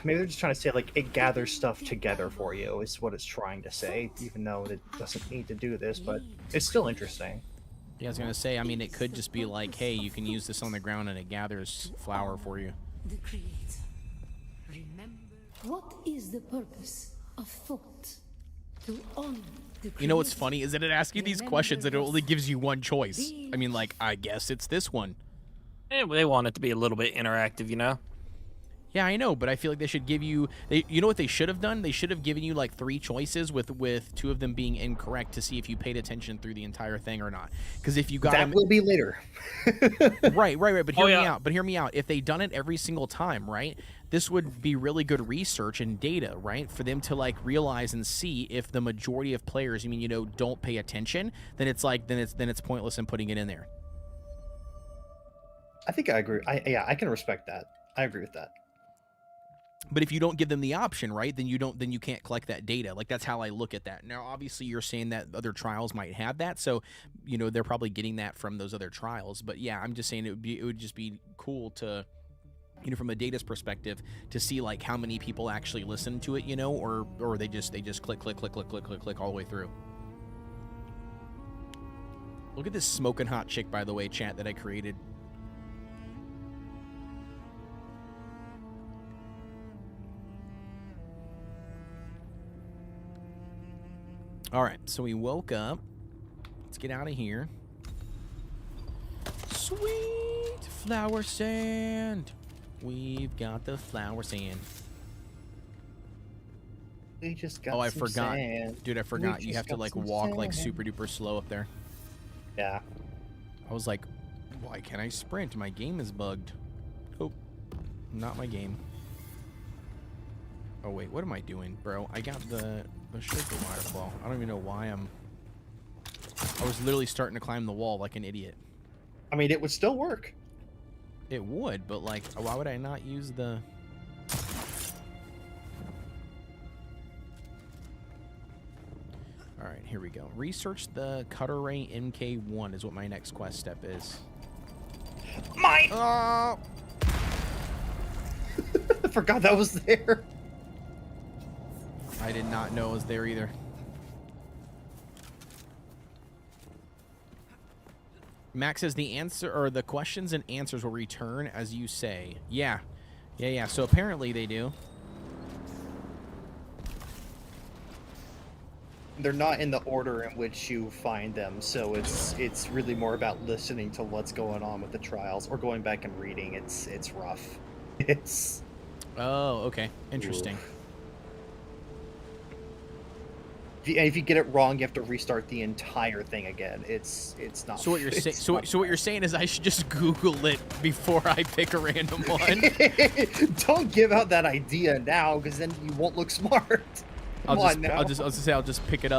maybe they're just trying to say like it gathers stuff together for you is what it's trying to say. Even though it doesn't need to do this, but it's still interesting. Yeah, I was gonna say. I mean, it could just be like, hey, you can use this on the ground and it gathers flour for you. The Creator. Remember, what is the purpose of thought? To honor the You know what's Creator. funny is that it asks you these questions and it only gives you one choice. I mean, like, I guess it's this one. They want it to be a little bit interactive, you know? Yeah, I know, but I feel like they should give you. You know what they should have done? They should have given you like 3 choices with 2 of them being incorrect to see if you paid attention through the entire thing or not. Because if you got That them, will be later. right. But hear me yeah. out. But hear me out. If they done it every single time, right? This would be really good research and data, right? For them to like realize and see if the majority of players, don't pay attention. Then it's like then it's pointless in putting it in there. I think I agree. I can respect that. I agree with that. But if you don't give them the option, right, then you can't collect that data. Like that's how I look at that. Now, obviously, you're saying that other trials might have that, so they're probably getting that from those other trials. But yeah, I'm just saying it would just be cool to, from a data's perspective, to see like how many people actually listen to it, or they just click all the way through. Look at this smoking hot chick, by the way, chat that I created. All right, so we woke up. Let's get out of here. Sweet flower sand. We've got the flower sand. We just got I some forgot. sand. Dude, I forgot. You just have to got like some walk like sand. super duper slow up there. Yeah. I was like, why can't I sprint? My game is bugged. Oh, not my game. Oh wait, what am I doing, bro? I got the shaker waterfall. I don't even know why I was literally starting to climb the wall like an idiot. I mean, it would still work. It would, but like, why would I not use the... Alright, here we go. Research the Cutter Ray MK1 is what my next quest step is. Mine! Oh! I forgot that was there. I did not know it was there either. Max says the questions and answers will return as you say. Yeah. So apparently they do. they're not in the order in which you find them, so it's really more about listening to what's going on with the trials or going back and reading. It's rough. It's Oh, okay. Interesting. Oof. If you get it wrong, you have to restart the entire thing again. It's not. So what you're saying? it's So, not so what you're saying is I should just Google it before I pick a random one. Don't give out that idea now, because then you won't look smart. Come on now. I'll just pick it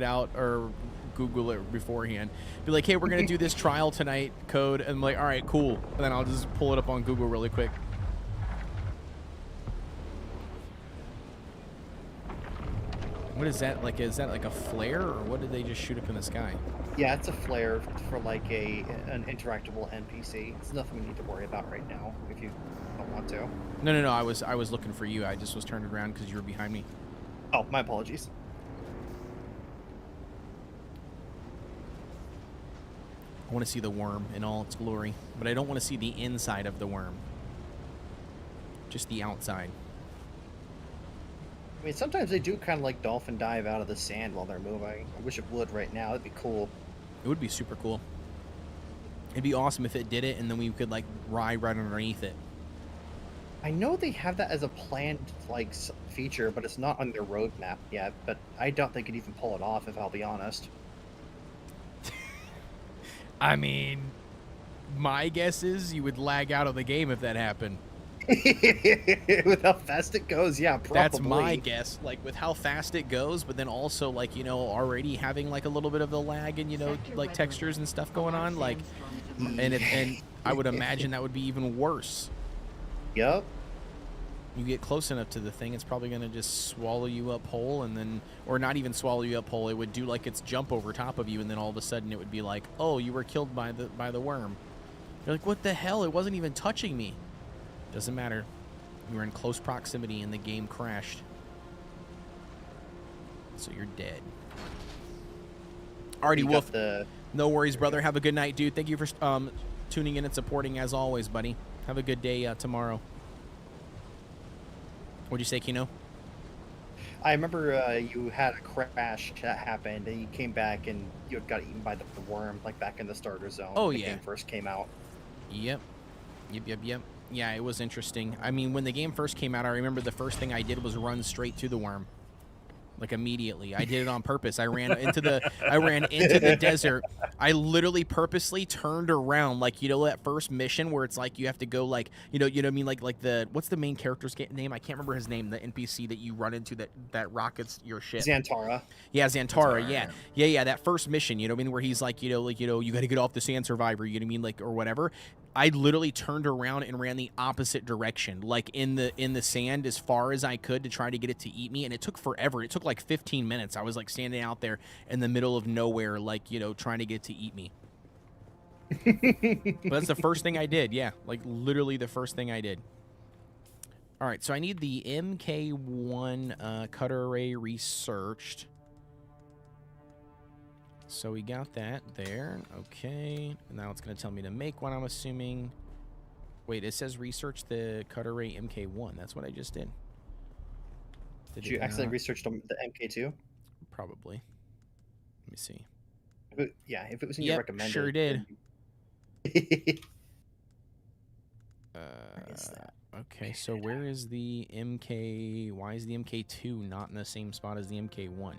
out, or Google it beforehand. Be like, hey, we're gonna do this trial tonight, code, and I'm like, all right, cool. And then I'll just pull it up on Google really quick. What is that like? Is that like a flare, or what did they just shoot up in the sky? Yeah, it's a flare for like an interactable NPC. It's nothing we need to worry about right now if you don't want to. No. I was looking for you. I just was turned around because you were behind me. Oh, my apologies. I want to see the worm in all its glory, but I don't want to see the inside of the worm. Just the outside. I mean, sometimes they do kind of like dolphin dive out of the sand while they're moving. I wish it would right now. That'd be cool. It would be super cool. It'd be awesome if it did it, and then we could like ride right underneath it. I know they have that as a planned like feature, but it's not on their roadmap yet. But I doubt they could even pull it off, if I'll be honest. I mean, my guess is you would lag out of the game if that happened. With how fast it goes, yeah, probably. That's my guess. Like with how fast it goes, but then also like, you know, already having like a little bit of the lag and, you know, like textures and stuff going on, like, and I would imagine that would be even worse. Yep. You get close enough to the thing, it's probably gonna just swallow you up whole, and then, or not even swallow you up whole. It would do like its jump over top of you, and then all of a sudden it would be like, oh, you were killed by the worm. You're like, what the hell? It wasn't even touching me. Doesn't matter. You were in close proximity, and the game crashed. So you're dead. Alrighty, Wolf. No worries, brother. Have a good night, dude. Thank you for tuning in and supporting as always, buddy. Have a good day tomorrow. What'd you say, Kino? I remember you had a crash that happened, and you came back and you got eaten by the worm, like back in the starter zone. Oh, when yeah. The game first came out. Yep. Yeah, it was interesting. I mean, when the game first came out, I remember the first thing I did was run straight to the worm. Like immediately. I did it on purpose. I ran into the desert. I literally purposely turned around, like, you know, that first mission where it's like you have to go like, you know what I mean, like the what's the main character's name? I can't remember his name. The NPC that you run into that rockets your ship. Xantara. Yeah, Xantara. Yeah. That first mission, you know what I mean, where he's like, you got to get off the sand survivor. You know what I mean, like, or whatever. I literally turned around and ran the opposite direction, like in the sand as far as I could to try to get it to eat me, and it took forever. It took like 15 minutes. I was like standing out there in the middle of nowhere, like, you know, trying to get it to eat me. But that's the first thing I did. Yeah, like literally the first thing I did. All right, so I need the MK1 cutter array researched. So we got that there. Okay. Now it's going to tell me to make one, I'm assuming. Wait, it says research the cutter array MK1. That's what I just did. Did you accidentally research the MK2? Probably. Let me see. Yeah, if it was in your recommended. Sure did. Okay, so where is the MK? Why is the MK2 not in the same spot as the MK1?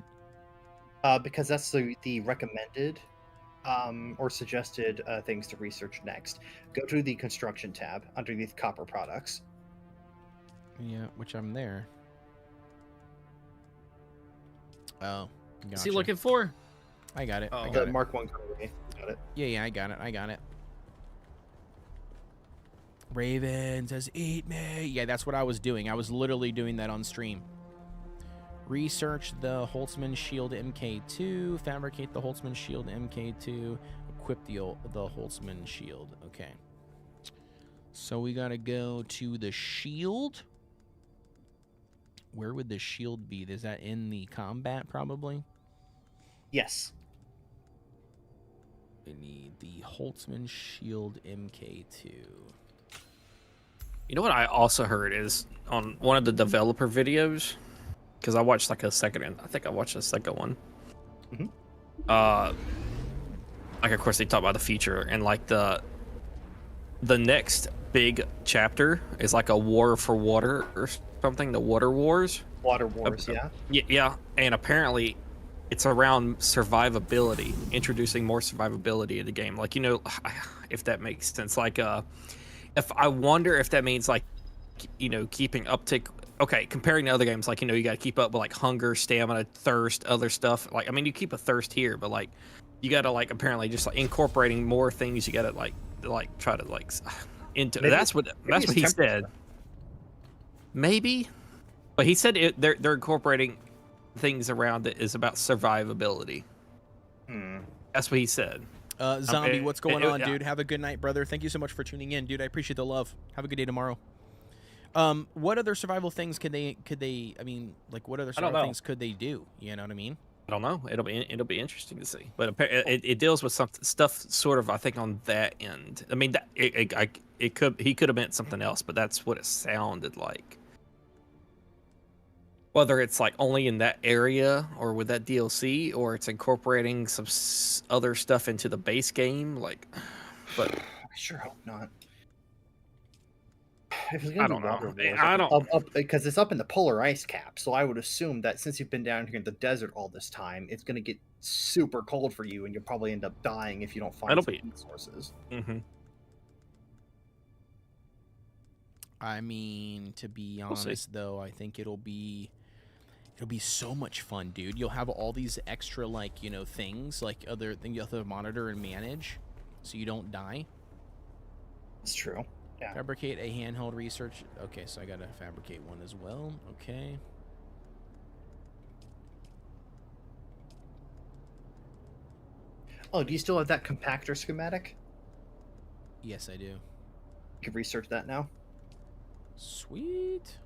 Because that's the recommended or suggested things to research next. Go to the construction tab underneath copper products. Yeah, which I'm there. Oh, gotcha. What's he looking for? I got it. Oh. I got The it. Mark 1 colorway. Got it. Yeah, I got it. Raven says, eat me. Yeah, that's what I was doing. I was literally doing that on stream. Research the Holtzman Shield MK2. Fabricate the Holtzman Shield MK2. Equip the Holtzman Shield. Okay. So we got to go to the shield. Where would the shield be? Is that in the combat, probably? Yes. We need the Holtzman Shield MK2. You know what I also heard is on one of the developer videos, because I watched like a second, I think I watched a second one. Mhm. Like of course they talk about the future and like the next big chapter is like a war for water or something, the water wars. Water Wars, yeah. Yeah, and apparently it's around survivability, introducing more survivability in the game. Like, you know, if that makes sense. Like, if I wonder if that means like, you know, keeping uptick. Okay, comparing to other games, like, you know, you got to keep up with like hunger, stamina, thirst, other stuff. Like, I mean, you keep a thirst here, but like, you got to like apparently just like incorporating more things. You got to like try to like into. Maybe- That's what it's he temperature. said. Maybe, but he said they're incorporating things around that is about survivability. Hmm. That's what he said. Zombie, what's going on, yeah. dude? Have a good night, brother. Thank you so much for tuning in, dude. I appreciate the love. Have a good day tomorrow. What other survival things could they? I mean, like, what other I don't survival know. things could they do? You know what I mean? I don't know. It'll be interesting to see. But it deals with some stuff, sort of. I think on that end. I mean, that he could have meant something else, but that's what it sounded like. Whether it's like only in that area or with that DLC, or it's incorporating some other stuff into the base game, like. But I sure hope not. If it's I gonna don't be Water know. Wars, I don't. because it's up in the polar ice cap. So I would assume that since you've been down here in the desert all this time, it's gonna get super cold for you, and you'll probably end up dying if you don't find It'll some be. heat sources. Mm-hmm. I mean, to be We'll see. honest, though, I think it'll be so much fun, dude. You'll have all these extra, like, you know, things, like other things you have to monitor and manage, so you don't die. It's true. Yeah. Fabricate a handheld research. Okay, so I gotta fabricate one as well. Okay. Oh, do you still have that compactor schematic? Yes, I do. You can research that now. Sweet.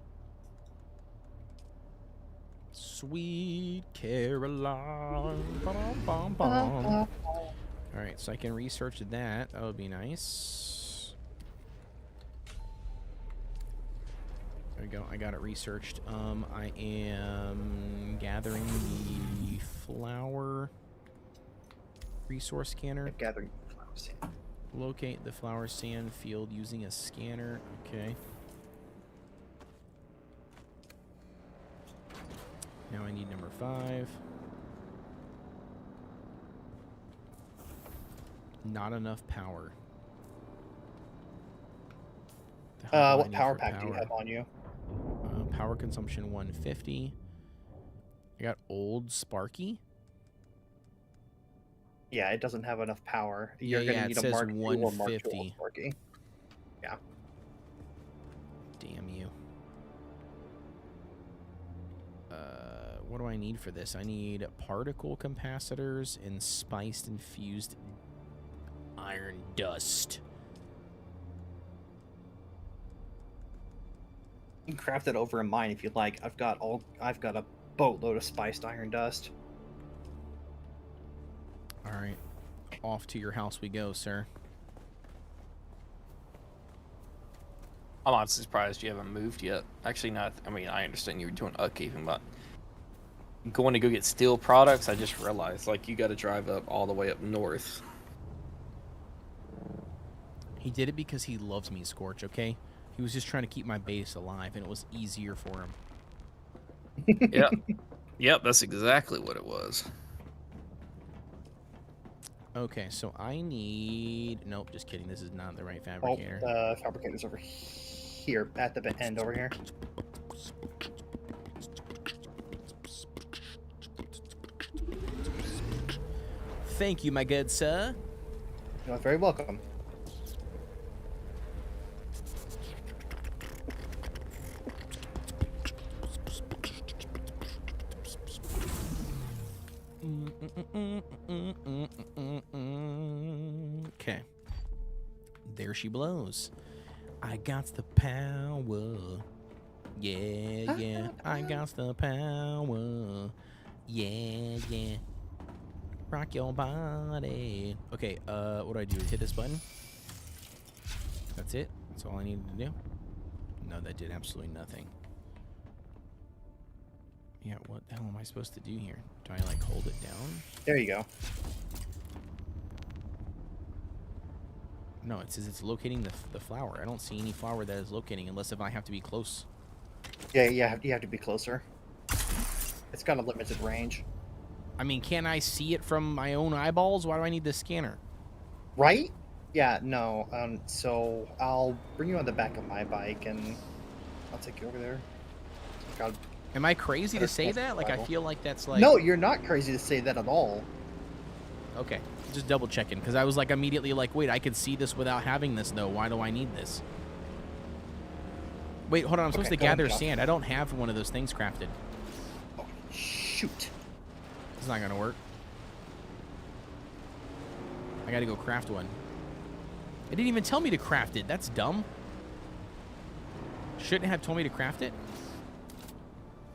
Sweet Caroline. Bum, bum, bum. All right, so I can research that. That would be nice. There we go. I got it researched. I am gathering the flower resource scanner. Gathering flowers. Yeah. Locate the flower sand field using a scanner. Okay. Now I need number 5. Not enough power. The hell do I What need power for pack do you have on you? Power consumption 150. I got old Sparky. Yeah, it doesn't have enough power. Yeah, You're gonna it need a says Mark II or Mark II 150. Sparky. Yeah. Damn you. What do I need for this? I need particle capacitors and spiced infused iron dust. You can craft it over in mine if you'd like. I've got a boatload of spiced iron dust. All right. Off to your house we go, sir. I'm honestly surprised you haven't moved yet. Actually, not. I mean, I understand you were doing upkeeping, but going to go get steel products, I just realized, like, you got to drive up all the way up north. He did it because he loves me, Scorch, okay? He was just trying to keep my base alive, and it was easier for him. Yep. Yep, that's exactly what it was. Okay, so I need... Nope, just kidding. This is not the right fabricator. Fabricator's over here, at the end over here. Thank you, my good sir. You're very welcome. Okay. There she blows. I got the power. Yeah, yeah. I got the power. Yeah, yeah. Rock your body. Okay, what do I do? Hit this button? That's it? That's all I needed to do? No, that did absolutely nothing. Yeah, what the hell am I supposed to do here? Do I, like, hold it down? There you go. No, it says it's locating the flower. I don't see any flower that is locating unless if I have to be close. Yeah, you have to be closer. It's got a limited range. I mean, can't I see it from my own eyeballs? Why do I need this scanner? Right? Yeah, no. So I'll bring you on the back of my bike and I'll take you over there. God. Am I crazy to say that? Like, I feel like that's like... No, you're not crazy to say that at all. Okay, just double checking, because I was like immediately like, wait, I could see this without having this, though. Why do I need this? Wait, hold on, I'm supposed to gather sand. I don't have one of those things crafted. Oh, shoot. It's not gonna work. I gotta go craft one. It didn't even tell me to craft it. That's dumb. Shouldn't it have told me to craft it?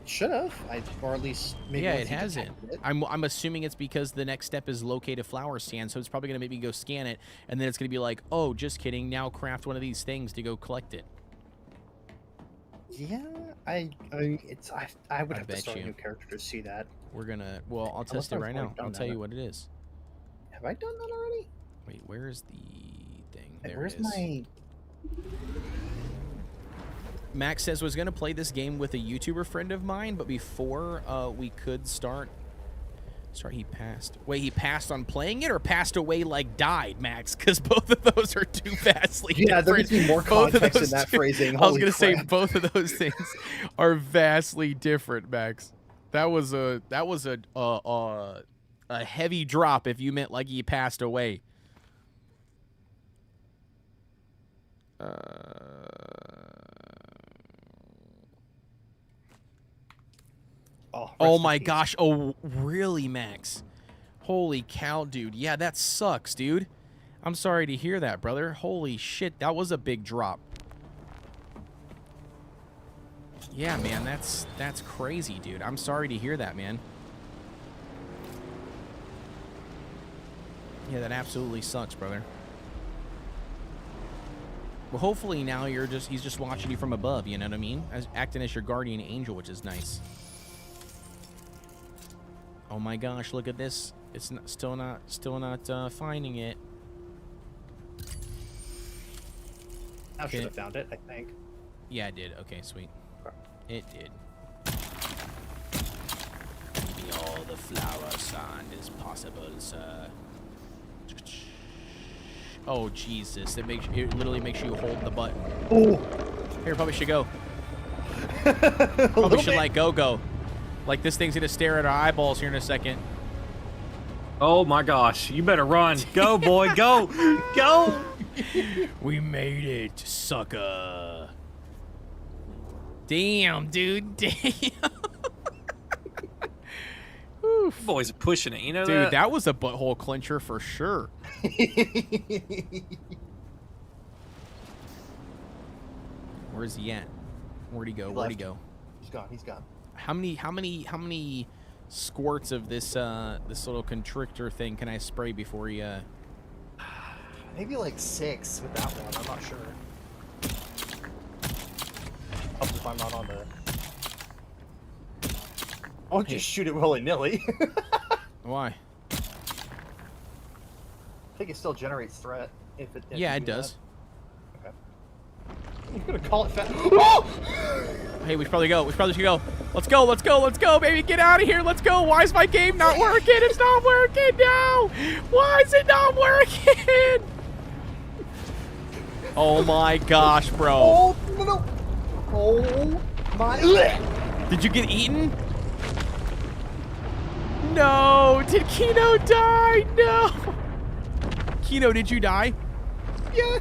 It should have, or at least maybe. Yeah, it hasn't. I'm assuming it's because the next step is locate a flower stand, so it's probably gonna make me go scan it, and then it's gonna be like, oh, just kidding. Now craft one of these things to go collect it. Yeah, I would have to start a new character to see that. We're gonna. Well, I'll test it right now. I'll tell you what it is. Have I done that already? Wait, where is the thing? Hey, There where's it is. my? Max says was gonna play this game with a YouTuber friend of mine, but before we could start. Sorry, he passed. Wait, he passed on playing it, or passed away like died, Max? Because both of those are too vastly different. Yeah, there needs to be more context in that phrasing. I was gonna say crap. both of those things are vastly different, Max. That was a heavy drop if you meant like he passed away. Oh my gosh. Oh, really, Max? Holy cow, dude. Yeah, that sucks, dude. I'm sorry to hear that, brother. Holy shit, that was a big drop. Yeah, man, that's crazy, dude. I'm sorry to hear that, man. Yeah, that absolutely sucks, brother. Well, hopefully now he's just watching you from above, you know what I mean? Acting as your guardian angel, which is nice. Oh my gosh, look at this. It's still not finding it. I should have found it, I think. Yeah, it did. Okay, sweet. It did. Give me all the flower sand as possible, sir. Oh Jesus! It literally makes you hold the button. Oh, here, probably should go. Probably should like go. Like this thing's gonna stare at our eyeballs here in a second. Oh my gosh! You better run. Go, boy. Go. Go. We made it, sucker. Damn, dude. Damn. Oof. Boys are pushing it. You know, dude, that was a butthole clincher for sure. Where's he at? Where'd he go? Where'd he go? He's gone. He's gone. How many squirts of this this little constrictor thing can I spray before he Maybe like 6 with that one. I'm not sure. Helps if I'm not on there. I won't just shoot it willy-nilly. Why? I think it still generates threat. If it yeah, it does. That. Okay. You're gonna call it fat. Hey, we should probably go. We probably should go. Let's go. Let's go. Let's go, baby. Get out of here. Let's go. Why is my game not working? It's not working now. Why is it not working? Oh my gosh, bro. Oh no! Oh my! Did you get eaten? No. Did Kino die? No. Kino, did you die? Yeah.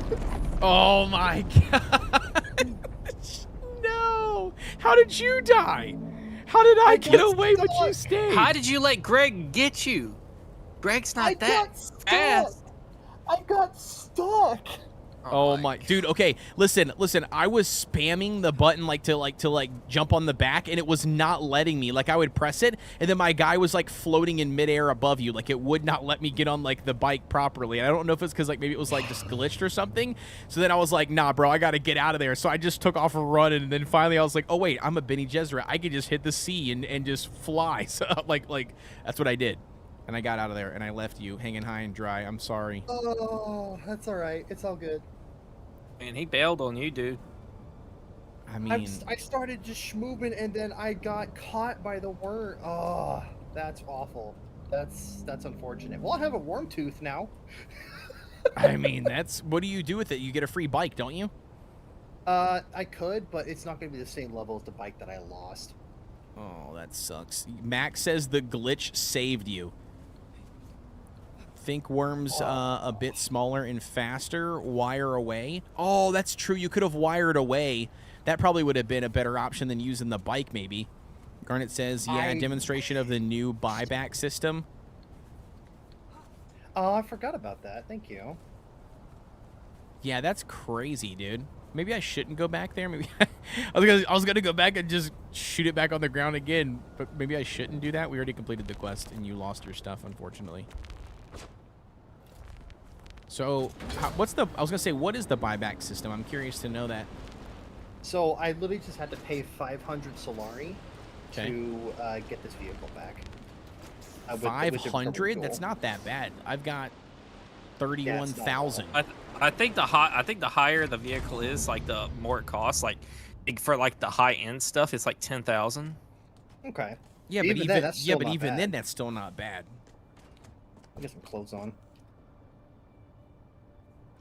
Oh my god. No. How did you die? How did I get away but you stayed? How did you let Greg get you? Greg's not that fast. I got stuck. Oh my dude, okay. Listen. I was spamming the button to jump on the back, and it was not letting me. Like I would press it, and then my guy was like floating in midair above you. Like it would not let me get on like the bike properly. And I don't know if it's because like maybe it was like just glitched or something. So then I was like, nah, bro, I gotta get out of there. So I just took off running, and then finally I was like, oh wait, I'm a Bene Gesserit. I could just hit the sea and just fly. So like that's what I did. And I got out of there, and I left you hanging high and dry. I'm sorry. Oh, that's all right. It's all good. Man, he bailed on you, dude. I mean, I started just schmooving, and then I got caught by the worm. Oh, that's awful. That's unfortunate. Well, I have a worm tooth now. I mean, what do you do with it? You get a free bike, don't you? I could, but it's not going to be the same level as the bike that I lost. Oh, that sucks. Max says the glitch saved you. Think worms a bit smaller and faster. Wire away. Oh, that's true. You could have wired away. That probably would have been a better option than using the bike, maybe. Garnet says, yeah, demonstration of the new buyback system. Oh, I forgot about that. Thank you. Yeah, that's crazy, dude. Maybe I shouldn't go back there. Maybe I was gonna go back and just shoot it back on the ground again, but maybe I shouldn't do that. We already completed the quest, and you lost your stuff, unfortunately. So, I was gonna say, what is the buyback system? I'm curious to know that. So I literally just had to pay 500 Solari to get this vehicle back. 500? That's not that bad. I've got 31,000. I think the higher the vehicle is, like the more it costs. Like for like the high end stuff, it's like 10,000. Okay. Yeah, but even then, that's still not bad. I'll get some clothes on.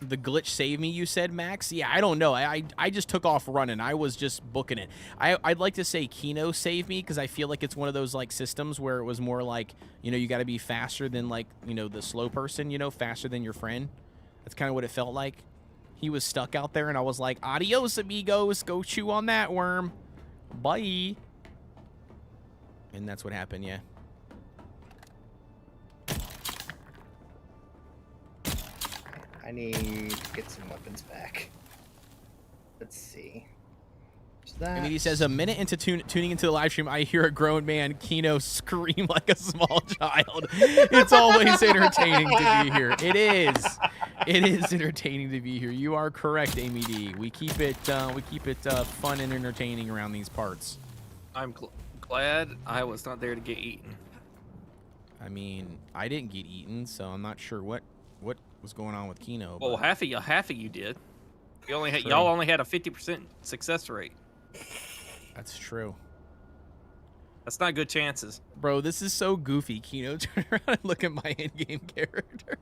The glitch saved me, you said, Max? Yeah, I don't know. I just took off running. I was just booking it. I'd like to say Kino saved me because I feel like it's one of those like systems where it was more like, you got to be faster than like, the slow person, faster than your friend. That's kind of what it felt like. He was stuck out there and I was like, adios, amigos. Go chew on that worm. Bye. And that's what happened, yeah. I need to get some weapons back. Let's see. I mean, he says, a minute into tuning into the live stream, I hear a grown man, Kino, scream like a small child. It's always entertaining to be here. It is. It is entertaining to be here. You are correct, Amy D. We keep it fun and entertaining around these parts. I'm glad I was not there to get eaten. I mean, I didn't get eaten, so I'm not sure what was going on with Kino. Well, half of you did. Y'all only had a 50% success rate. That's true. That's not good chances. Bro, this is so goofy. Kino, turn around and look at my in-game character.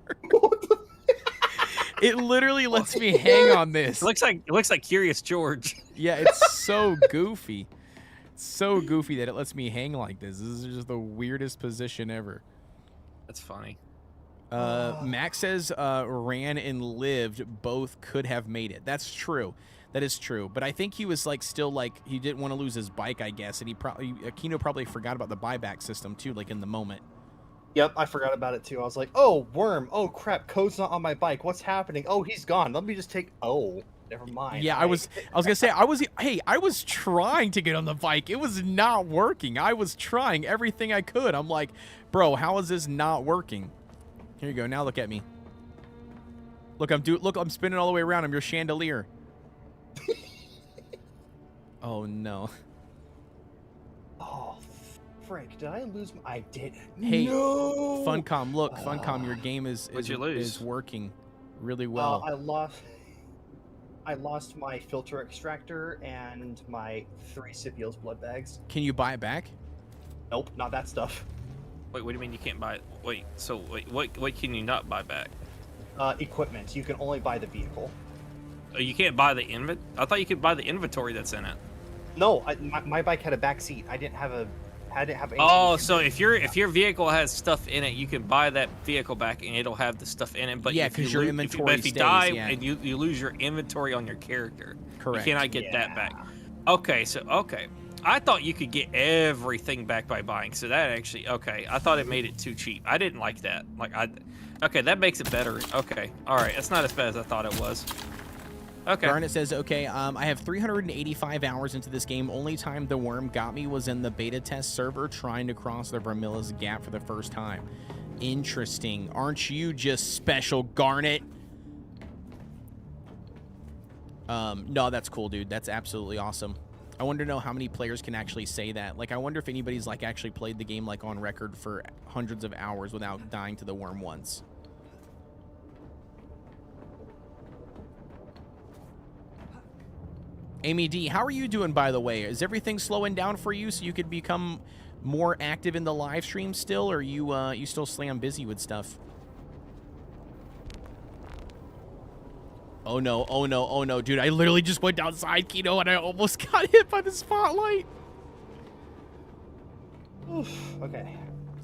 It literally lets me hang on this. It looks like Curious George. Yeah, it's so goofy. It's so goofy that it lets me hang like this. This is just the weirdest position ever. That's funny. Max says ran and lived both could have made it. That's true. That is true. But I think he was like still like he didn't want to lose his bike, I guess, and Kino probably forgot about the buyback system too, like in the moment. Yep, I forgot about it too. I was like, oh, worm. Oh crap, code's not on my bike. What's happening? Oh, he's gone. Let me just take. Oh, never mind. Yeah, I was gonna say I was trying to get on the bike. It was not working. I was trying everything I could. I'm like, bro, how is this not working? Here you go. Now look at me. Look, I'm spinning all the way around. I'm your chandelier. Oh no. Oh, frick! Did I lose? I did. Hey, no! Funcom, look, Funcom, your game is lose? working really well. I lost my filter extractor and my 3 Scipio's blood bags. Can you buy it back? Nope, not that stuff. Wait, what do you mean you can't buy it? Wait, what can you not buy back? Equipment. You can only buy the vehicle. Oh, you can't buy the inventory? I thought you could buy the inventory that's in it. No, my bike had a back seat. I didn't have anything. Oh, so if your vehicle has stuff in it, you can buy that vehicle back and it'll have the stuff in it. But yeah, because your inventory if you die and you lose your inventory on your character, correct, you cannot get that back. Okay, I thought you could get everything back by buying. So that actually, okay, I thought it made it too cheap. I didn't like that. Okay, that makes it better. Okay, all right, it's not as bad as I thought it was. Okay. Garnet says, okay, I have 385 hours into this game. Only time the worm got me was in the beta test server trying to cross the Vermillis Gap for the first time. Interesting. Aren't you just special, Garnet? No, that's cool, dude. That's absolutely awesome. I wonder to know how many players can actually say that. Like, I wonder if anybody's, like, actually played the game, like, on record for hundreds of hours without dying to the worm once. Amy D, how are you doing, by the way? Is everything slowing down for you so you could become more active in the live stream still, or you still slam busy with stuff? Oh no, oh no, oh no, dude, I literally just went outside, Kino, and I almost got hit by the spotlight. Oof, okay.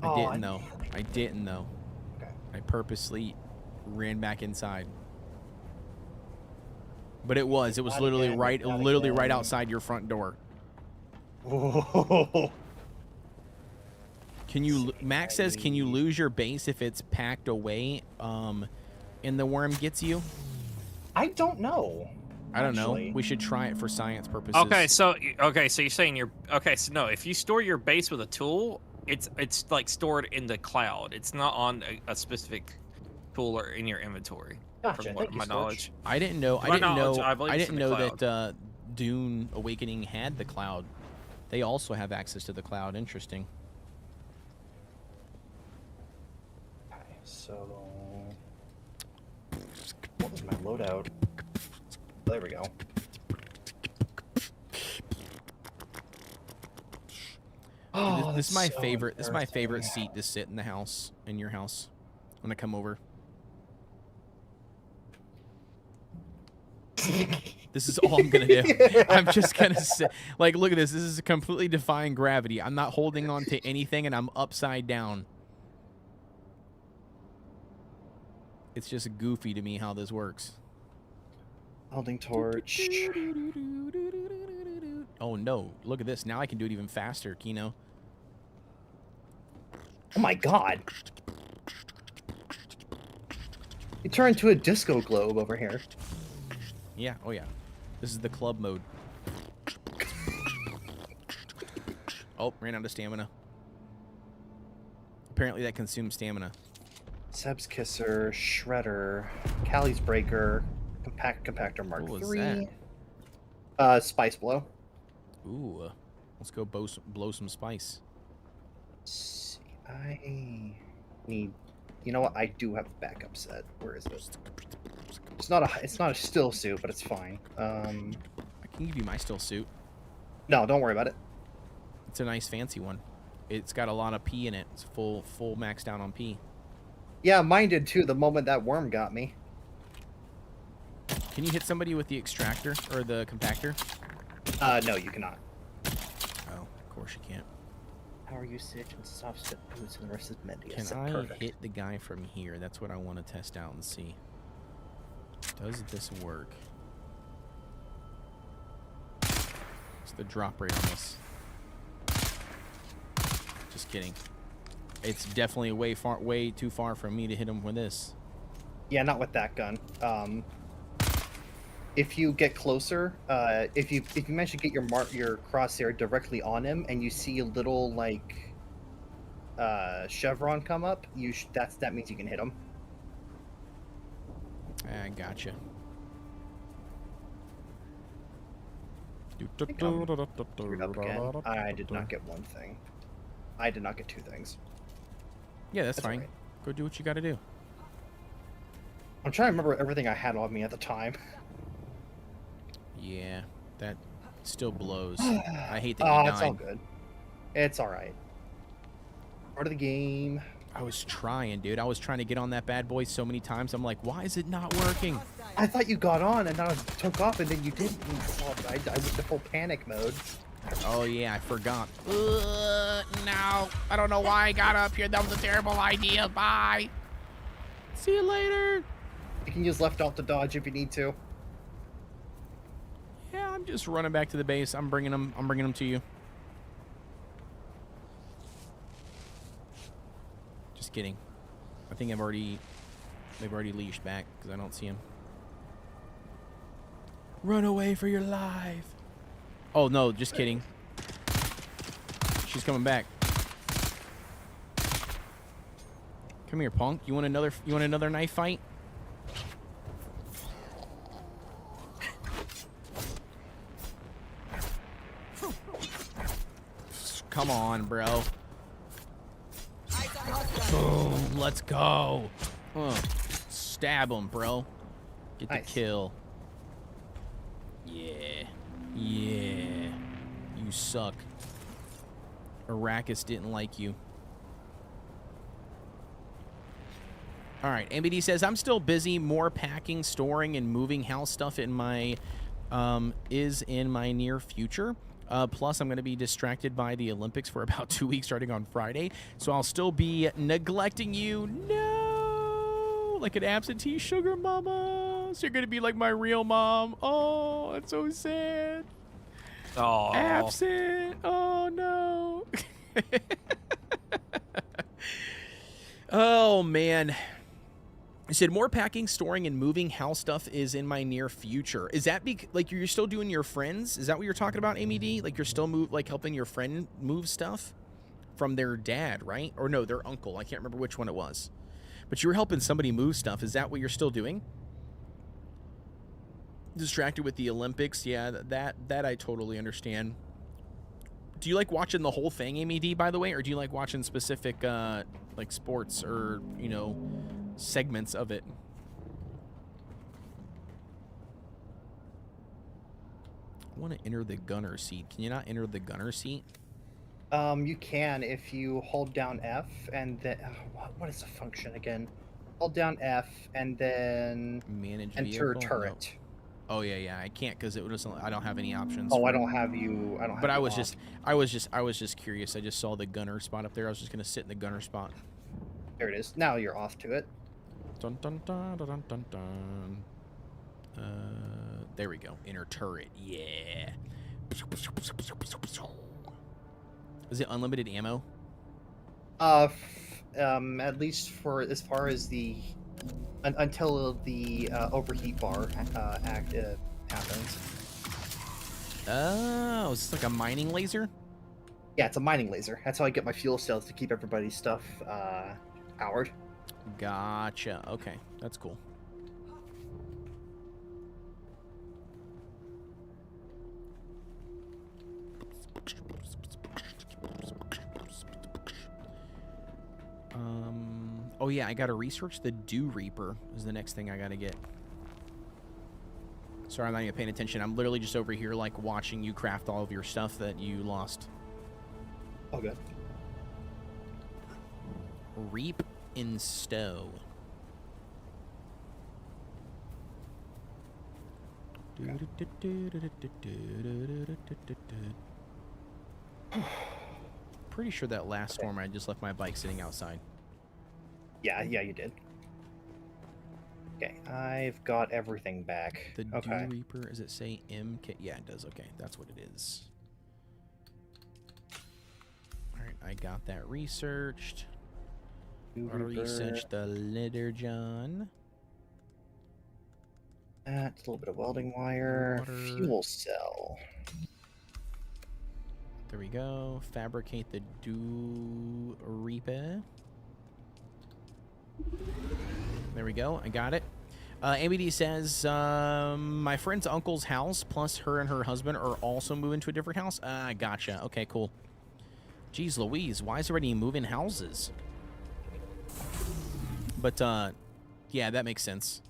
I didn't though. I didn't though. Okay. I purposely ran back inside. But it was literally right outside your front door. Oh. Can you, Max says, can you lose your base if it's packed away and the worm gets you? I don't know. I don't know. We should try it for science purposes. Okay, so you're saying so no, if you store your base with a tool, it's like stored in the cloud. It's not on a specific tool or in your inventory. Gotcha. From Thank you, my Scorch. knowledge. I didn't know. I I didn't know cloud. that Dune Awakening had the cloud. They also have access to the cloud. Interesting. Okay, so what was my loadout? There we go. Oh, this is my favorite. This is my favorite seat to sit in the house, in your house, when I come over. This is all I'm gonna do. I'm just gonna sit. Like, look at this. This is completely defying gravity. I'm not holding on to anything, and I'm upside down. It's just goofy to me how this works. Holding torch. Oh no! Look at this. Now I can do it even faster, Kino. Oh my god! You turned into a disco globe over here. Yeah. Oh yeah. This is the club mode. Oh, ran out of stamina. Apparently that consumes stamina. Seb's Kisser, Shredder, Callie's Breaker, Compactor Mark What was III. Spice Blow. Ooh. Let's go blow some spice. I need. You know what? I do have a backup set. Where is it? It's not a still suit, but it's fine. I can give you my still suit. No, don't worry about it. It's a nice fancy one. It's got a lot of P in it. It's full maxed out on P. Yeah, mine did too. The moment that worm got me. Can you hit somebody with the extractor or the compactor? No, you cannot. Oh, of course you can't. How are you, Sitch and soft step boots and the rest of Mendius? Can I Perfect. hit the guy from here? That's what I want to test out and see. Does this work? What's the drop rate on this? Just kidding. It's definitely way too far from me to hit him with this. Yeah, not with that gun. If you get closer, if you manage to get your crosshair directly on him, and you see a little like chevron come up, that means you can hit him. I gotcha. Screwed up again. I did not get one thing. I did not get two things. Yeah, that's fine. Right. Go do what you gotta do. I'm trying to remember everything I had on me at the time. Yeah, that still blows. I hate that you It's all died. good. It's all right. Part of the game. I was trying, dude. I was trying to get on that bad boy so many times. I'm like, why is it not working? I thought you got on and then I took off and then you didn't. I went to full panic mode. Oh, yeah, I forgot. No. I don't know why I got up here. That was a terrible idea. Bye. See you later. You can use left alt to dodge if you need to. Yeah, I'm just running back to the base. I'm bringing them to you. Just kidding. I think they've already leashed back because I don't see him. Run away for your life. Oh, no, just kidding. She's coming back. Come here, punk. You want another knife fight? Come on, bro. Boom. Let's go. Stab him, bro. Get the kill. Yeah. Yeah. You suck. Arrakis didn't like you. All right. MBD says, I'm still busy. More packing, storing, and moving house stuff in my is in my near future. Plus, I'm going to be distracted by the Olympics for about 2 weeks starting on Friday. So I'll still be neglecting you. No! Like an absentee sugar mama. So you're going to be like my real mom. Oh, that's so sad. Oh. Absent. Oh, no. Oh, man. I said more packing, storing, and moving house stuff is in my near future. Is that like you're still doing your friends? Is that what you're talking about, Amy D? Like you're still helping your friend move stuff from their dad, right? Or no, their uncle. I can't remember which one it was. But you were helping somebody move stuff. Is that what you're still doing? Distracted with the Olympics? Yeah, that I totally understand. Do you like watching the whole thing, Amy D, by the way? Or do you like watching specific like sports or, you know, segments of it? I want to enter the gunner seat. Can you not enter the gunner seat? You can if you hold down F and then what is the function again? Hold down F and then Manage enter vehicle? turret. No. Oh yeah, I can't because it doesn't. I don't have any options. Oh, I don't have you. I don't. But have I you was off. just curious. I just saw the gunner spot up there. I was just gonna sit in the gunner spot. There it is. Now you're off to it. Dun dun dun dun dun dun. There we go. Inner turret. Yeah. Is it unlimited ammo? At least for as far as the until the overheat bar happens. Oh, is this like a mining laser? Yeah, it's a mining laser. That's how I get my fuel cells to keep everybody's stuff powered. Gotcha. Okay, that's cool. Oh yeah, I gotta research the Dew Reaper is the next thing I gotta get. Sorry, I'm not even paying attention. I'm literally just over here like watching you craft all of your stuff that you lost. Oh, good. Reap in stow. Pretty sure that last storm I just left my bike sitting outside. Yeah, you did. Okay, I've got everything back. The okay. Dew Reaper, does it say MK? Yeah, it does. Okay, that's what it is. Alright, I got that researched. I'll research the leather, John. That's a little bit of welding wire. Water. Fuel cell. There we go. Fabricate the Dew Reaper. There we go. I got it. ABD says, my friend's uncle's house, plus her and her husband are also moving to a different house. Gotcha. Okay, cool. Jeez Louise, why is everybody moving houses? But, yeah, that makes sense.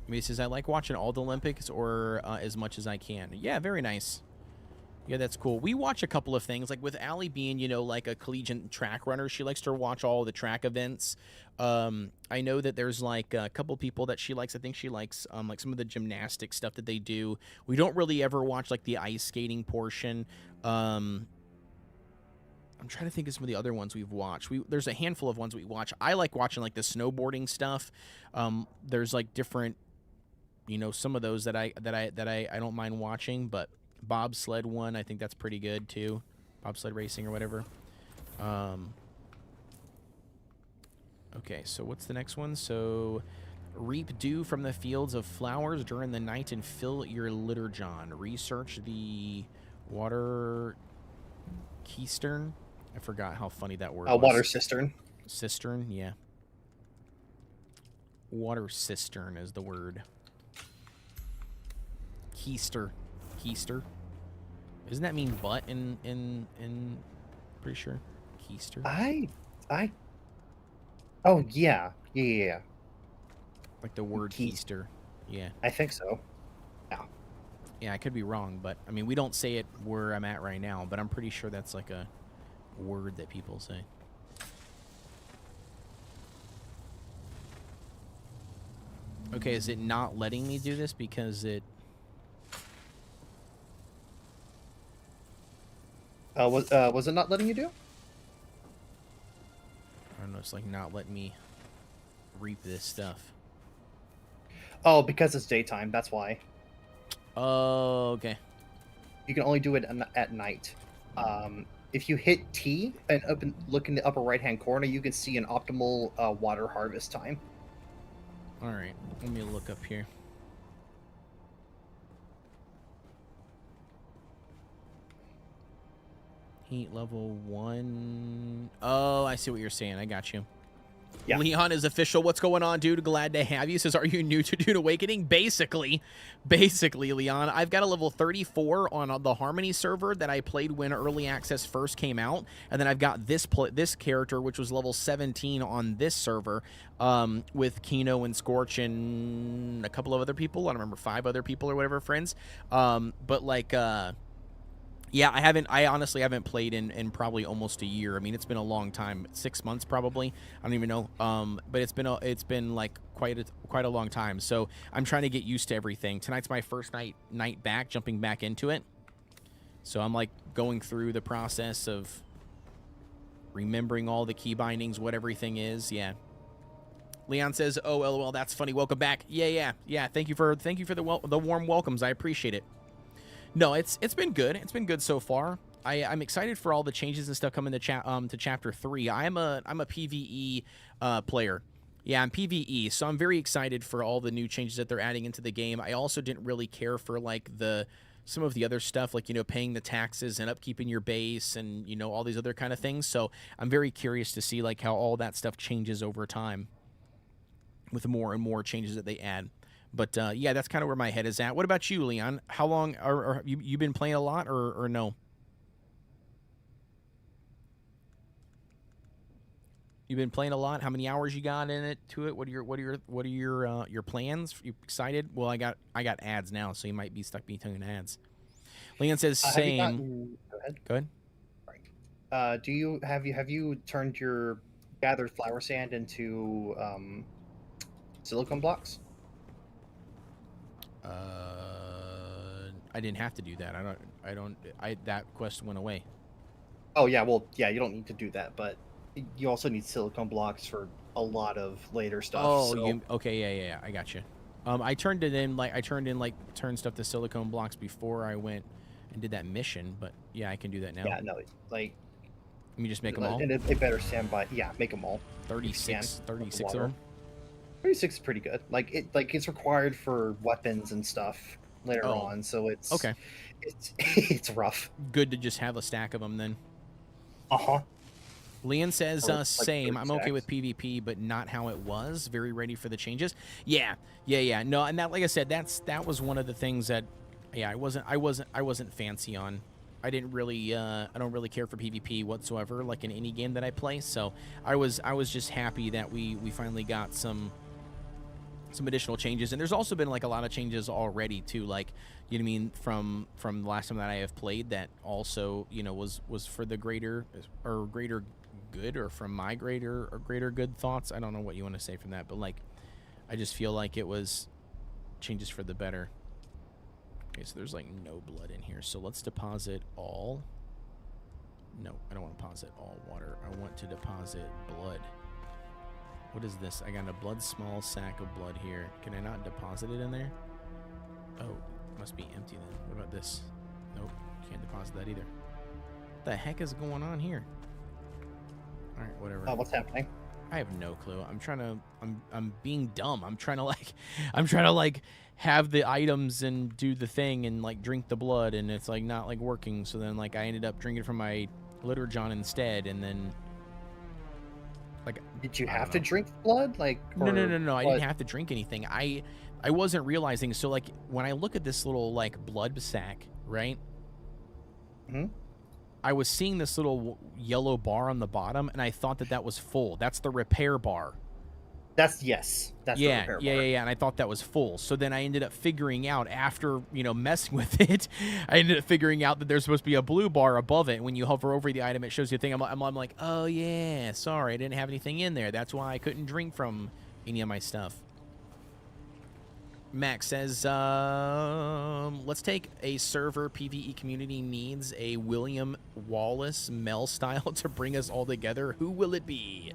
I mean, he says, I like watching all the Olympics or as much as I can. Yeah, very nice. Yeah, that's cool. We watch a couple of things, like with Allie being, you know, like a collegiate track runner. She likes to watch all the track events. I know that there's like a couple people that she likes. I think she likes like some of the gymnastic stuff that they do. We don't really ever watch like the ice skating portion. I'm trying to think of some of the other ones we've watched. There's a handful of ones we watch. I like watching like the snowboarding stuff. There's like different, you know, some of those that I don't mind watching, but bobsled one, I think that's pretty good too. Bobsled racing or whatever. Okay, so what's the next one? So Reap dew from the fields of flowers during the night and fill your litter john. Research the water keystern. I forgot how funny that word was. Water cistern. Cistern, yeah. Water cistern is the word. Keister. Keister. Doesn't that mean butt in pretty sure? Keister. Oh yeah. Like the word keister. Yeah. I think so. Yeah, I could be wrong, but I mean we don't say it where I'm at right now, but I'm pretty sure that's like a word that people say. Okay, is it not letting me do this because it... Was it not letting you do? I don't know, it's like not letting me reap this stuff. Oh, because it's daytime. That's why. Oh, okay. You can only do it at night. If you hit T and look in the upper right-hand corner, you can see an optimal water harvest time. All right, let me look up here. Heat level 1. Oh, I see what you're saying. I got you. Yeah. Leon is official. What's going on, dude? Glad to have you. Says, are you new to Dune Awakening? Basically, Leon. I've got a level 34 on the Harmony server that I played when Early Access first came out. And then I've got this character, which was level 17 on this server with Kino and Scorch and a couple of other people. I don't remember, 5 other people or whatever, friends. But like... yeah, I honestly haven't played in probably almost a year. I mean, it's been a long time, 6 months probably. I don't even know. But it's been like quite a long time. So I'm trying to get used to everything. Tonight's my first night back, jumping back into it. So I'm like going through the process of remembering all the key bindings, what everything is. Yeah. Leon says, "Oh, lol, that's funny. Welcome back." Yeah. Thank you for the warm welcomes. I appreciate it. No, it's been good. It's been good so far. I'm excited for all the changes and stuff coming to chapter 3. I'm a PvE player. Yeah, I'm PvE, so I'm very excited for all the new changes that they're adding into the game. I also didn't really care for like some of the other stuff, like, you know, paying the taxes and upkeeping your base and, you know, all these other kind of things. So I'm very curious to see like how all that stuff changes over time with more and more changes that they add. But yeah, that's kind of where my head is at. What about you, Leon? How long are you been playing a lot or no? You've been playing a lot. How many hours you got in it to it? What are your plans? You excited? Well, I got ads now, so you might be stuck between ads. Leon says same. Go ahead. Right. Have you turned your gathered flower sand into silicone blocks? I didn't have to do that. That quest went away. Oh yeah, well yeah, you don't need to do that, but you also need silicone blocks for a lot of later stuff. Oh, so... okay, yeah, I got you. I turned stuff to silicone blocks before I went and did that mission, but yeah, I can do that now. Yeah, no, like. Let me just make them all. And they better stand by. Yeah, make them all. 36 of them. 36 is pretty good. It's required for weapons and stuff later on, so it's okay. It's rough. Good to just have a stack of them then. Leon says, same. I'm okay with PvP, but not how it was. Very ready for the changes. Yeah. No, and that, like I said, that was one of the things that, yeah, I wasn't fancy on. I don't really care for PvP whatsoever, like in any game that I play. So I was just happy that we finally got some additional changes. And there's also been like a lot of changes already too, like, you know what I mean, from the last time that I have played, that also, you know, was for the greater good, or from my greater good thoughts. I don't know what you want to say from that, but like, I just feel like it was changes for the better. Okay, so there's like no blood in here, so let's deposit all. No, I don't want to deposit all water. I want to deposit blood. What is this? I got a small sack of blood here. Can I not deposit it in there? Oh, it must be empty then. What about this? Nope, can't deposit that either. What the heck is going on here? All right, whatever. What's happening? I have no clue. I'm being dumb. I'm trying to like have the items and do the thing and like drink the blood, and it's like not like working. So then like I ended up drinking from my Liturgion instead, and then like Did you I don't have to know. drink blood? Like, No, no, or no, no. I what? didn't have to drink anything. I wasn't realizing. So like when I look at this little like blood sack, right? Mhm. I was seeing this little yellow bar on the bottom, and I thought that that was full. That's the repair bar. Yes, that's the Yeah, repair yeah, bar. yeah, yeah. And I thought that was full. So then I ended up figuring out after, messing with it, I ended up figuring out that there's supposed to be a blue bar above it. When you hover over the item, it shows you a thing. I'm like, oh, yeah, sorry, I didn't have anything in there. That's why I couldn't drink from any of my stuff. Max says, let's take a server PvE community needs a William Wallace Mel style to bring us all together. Who will it be?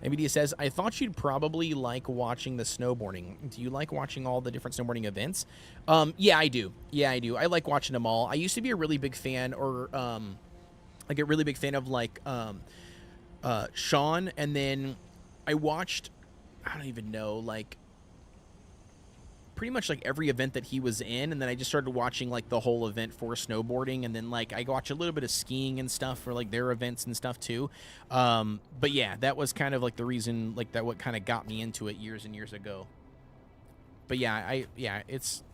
NVIDIA says, I thought you'd probably like watching the snowboarding. Do you like watching all the different snowboarding events? Yeah, I do. I like watching them all. I used to be a really big fan, or like a really big fan of like Sean, and then I watched, I don't even know, like pretty much like every event that he was in, and then I just started watching like the whole event for snowboarding, and then like I watch a little bit of skiing and stuff for like their events and stuff too. But yeah, that was kind of like the reason, like that what kind of got me into it years and years ago. But yeah, it's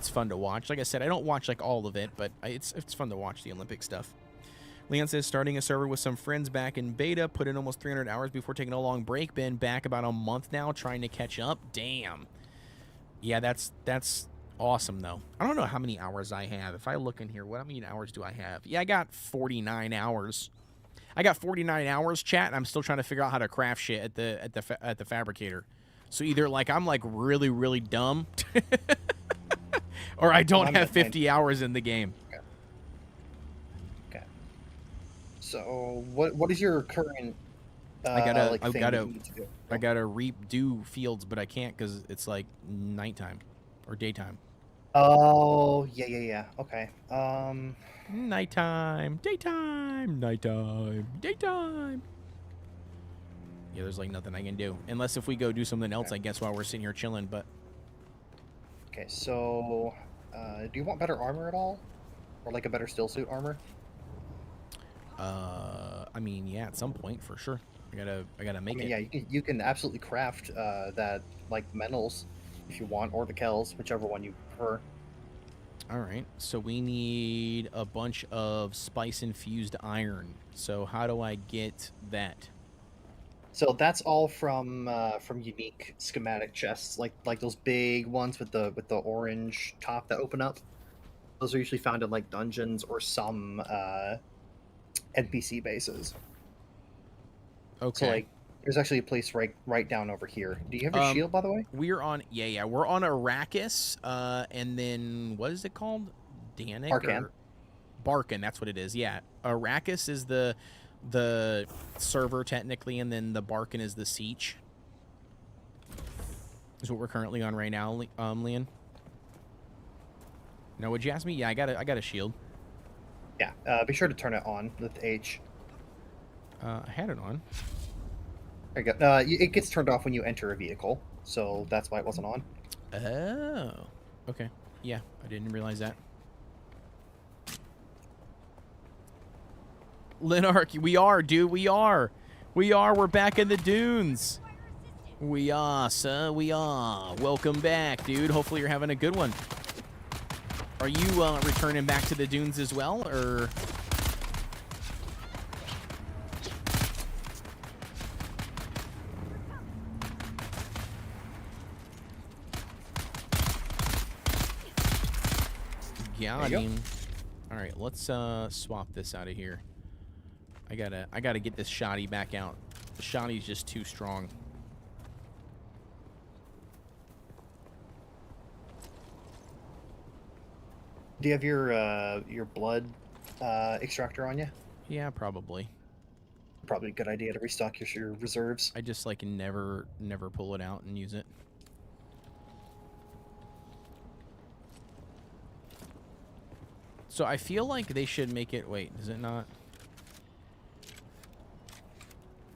fun to watch. Like I said, I don't watch like all of it, but it's fun to watch the Olympic stuff. Leon says, starting a server with some friends back in beta, put in almost 300 hours before taking a long break. Been back about a month now, trying to catch up. Damn. Yeah, that's awesome, though. I don't know how many hours I have. If I look in here, what many hours do I have? Yeah, I got 49 hours. I got 49 hours, chat, and I'm still trying to figure out how to craft shit at the fabricator. So either like I'm like really really dumb, or I don't I'm have at 50 hours in the game. Okay. So what is your current I gotta like thing that you need to do? I gotta redo fields, but I can't because it's like nighttime or daytime. Oh, yeah. Okay. Nighttime, daytime, nighttime, daytime. Yeah, there's like nothing I can do unless if we go do something else, I guess, while we're sitting here chilling. But Okay, so do you want better armor at all, or like a better still suit armor? I mean, yeah, at some point for sure. I gotta make it. Yeah, you can absolutely craft that like metals if you want, or the kells, whichever one you prefer. All right, so we need a bunch of spice-infused iron. So how do I get that? So that's all from unique schematic chests, like those big ones with the orange top that open up. Those are usually found in like dungeons or some NPC bases. Okay. So like, there's actually a place right down over here. Do you have your shield, by the way? We're on, we're on Arrakis, and then what is it called? Danik? Barkan. Barkan, that's what it is. Yeah, Arrakis is the server technically, and then the Barkan is the siege. Is what we're currently on right now, Leon. No, would you ask me? Yeah, I got a shield. Yeah, be sure to turn it on with H. I had it on. There you go. It gets turned off when you enter a vehicle, so that's why it wasn't on. Oh, okay. Yeah, I didn't realize that. Linark, we are, dude. We are. We're back in the dunes. We are, sir. We are. Welcome back, dude. Hopefully you're having a good one. Are you returning back to the dunes as well, or? Got him. All right, let's swap this out of here. I gotta get this shoddy back out. The shoddy's just too strong. Do you have your blood extractor on you? Yeah, probably. Probably a good idea to restock your reserves. I just like never pull it out and use it. So I feel like they should make it. Wait, is it not?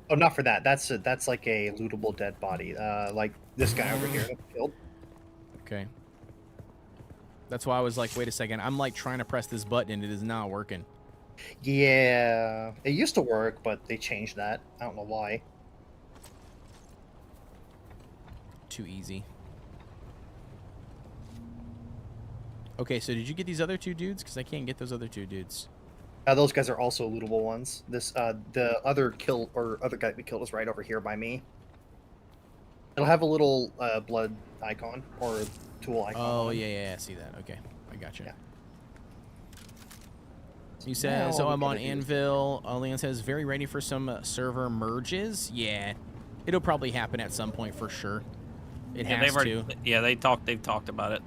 Oh, not for that. That's like a lootable dead body. Like this guy over here that killed. Okay. That's why I was like, wait a second. I'm like trying to press this button and it is not working. Yeah, it used to work, but they changed that. I don't know why. Too easy. Okay, so did you get these other two dudes? Because I can't get those other two dudes. Those guys are also lootable ones. This the other guy we killed is right over here by me. It'll have a little blood icon or tool icon. Oh, yeah, I see that. Okay, I got you. Yeah. He says, so I'm on Anvil. Leon says, very ready for some server merges. Yeah, it'll probably happen at some point for sure. It has to. Yeah, they've talked about it.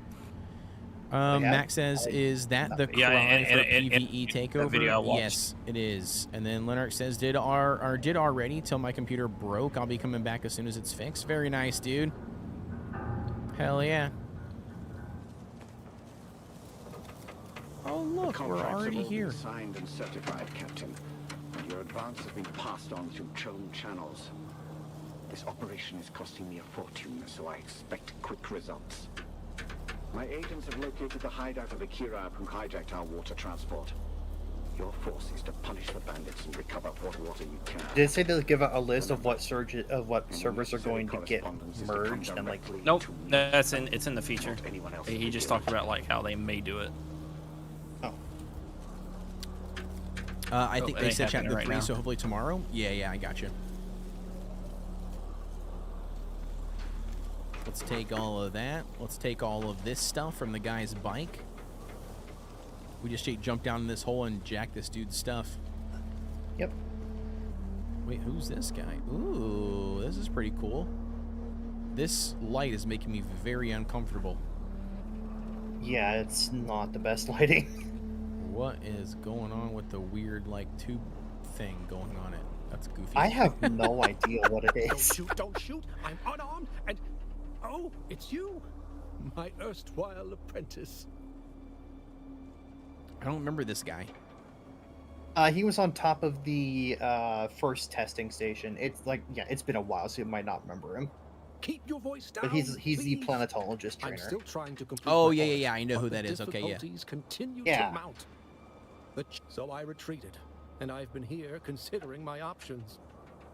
Max says, is that the cry for PvE takeover? Video I watched. Yes, it is. And then Leonard says, did already till my computer broke. I'll be coming back as soon as it's fixed. Very nice, dude. Hell yeah. Oh, look, we're already here. Signed and certified, Captain. And your advance has been passed on through chosen channels. This operation is costing me a fortune, so I expect quick results. My agents have located the hideout of Akira who hijacked our water transport. Your force is to punish the bandits and recover what water you can. Did it say they'll give out a list of what servers are going to get merged and like? Nope, it's in the feature. He just talked about like how they may do it. Oh. I think they said happening chapter right 3, now. so hopefully tomorrow. Yeah, I got you. Let's take all of that. Let's take all of this stuff from the guy's bike. We just straight jump down in this hole and jack this dude's stuff. Yep. Wait, who's this guy? Ooh, this is pretty cool. This light is making me very uncomfortable. Yeah, it's not the best lighting. What is going on with the weird, like, tube thing going on it? That's goofy. I have no idea what it Don't is. shoot, don't shoot. I'm unarmed and... Oh, it's you. My erstwhile apprentice. I don't remember this guy. He was on top of the first testing station. It's like, yeah, it's been a while, so you might not remember him. Keep your voice down. But he's the please. planetologist trainer. I'm still trying to complete Oh, my yeah, course, I know who but that the is. Okay, yeah. difficulties continue Yeah. to mount. So I retreated, and I've been here considering my options.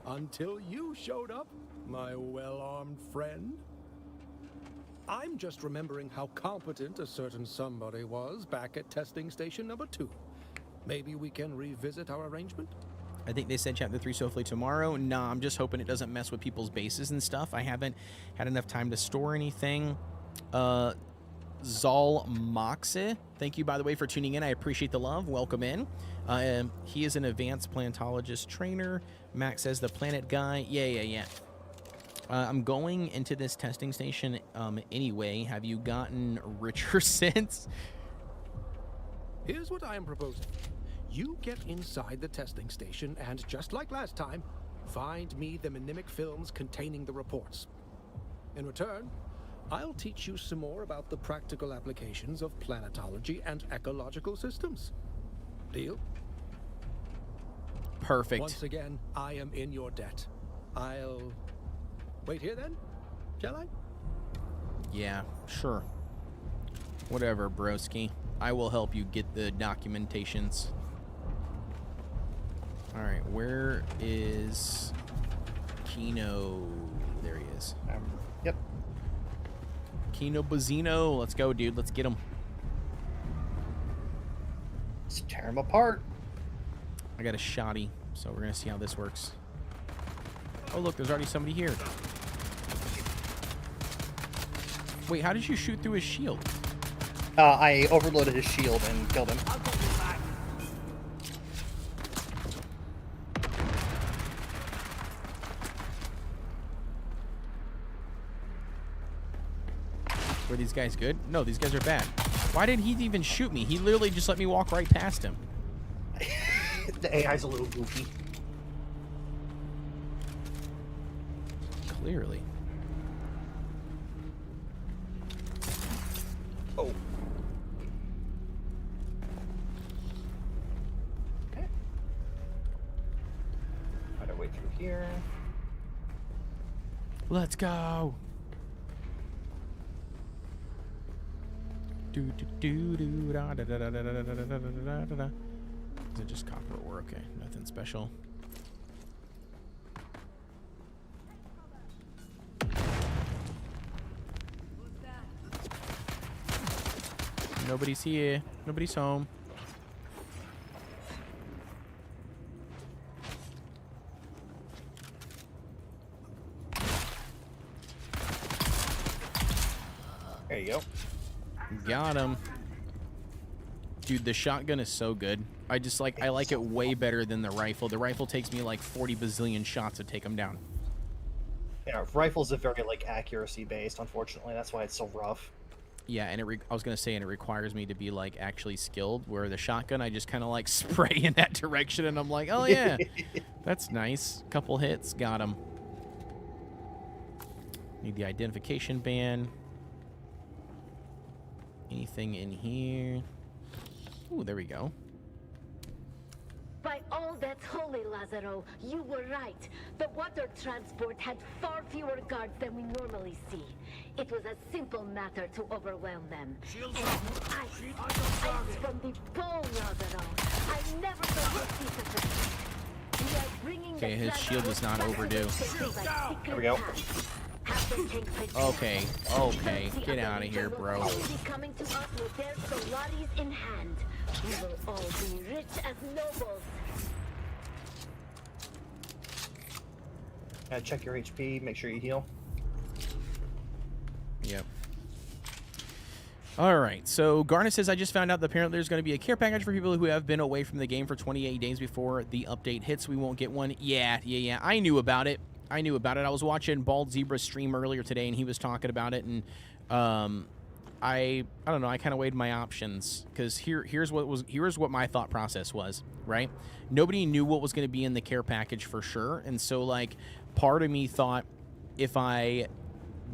Until you showed up, my well-armed friend. I'm just remembering how competent a certain somebody was back at testing station number 2. Maybe we can revisit our arrangement? I think they said chapter 3 so hopefully tomorrow. Nah, I'm just hoping it doesn't mess with people's bases and stuff. I haven't had enough time to store anything. Zal Moxe, thank you, by the way, for tuning in. I appreciate the love. Welcome in. He is an advanced planetologist trainer. Max says the planet guy. Yeah. I'm going into this testing station anyway. Have you gotten richer since? Here's what I am proposing. You get inside the testing station and, just like last time, find me the mnemic films containing the reports. In return, I'll teach you some more about the practical applications of planetology and ecological systems. Deal? Perfect. Once again, I am in your debt. I'll wait here then, shall I? Yeah, sure. Whatever, broski. I will help you get the documentations. Alright, where is Kino? There he is. Yep. Kino Bozino. Let's go, dude. Let's get him. Let's tear him apart. I got a shotty, so we're going to see how this works. Oh, look, there's already somebody here. Wait, how did you shoot through his shield? I overloaded his shield and killed him. Were these guys good? No, these guys are bad. Why did he even shoot me? He literally just let me walk right past him. The AI's a little goofy. Clearly. Oh. Okay. How do I wait through here. Let's go. Do do do do da da da da da da da da da da da. Is it just copper ore? Okay, nothing special. Nobody's here. Nobody's home. There you go. Got him. Dude, the shotgun is so good. I like it way better than the rifle. The rifle takes me like 40 bazillion shots to take him down. Yeah, rifles are very like accuracy based. Unfortunately, that's why it's so rough. Yeah, and I was gonna say, and it requires me to be like actually skilled. Where the shotgun, I just kind of like spray in that direction, and I'm like, oh yeah, that's nice. Couple hits, got him. Need the identification band. Anything in here? Ooh, there we go. By all that's holy, Lazaro, you were right. The water transport had far fewer guards than we normally see. It was a simple matter to overwhelm them. Ice from the pole, Lazaro. I never thought we'd see such a thing. We are bringing Okay, his shield is not overdue. There we go. Okay, okay, get out of here, bro. Coming to us with their Solaris in hand. We will all be rich as nobles. Check your HP, make sure you heal. Yep. All right, so Garnet says, I just found out that apparently there's going to be a care package for people who have been away from the game for 28 days before the update hits. We won't get one. Yeah, I knew about it. I was watching Bald Zebra's stream earlier today, and he was talking about it, and I don't know. I kind of weighed my options because here's what my thought process was. Right, nobody knew what was going to be in the care package for sure, and so like part of me thought if I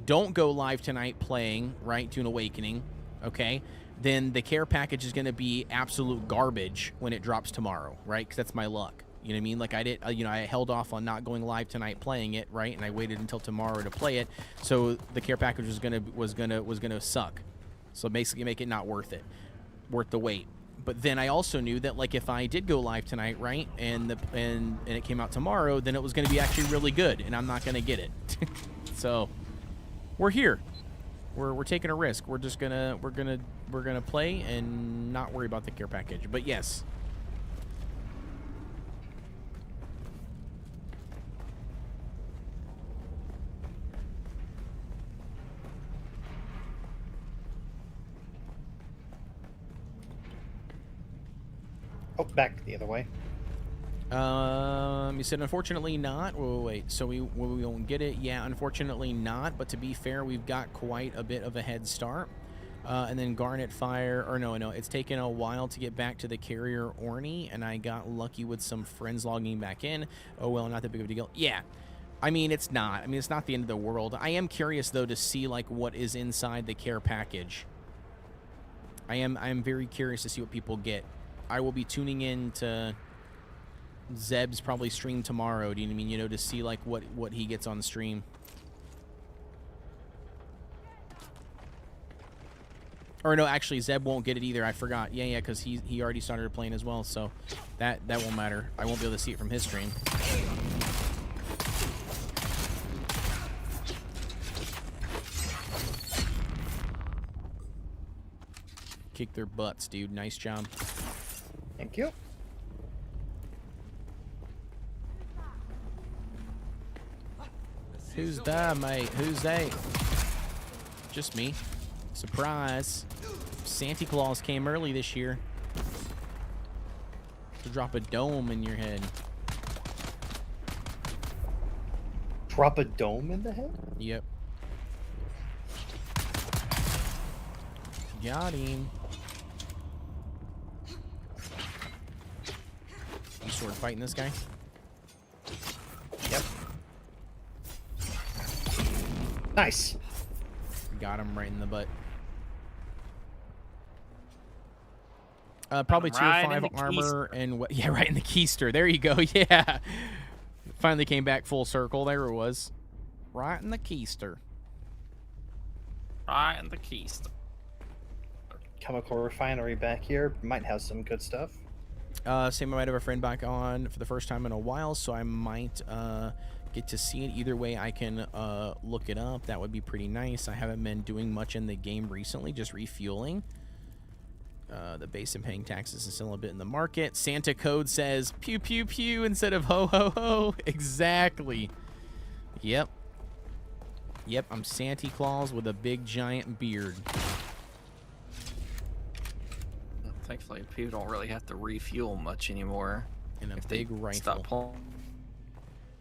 don't go live tonight playing Dune Awakening, okay, then the care package is going to be absolute garbage when it drops tomorrow, right? Because that's my luck. You know what I mean? Like I held off on not going live tonight playing it, right? And I waited until tomorrow to play it. So the care package was gonna suck. So basically make it not worth the wait. But then I also knew that like if I did go live tonight, right, and it came out tomorrow, then it was gonna be actually really good, and I'm not gonna get it. So we're here. We're taking a risk. We're gonna play and not worry about the care package. But yes. Oh, back the other way. You said unfortunately not. Wait, so we won't get it? Yeah, unfortunately not. But to be fair, we've got quite a bit of a head start. And then Garnet Fire, or no, it's taken a while to get back to the carrier Orny, and I got lucky with some friends logging back in. Oh well, not that big of a deal. Yeah, I mean it's not. I mean it's not the end of the world. I am curious though to see like what is inside the care package. I am very curious to see what people get. I will be tuning in to Zeb's probably stream tomorrow. Do you know what I mean? You know, to see like what he gets on stream. Or no, actually Zeb won't get it either. I forgot. Yeah, because he already started playing as well, so that won't matter. I won't be able to see it from his stream. Kick their butts, dude. Nice job. Thank you. Who's that, mate? Who's they? Just me. Surprise. Santa Claus came early this year to drop a dome in your head. Drop a dome in the head? Yep. Got him. You sword fighting this guy? Yep. Nice. Got him right in the butt. Probably tier 5 armor and what? Yeah, right in the keister. There you go. Yeah. Finally came back full circle. There it was. Right in the keister. Right in the keys. Chemical refinery back here might have some good stuff. Same, I might have a friend back on for the first time in a while, so I might get to see it. Either way, I can look it up. That would be pretty nice. I haven't been doing much in the game recently, just refueling. The base and paying taxes is still a bit in the market. Santa Code says pew pew pew instead of ho ho ho. Exactly. Yep. Yep, I'm Santa Claus with a big giant beard. Thankfully, people don't really have to refuel much anymore. And a if big they rifle. Stop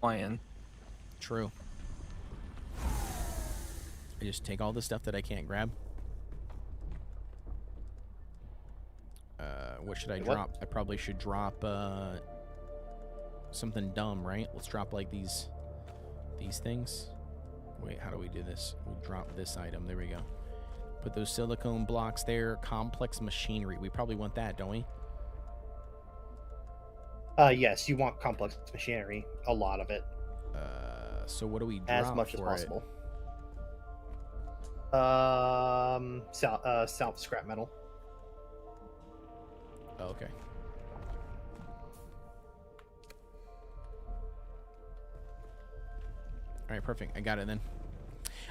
playing. True. I just take all the stuff that I can't grab. What should I drop? I probably should drop something dumb, right? Let's drop like these things. Wait, how do we do this? We'll drop this item. There we go. Put those silicone blocks there. Complex machinery. We probably want that, don't we? Yes, you want complex machinery. A lot of it. So what do we drop As much as for possible. South scrap metal. Oh, okay. All right, perfect. I got it then.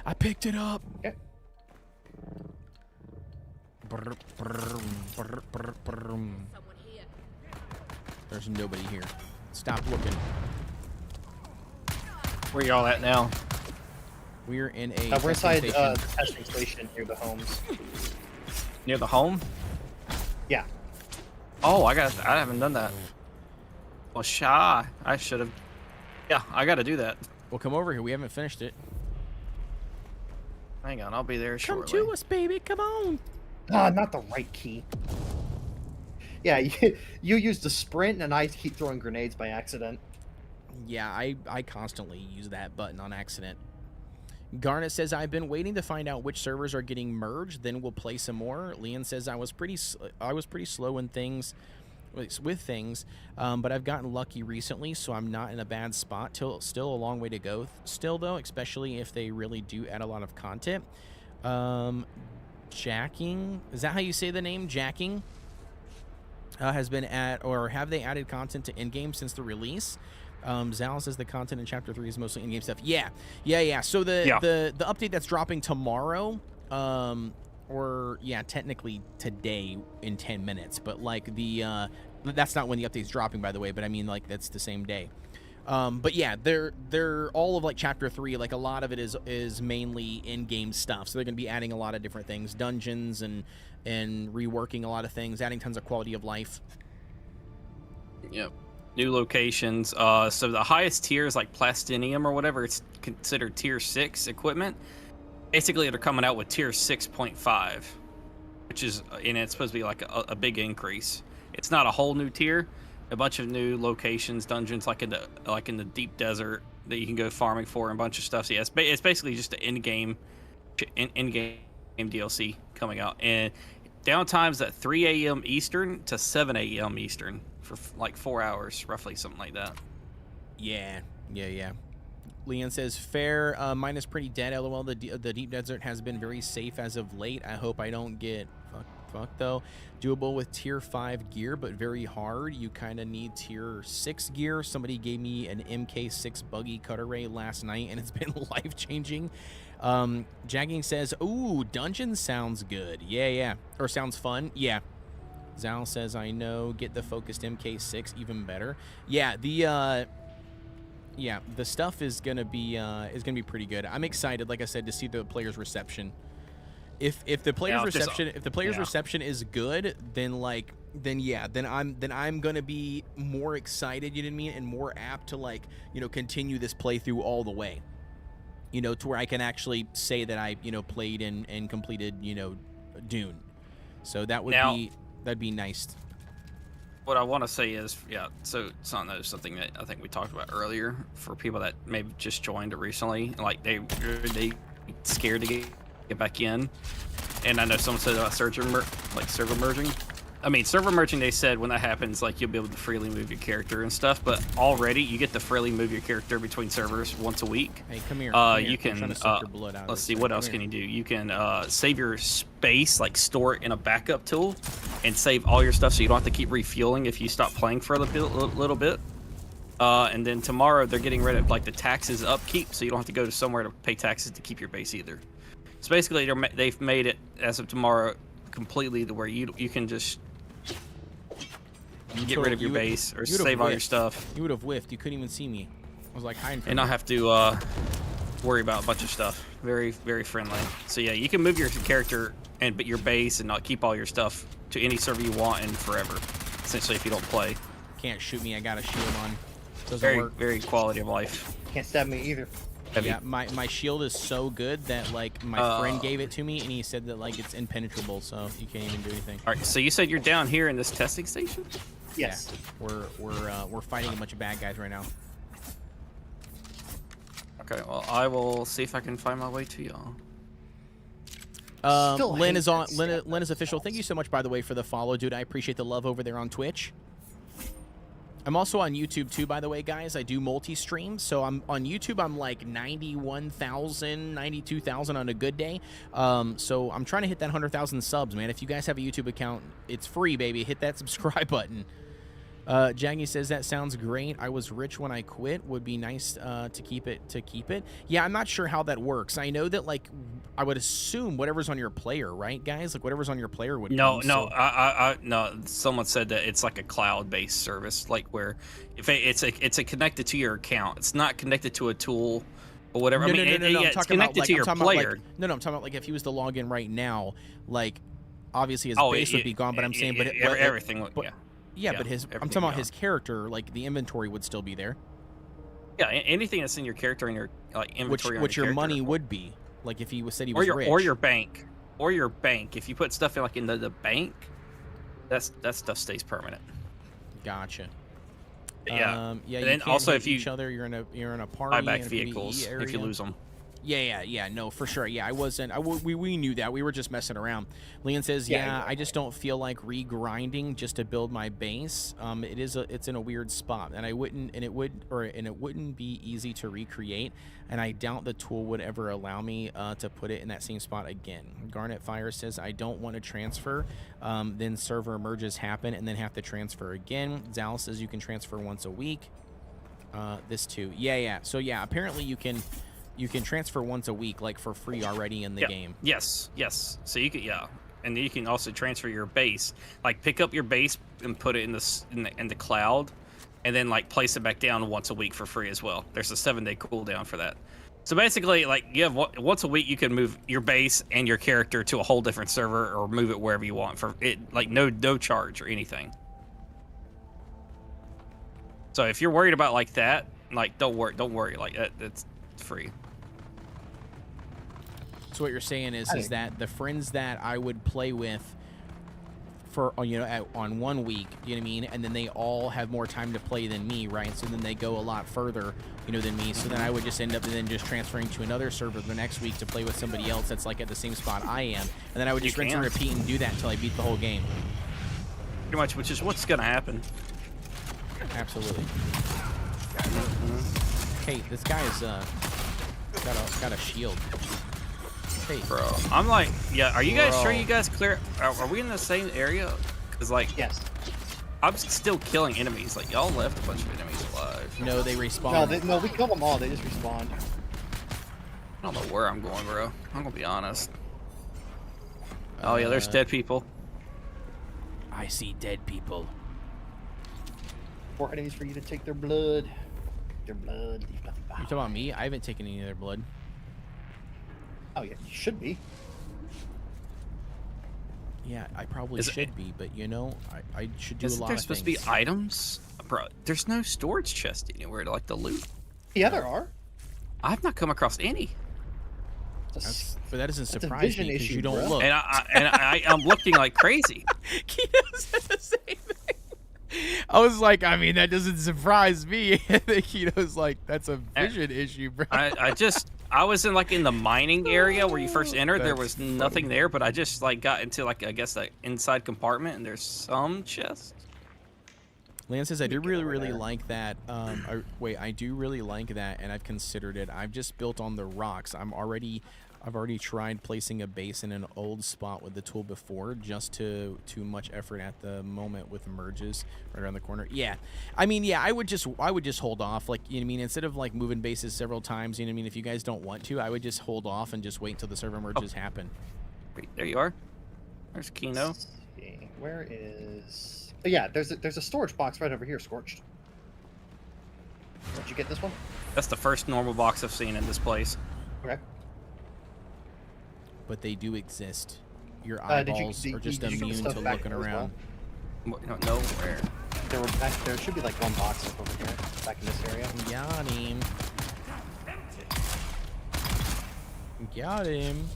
I picked it up. Okay. There's nobody here. Stop looking. Where y'all at now? We're in a We're testing inside station. the testing station near the homes. Near the home? Yeah. Oh, I haven't done that. Well, I should have. Yeah, I got to do that. Well, come over here. We haven't finished it. Hang on, I'll be there Come shortly. to us, baby. Come on. Ah, not the right key. Yeah, you used the sprint, and I keep throwing grenades by accident. Yeah, I constantly use that button on accident. Garnet says, I've been waiting to find out which servers are getting merged, then we'll play some more. Leon says, I was pretty slow in things, with things, but I've gotten lucky recently, so I'm not in a bad spot. Still a long way to go. Still, though, especially if they really do add a lot of content. Jacking, is that how you say the name? Jacking has been have they added content to endgame since the release? Zal says the content in Chapter 3 is mostly in-game stuff. Yeah. So the update that's dropping tomorrow, or technically today in 10 minutes, but like that's not when the update's dropping, by the way. But I mean, like that's the same day. But yeah, they're all of like Chapter 3. Like a lot of it is mainly in-game stuff. So they're gonna be adding a lot of different things, dungeons and reworking a lot of things, adding tons of quality of life. Yep. New locations. So the highest tier is like Plastinium or whatever. It's considered tier 6 equipment. Basically, they're coming out with tier 6.5, which is, and it's supposed to be like a big increase. It's not a whole new tier. A bunch of new locations, dungeons, like in the deep desert that you can go farming for, and a bunch of stuff. So yeah, it's basically just an in-game DLC coming out, and downtime's at 3 a.m. Eastern to 7 a.m. Eastern for like 4 hours, roughly, something like that. Yeah. Leon says, fair, mine is pretty dead, lol. The deep desert has been very safe as of late. I hope I don't get fucked though. Doable with tier 5 gear, but very hard. You kind of need tier 6 gear. Somebody gave me an MK6 buggy cutter ray last night, and it's been life-changing. Jagging says, ooh, dungeon sounds good. Yeah. Or sounds fun. Yeah. Zal says, I know, get the focused MK6 even better. Yeah, the stuff is gonna be pretty good. I'm excited, like I said, to see the players' reception. If the players' reception is good, then I'm gonna be more excited, you know what I mean, and more apt to continue this playthrough all the way. To where I can actually say that I played and completed Dune. So that'd be nice. What I want to say is, so it's something that I think we talked about earlier for people that maybe just joined recently, like they scared to get back in. And I know someone said about server merging. I mean, server merging, they said when that happens, like you'll be able to freely move your character and stuff. But already, you get to freely move your character between servers once a week. Hey, come here. You can. Let's see, what else can you do? You can save your space, like store it in a backup tool, and save all your stuff so you don't have to keep refueling if you stop playing for a little bit. And then tomorrow they're getting rid of like the taxes upkeep, so you don't have to go to somewhere to pay taxes to keep your base either. So basically, they've made it as of tomorrow completely to where you can just get rid of your base or save all your stuff. You would have whiffed. You couldn't even see me. I was like hiding from and not have to worry about a bunch of stuff. Very, very friendly. So yeah, you can move your character but your base and not keep all your stuff to any server you want and forever. Essentially, if you don't play. Can't shoot me. I got a shield on. Doesn't very, work. very quality of life. Can't stab me either. Heavy. Yeah, my shield is so good that like my friend gave it to me and he said that like it's impenetrable, so you can't even do anything. All right, so you said you're down here in this testing station? Yes. Yeah, we're fighting a bunch of bad guys right now. Okay, well I will see if I can find my way to y'all. Lynn is on. Lynn is official. Thank you so much, by the way, for the follow, dude. I appreciate the love over there on Twitch. I'm also on YouTube too, by the way, guys. I do multi-stream, so I'm on YouTube. I'm like 91,000, 92,000 on a good day. So I'm trying to hit that 100,000 subs, man. If you guys have a YouTube account, it's free, baby. Hit that subscribe button. Jaggy says that sounds great. I was rich when I quit. Would be nice to keep it. Yeah, I'm not sure how that works. I know that like I would assume whatever's on your player, right, guys? Like whatever's on your player would. No, come, no, so. no. Someone said that it's like a cloud-based service, like where if it's connected to your account, it's not connected to a tool or whatever. No, I mean, no. yeah, I'm it's talking connected about, like, to your player. I'm talking about like if he was to log in right now, like obviously his base would be gone. But I'm saying, but everything would. Yeah, but I'm talking about his character, like the inventory would still be there. Yeah, anything that's in your character and your like inventory, which your money would be, like if he said he was rich. or your bank. If you put stuff in like in the bank, that stuff stays permanent. Gotcha. Yeah. Yeah. And you then can't also hit if you each other, you're in a party. buy back in a vehicles PvE if you lose them. Yeah, no, for sure. Yeah, we knew that. We were just messing around. Leon says, yeah, I just don't feel like re-grinding just to build my base. It's in a weird spot, and it wouldn't be easy to recreate, and I doubt the tool would ever allow me to put it in that same spot again. Garnet Fire says, I don't want to transfer, then server merges happen, and then have to transfer again. Zal says you can transfer once a week. This too. Yeah. So yeah, apparently you can transfer once a week, like for free already in the game. Yes. So you can, and then you can also transfer your base, like pick up your base and put it in the cloud, and then like place it back down once a week for free as well. There's a 7-day cooldown for that. So basically, like you have once a week, you can move your base and your character to a whole different server or move it wherever you want for it, like no charge or anything. So if you're worried about like that, like don't worry, like that's free. So what you're saying is that the friends that I would play with for on 1 week, you know what I mean, and then they all have more time to play than me, right? So then they go a lot further, than me. So then I would just end up then just transferring to another server the next week to play with somebody else that's like at the same spot I am, and then I would just rinse and repeat and do that until I beat the whole game. Pretty much, which is what's gonna happen. Absolutely. Hey, this guy is got a shield. Hey, bro, I'm like, are you guys sure you guys clear? Are we in the same area? Cause like, yes, I'm still killing enemies. Like y'all left a bunch of enemies alive. No, they respawn. No, we killed them all. They just respawned. I don't know where I'm going, bro. I'm gonna be honest. Oh yeah, there's dead people. I see dead people. 4 enemies for you to take their blood. Their blood. You talking about me? I haven't taken any of their blood. Oh yeah, you should be. Yeah, I probably should be, but I should do a lot of things. Isn't there supposed to be items? Bro, there's no storage chest anywhere to like the loot. Yeah, there are. I've not come across any. But that doesn't surprise me because you don't look. And I'm looking like crazy. Keto said the same thing. I was like, that doesn't surprise me. Keto's like, that's a vision issue, bro. I I was in like in the mining area where you first entered. There was nothing there, but I just like got into like I guess the inside compartment, and there's some chests. Lan says, I do really like that. I do really like that, and I've considered it. I've just built on the rocks. I've already tried placing a base in an old spot with the tool before, just too much effort at the moment with merges right around the corner. Yeah, I mean, yeah, I would just hold off. Like, you know what I mean, instead of like moving bases several times, you know what I mean, if you guys don't want to, I would just hold off and just wait until the server merges happen. Wait, there you are. There's Kino. Let's see. Where is? Oh, yeah, there's a storage box right over here, Scorched. Did you get this one? That's the first normal box I've seen in this place. Okay. But they do exist. Your eyeballs are just immune to looking around. Well? No, where? There should be like one box up over here, back in this area. Got him. Got him.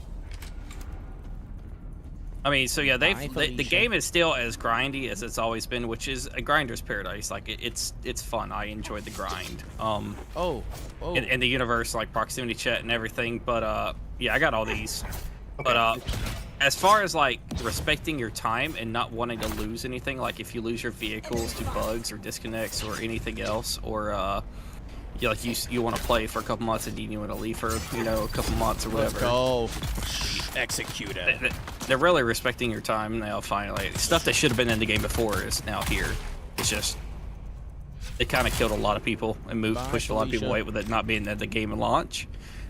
I mean, so yeah, the game is still as grindy as it's always been, which is a grinder's paradise. Like it's fun. I enjoy the grind. In the universe, like proximity chat and everything. But yeah, I got all these. Okay. But as far as like respecting your time and not wanting to lose anything, like if you lose your vehicles to bugs or disconnects or anything else, or you want to play for a couple months and then you want to leave for a couple months or whatever. Let's go. Execute it. They're really respecting your time now. Finally, stuff that should have been in the game before is now here. It's just it kind of killed a lot of people and pushed a lot of people away with it not being at the game at launch.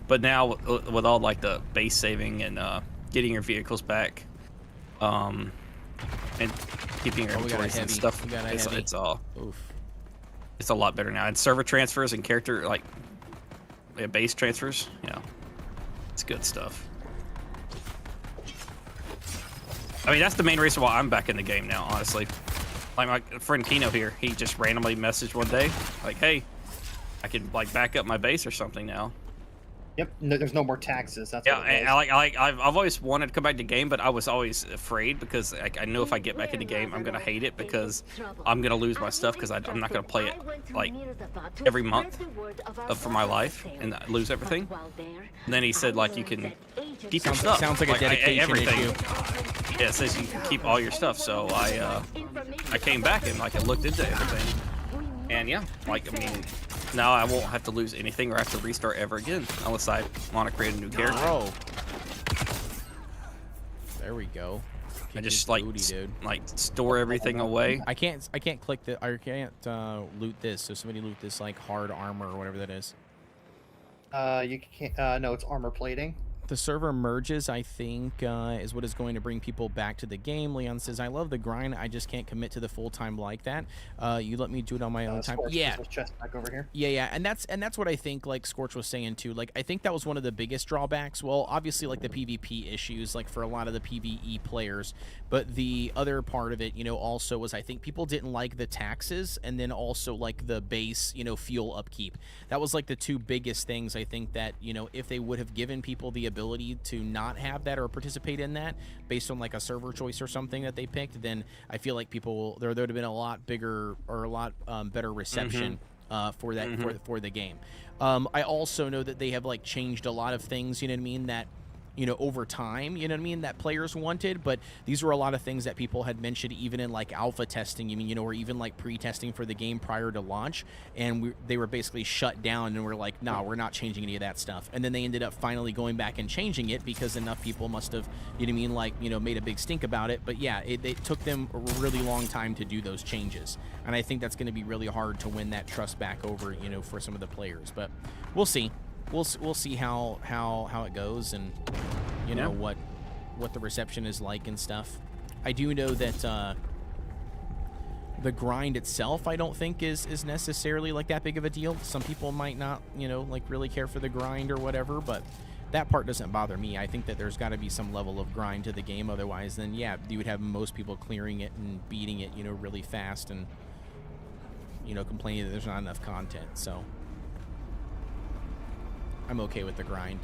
But now with all like the base saving and getting your vehicles back, and keeping your inventories and stuff, it's all. Oof. It's a lot better now. And server transfers and character, like, base transfers, it's good stuff. I mean, that's the main reason why I'm back in the game now, honestly. Like, my friend Kino here, he just randomly messaged one day, like, hey, I can, like, back up my base or something now. Yep, there's no more taxes. That's yeah, and I've always wanted to come back to the game, but I was always afraid because I know if I get back in the game, I'm gonna hate it because I'm gonna lose my stuff because I'm not gonna play it like every month for my life and lose everything. And then he said like you can keep your stuff. Sounds like a dedication issue. Yeah, it says you can keep all your stuff. So I came back and like I looked into everything, and yeah, like I mean. Now I won't have to lose anything or have to restart ever again unless I want to create a new character. Oh. There we go. I just like store everything away. I can't click the. I can't loot this. So somebody loot this like hard armor or whatever that is. You can't. No, it's armor plating. The server merges, I think, is what is going to bring people back to the game. Leon says, I love the grind. I just can't commit to the full time like that. You let me do it on my own time. Yeah. Chest back over here. Yeah. And that's what I think, like Scorch was saying, too. Like, I think that was one of the biggest drawbacks. Well, obviously, like, the PvP issues, like, for a lot of the PvE players. But the other part of it, also was I think people didn't like the taxes and then also, like, the base, fuel upkeep. That was, like, the two biggest things, I think, that, if they would have given people the ability to not have that or participate in that based on like a server choice or something that they picked, then I feel like there would have been a lot bigger or a lot better reception for that for the game. I also know that they have like changed a lot of things, that over time, that players wanted, but these were a lot of things that people had mentioned even in like alpha testing, or even like pre-testing for the game prior to launch, and they were basically shut down and we're like, nah, we're not changing any of that stuff. And then they ended up finally going back and changing it because enough people must have, made a big stink about it. But yeah, it took them a really long time to do those changes. And I think that's going to be really hard to win that trust back over, for some of the players, but we'll see. We'll see how it goes and what the reception is like and stuff. I do know that the grind itself I don't think is necessarily like that big of a deal. Some people might not like really care for the grind or whatever, but that part doesn't bother me. I think that there's got to be some level of grind to the game, otherwise then yeah, you would have most people clearing it and beating it really fast and complaining that there's not enough content. So I'm okay with the grind.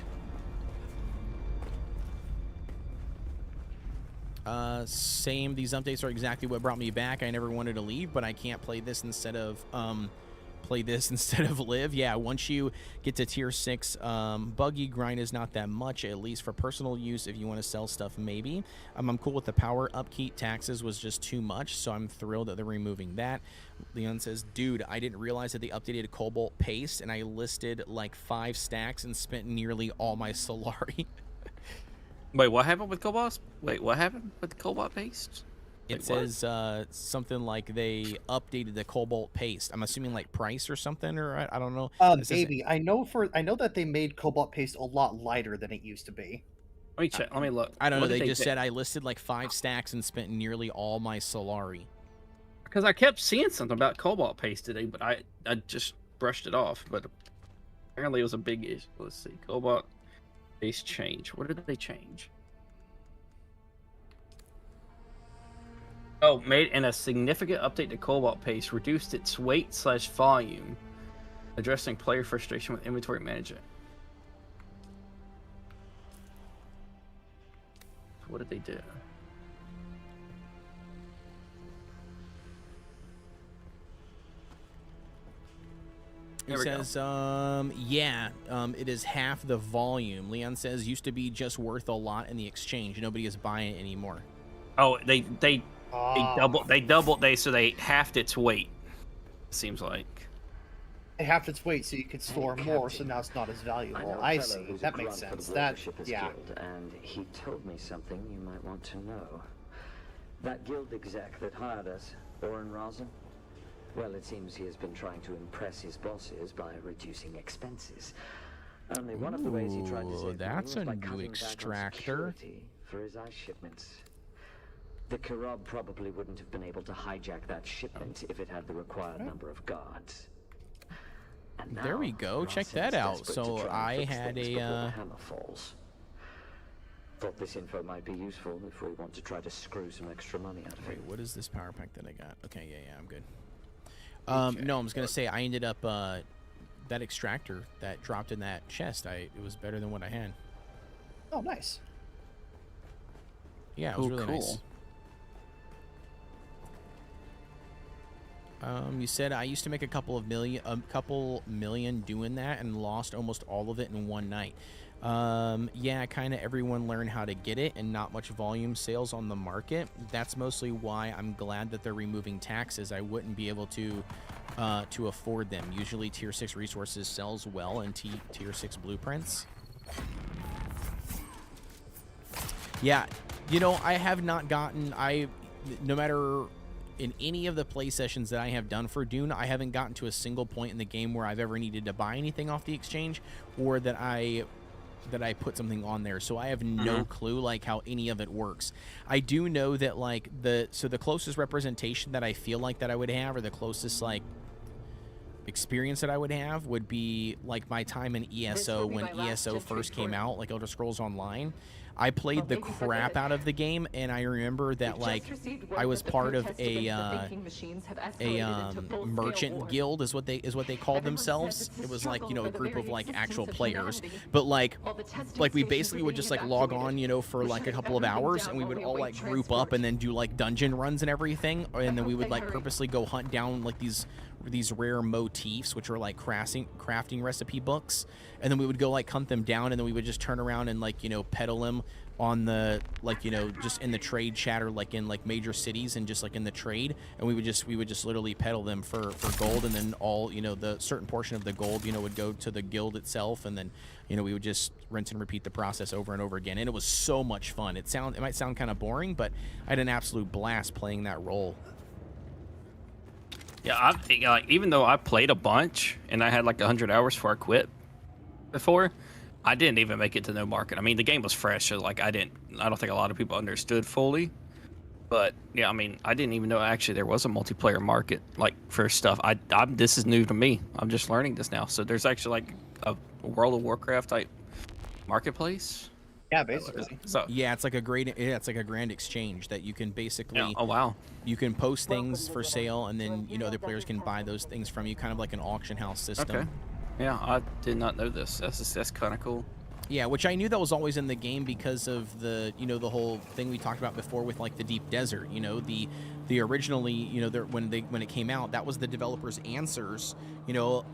Same, these updates are exactly what brought me back. I never wanted to leave, but I can't play this instead of play this instead of live. Yeah, once you get to tier 6, buggy grind is not that much, at least for personal use. If you want to sell stuff, maybe. I'm cool with the power. Upkeep taxes was just too much, so I'm thrilled that they're removing that. Leon says, dude, I didn't realize that they updated Cobalt Paste, and I listed like 5 stacks and spent nearly all my Solari. Wait, what happened with Cobalt? Wait, what happened with the Cobalt Paste? It says something like they updated the Cobalt Paste. I'm assuming like price or something, or I don't know. Maybe. I know that they made Cobalt Paste a lot lighter than it used to be. Let me check. Let me look. I don't know. They just said I listed like 5 stacks and spent nearly all my Solari. Because I kept seeing something about Cobalt Paste today, but I just brushed it off. But apparently it was a big issue. Let's see. Cobalt Paste change. What did they change? Oh, made in a significant update to Cobalt Paste, reduced its weight/volume, addressing player frustration with inventory management. What did they do? It says, it is half the volume. Leon says, used to be just worth a lot in the exchange. Nobody is buying it anymore. Oh, they so they halved its weight. Seems like. They halved its weight so you could store more, so now it's not as valuable. I see. That makes sense. Yeah. And he told me something you might want to know. That guild exec that hired us, Oren Rosen. Well, it seems he has been trying to impress his bosses by reducing expenses. Only one of the ways he tried to save that's money was a by new cutting extractor. back on security for his ice shipments. The Karab probably wouldn't have been able to hijack that shipment if it had the required number of guards. And There we go. Check that out. So I had a hammer falls. Thought this info might be useful if we want to try to screw some extra money out of it. Wait, what is this power pack that I got? Okay, yeah, I'm good. No, I was gonna say I ended up that extractor that dropped in that chest. It was better than what I had. Oh, nice. Yeah, it was really nice. You said I used to make a couple million doing that and lost almost all of it in one night. Yeah, kind of everyone learned how to get it and not much volume sales on the market. That's mostly why I'm glad that they're removing taxes. I wouldn't be able to afford them. Usually tier 6 resources sells well in tier 6 blueprints. Yeah, you know, I have not gotten, no matter in any of the play sessions that I have done for Dune, I haven't gotten to a single point in the game where I've ever needed to buy anything off the exchange or that I put something on there. So I have no clue like how any of it works. I do know that like the closest representation that I feel like that I would have, or the closest like experience that I would have, would be like my time in ESO when ESO first came out, like Elder Scrolls Online. I played the crap out of the game, and I remember that like I was part of a merchant guild is what they called themselves. It was like, you know, a group of like actual players, but like we basically would just like log on, you know, for like a couple of hours, and we would all like group up and then do like dungeon runs and everything, and then we would like purposely go hunt down like these rare motifs, which are like crafting recipe books, and then we would go like hunt them down, and then we would just turn around and like, you know, peddle them on the, like, you know, just in the trade chat, or like in like major cities and just like in the trade, and we would just literally peddle them for gold, and then all, you know, the certain portion of the gold, you know, would go to the guild itself, and then, you know, we would just rinse and repeat the process over and over again, and it was so much fun. It might sound kind of boring, but I had an absolute blast playing that role. Yeah, I think like even though I played a bunch and I had like 100 hours before I quit before, I didn't even make it to no market. I mean, the game was fresh, so like I don't think a lot of people understood fully. But yeah, I mean, I didn't even know actually there was a multiplayer market like for stuff. This is new to me. I'm just learning this now. So there's actually like a World of Warcraft type marketplace. Yeah, basically. So, yeah, it's like a grand exchange that you can basically. Yeah. Oh wow. You can post things for sale, and then, you know, other players can buy those things from you, kind of like an auction house system. Okay. Yeah, I did not know this. That's kind of cool. Yeah, which I knew that was always in the game because of the, the whole thing we talked about before with like the deep desert. The originally, when it came out, that was the developers' answers,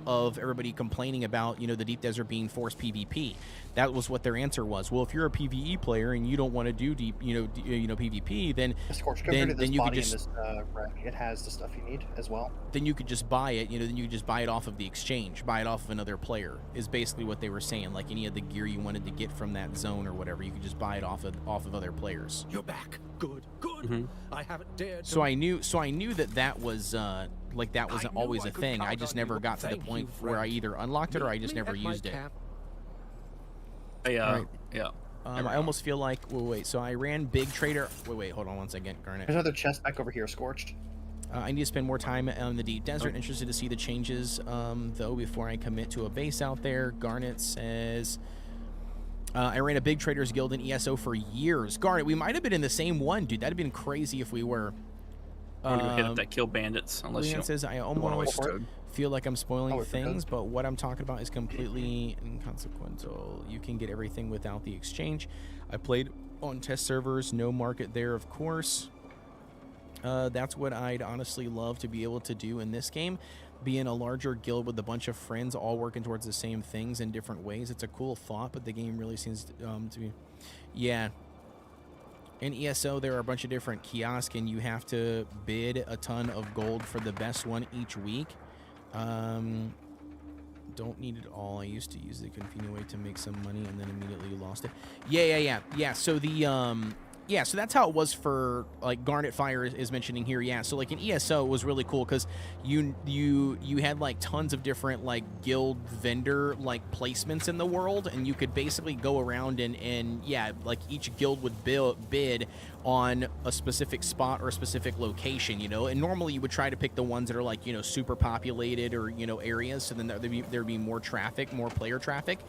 of everybody complaining about, the deep desert being forced PvP. That was what their answer was. Well, if you're a PvE player and you don't want to do deep, PvP, then Scorch, then you could just this wreck. It has the stuff you need as well. then you could just buy it, then you could just buy it off of the exchange, buy it off of another player, is basically what they were saying. Like any of the gear you wanted to get from that zone or whatever, you could just buy it off of other players. You're back. Good. I haven't dared. So I knew that was always a thing. I just never got to the point where I either unlocked it or I just never used it. Yeah. I almost feel like wait. So I ran big trader. Wait. Hold on one second, Garnet. There's another chest back over here, Scorched. I need to spend more time in the deep desert. Interested to see the changes, though, before I commit to a base out there. Garnet says, I ran a big traders guild in ESO for years. Garnet, we might have been in the same one, dude. That'd have been crazy if we were. I'm gonna hit up that kill bandits. Unless Leanne you says, I almost feel like I'm spoiling things, but what I'm talking about is completely inconsequential. You can get everything without the exchange. I played on test servers, no market there, of course. That's what I'd honestly love to be able to do in this game. Be in a larger guild with a bunch of friends all working towards the same things in different ways. It's a cool thought, but the game really seems to be... Yeah. In ESO, there are a bunch of different kiosks, and you have to bid a ton of gold for the best one each week. Don't need it all. I used to use the convenient way to make some money and then immediately lost it. Yeah. So the... Yeah, so that's how it was for, like, Garnet Fire is mentioning here. Yeah, so, like, in ESO, it was really cool because you had, like, tons of different, like, guild vendor, like, placements in the world, and you could basically go around and yeah, like, each guild would bid on a specific spot or a specific location, and normally you would try to pick the ones that are, like, super populated or, areas, so then there'd be more traffic, more player traffic.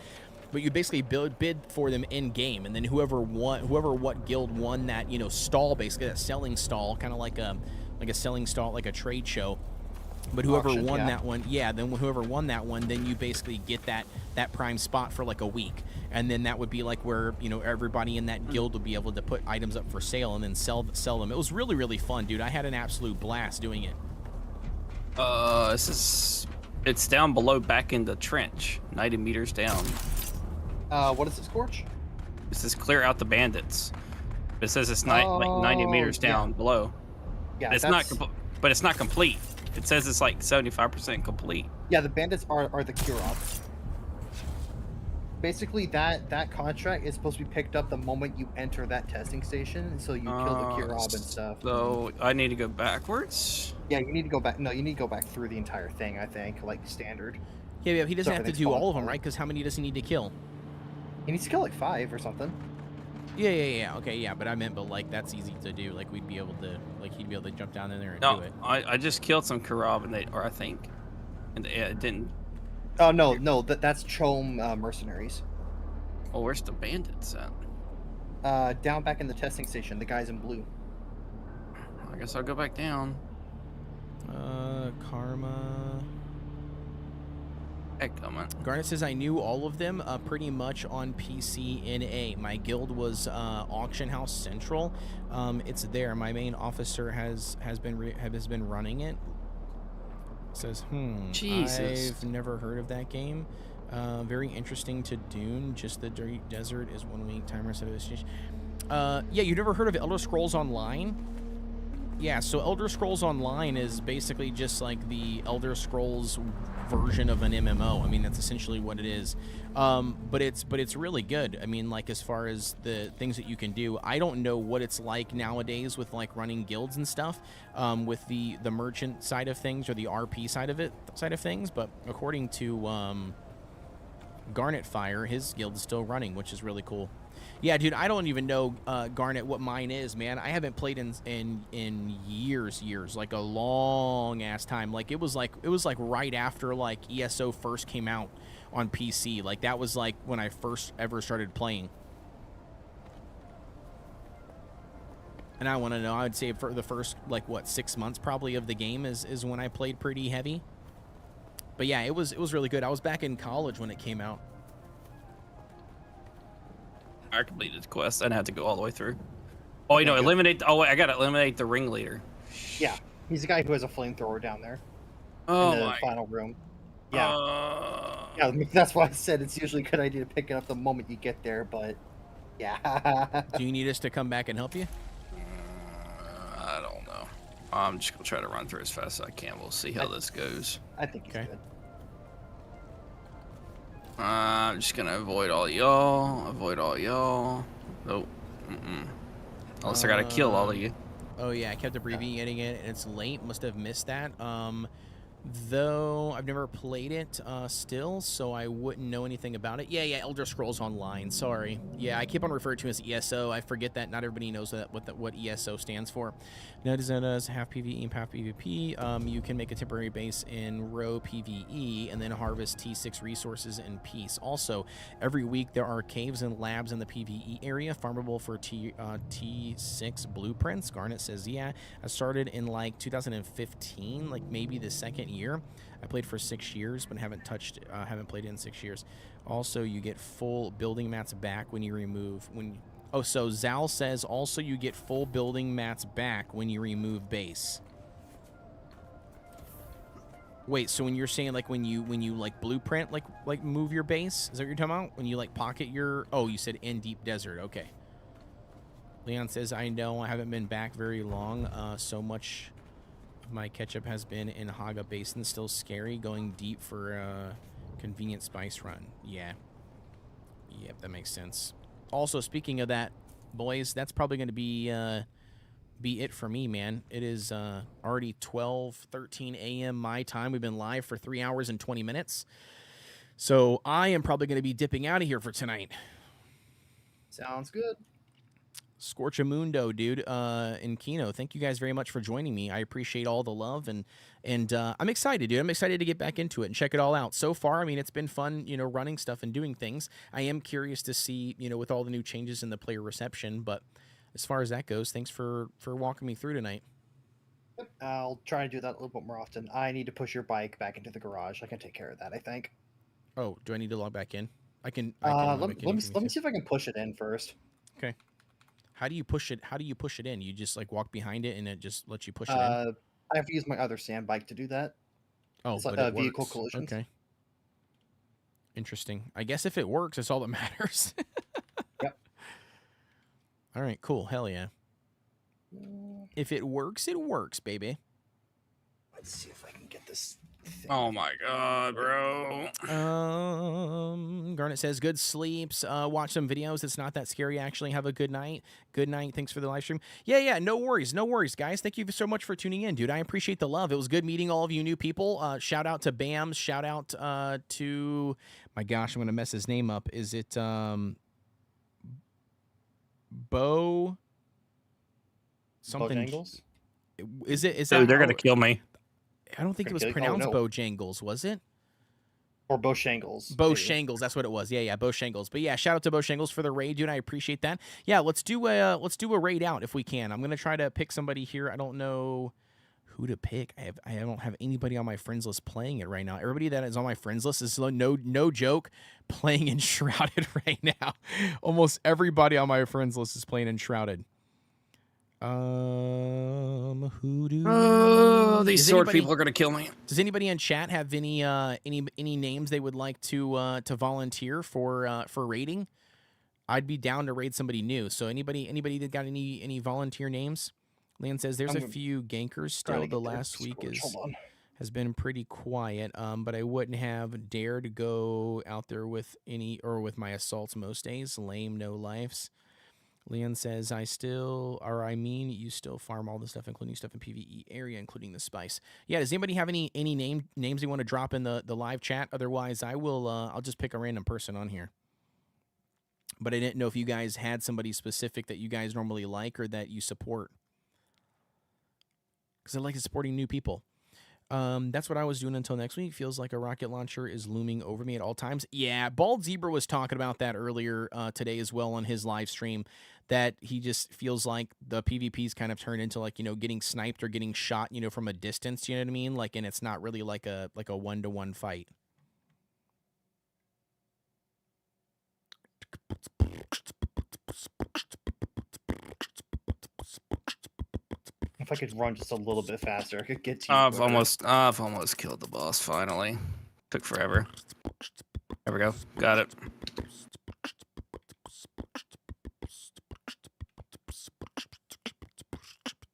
But you basically bid for them in game, and then whoever what guild won that stall, basically that selling stall, kind of like a selling stall, like a trade show. But whoever won that one, then whoever won that one, then you basically get that prime spot for like a week, and then that would be like where everybody in that guild would be able to put items up for sale and then sell them. It was really, really fun, dude. I had an absolute blast doing it. It's down below, back in the trench, 90 meters down. What is it, Scorch? This is clear out the bandits. It says it's like 90 meters down below. Yeah, it's not, but it's not complete. It says it's like 75% complete. Yeah, the bandits are the Kurobs. Basically, that contract is supposed to be picked up the moment you enter that testing station, so you kill the Kurob and stuff. So I need to go backwards? Yeah, you need to go back. No, you need to go back through the entire thing, I think, like standard. Yeah, he doesn't have to do all of them, right? Because how many does he need to kill? He needs to kill like 5 or something. Yeah. Okay, yeah, but I meant, like, that's easy to do. Like, we'd be able to, like, he'd be able to jump down in there and do it. I just killed some Kurab, and it didn't. Oh no, that's Chom mercenaries. Oh, where's the bandits at? Down back in the testing station. The guys in blue. I guess I'll go back down. Karma. Coming. Garnet says, I knew all of them pretty much on PC in A. My guild was Auction House Central. It's there. My main officer has been running it. Says, Jesus. I've never heard of that game. Very interesting to Dune. Just the Dirty Desert is 1 week timer. So yeah, you never heard of Elder Scrolls Online? Yeah, so Elder Scrolls Online is basically just like the Elder Scrolls version of an MMO. I mean, that's essentially what it is. But it's really good. I mean, like, as far as the things that you can do, I don't know what it's like nowadays with, like, running guilds and stuff, with the merchant side of things or the RP side of things. But according to Garnet Fire, his guild is still running, which is really cool. Yeah, dude, I don't even know, Garnet, what mine is, man. I haven't played in years, like a long ass time. Like it was like right after, like, ESO first came out on PC. Like that was like when I first ever started playing. And I want to know, I would say for the first, like, what, 6 months probably of the game is when I played pretty heavy. But yeah, it was really good. I was back in college when it came out. I completed the quest. I didn't have to go all the way through. Oh, you know, good. eliminate. Oh, wait, I gotta eliminate the ringleader. Yeah, he's the guy who has a flamethrower down there Oh in the my. final room. Yeah. Yeah, that's why I said it's usually a good idea to pick it up the moment you get there, but yeah. Do you need us to come back and help you? I don't know. I'm just gonna try to run through as fast as I can. We'll see how this goes. I think he's good. I'm just gonna avoid all y'all. Avoid all y'all. Nope. Unless I gotta kill all of you. Oh yeah, I kept abbreviating it, and it's late. Must have missed that. Though I've never played it still, so I wouldn't know anything about it. Yeah, Elder Scrolls Online. Sorry. Yeah, I keep on referring to it as ESO. I forget that not everybody knows what ESO stands for. Notice that as half PvE and half PvP. You can make a temporary base in row PvE and then harvest T6 resources in peace. Also, every week there are caves and labs in the PvE area, farmable for T6 blueprints. Garnet says, yeah, I started in like 2015, like maybe the second year. I played for 6 years, but haven't played it in 6 years. Also, you get full building mats back when you remove so Zal says also you get full building mats back when you remove base. Wait, so when you're saying like when you like blueprint like move your base, is that what you're talking about? When you like pocket your you said in deep desert, okay. Leon says, I know I haven't been back very long. So much of my catch-up has been in Haga Basin. Still scary going deep for a convenient spice run. Yeah. Yep, that makes sense. Also, speaking of that, boys, that's probably going to be it for me, man. It is already 12:13 a.m. my time. We've been live for 3 hours and 20 minutes. So I am probably going to be dipping out of here for tonight. Sounds good. Scorchamundo, dude, and Kino, thank you guys very much for joining me. I appreciate all the love, and I'm excited, dude. I'm excited to get back into it and check it all out. So far, I mean, it's been fun, running stuff and doing things. I am curious to see, with all the new changes in the player reception, but as far as that goes, thanks for walking me through tonight. I'll try to do that a little bit more often. I need to push your bike back into the garage. I can take care of that, I think. Oh, do I need to log back in? I can let me see if I can push it in first. Okay. How do you push it? How do you push it in? You just like walk behind it and it just lets you push it in? I have to use my other sand bike to do that. Oh, it's but like, it vehicle works. collisions. Okay. Interesting. I guess if it works, it's all that matters. Yep. All right, cool. Hell yeah. If it works, baby. Let's see if I can get this thing. Oh my god, bro. Garnet says, good sleeps. Watch some videos. It's not that scary, actually. Have a good night. Good night. Thanks for the live stream. Yeah. No worries, guys. Thank you so much for tuning in, dude. I appreciate the love. It was good meeting all of you new people. Shout out to Bams. Shout out to, my gosh, I'm going to mess his name up. Is it Bo? Something. Bojangles? Is that? Dude, they're gonna kill me. I don't think it was pronounced Bojangles, was it? Or Boshangles. Boshangles, that's what it was. Yeah, Boshangles. But yeah, shout out to Boshangles for the raid, dude. I appreciate that. Yeah, let's do a raid out if we can. I'm gonna try to pick somebody here. I don't know who to pick. I don't have anybody on my friends list playing it right now. Everybody that is on my friends list is no joke playing Enshrouded right now. Almost everybody on my friends list is playing Enshrouded. These sword people are gonna kill me. Does anybody in chat have any names they would like to volunteer for raiding? I'd be down to raid somebody new. So anybody that got any volunteer names? Leon says there's a few gankers still. The last week has been pretty quiet. But I wouldn't have dared to go out there with my assaults most days. Lame, no lives. Leon says, you still farm all the stuff, including stuff in PvE area, including the spice. Yeah, does anybody have any names they want to drop in the live chat? Otherwise, I'll just pick a random person on here. But I didn't know if you guys had somebody specific that you guys normally like or that you support. Because I like supporting new people. That's what I was doing until next week. Feels like a rocket launcher is looming over me at all times. Yeah, Bald Zebra was talking about that earlier today as well on his live stream, that he just feels like the PvP's kind of turned into like, getting sniped or getting shot, from a distance, you know what I mean? Like, and it's not really like a one-to-one fight. if I could run just a little bit faster, I could get to you. I've quicker. almost killed the boss finally. Took forever. There we go. Got it.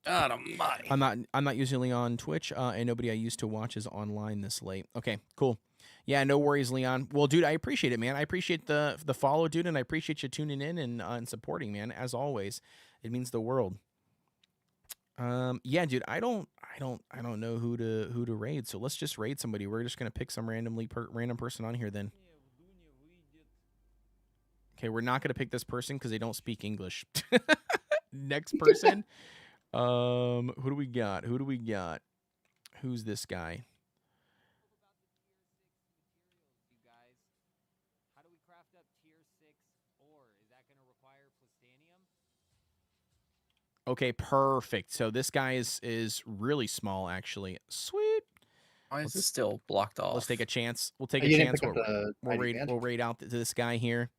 God almighty. I'm not usually on Twitch, and nobody I used to watch is online this late. Okay, cool. Yeah, no worries, Leon. Well, dude, I appreciate it, man. I appreciate the follow, dude, and I appreciate you tuning in and supporting, man. As always, it means the world. Yeah, dude, I don't know who to raid. So let's just raid somebody. We're just gonna pick some random person on here then. Okay, we're not gonna pick this person because they don't speak English. Next person. Who do we got? Who's this guy? Okay, perfect. So this guy is really small, actually. Sweet. Why is this still blocked off? Let's take a chance. We'll take a You didn't chance. pick up the ID band? We'll raid out to this guy here.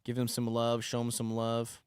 Give him some love. Show him some love.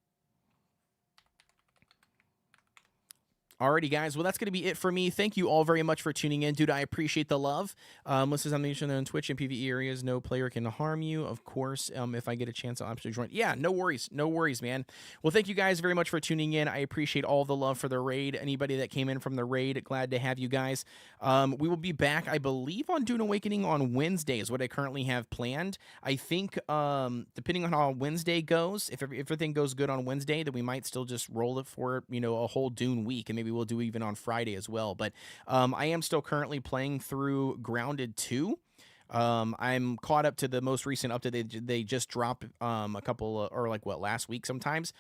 Alrighty, guys. Well, that's going to be it for me. Thank you all very much for tuning in, dude. I appreciate the love. This is on on Twitch and PvE areas. No player can harm you. Of course, if I get a chance, I'll absolutely join. Yeah, no worries. No worries, man. Well, thank you guys very much for tuning in. I appreciate all the love for the raid. Anybody that came in from the raid, glad to have you guys. We will be back, I believe, on Dune Awakening on Wednesday is what I currently have planned. I think, depending on how Wednesday goes, if everything goes good on Wednesday, then we might still just roll it for, a whole Dune week, and maybe we'll do even on Friday as well. But I am still currently playing through Grounded 2. I'm caught up to the most recent update they just dropped a couple last week sometimes.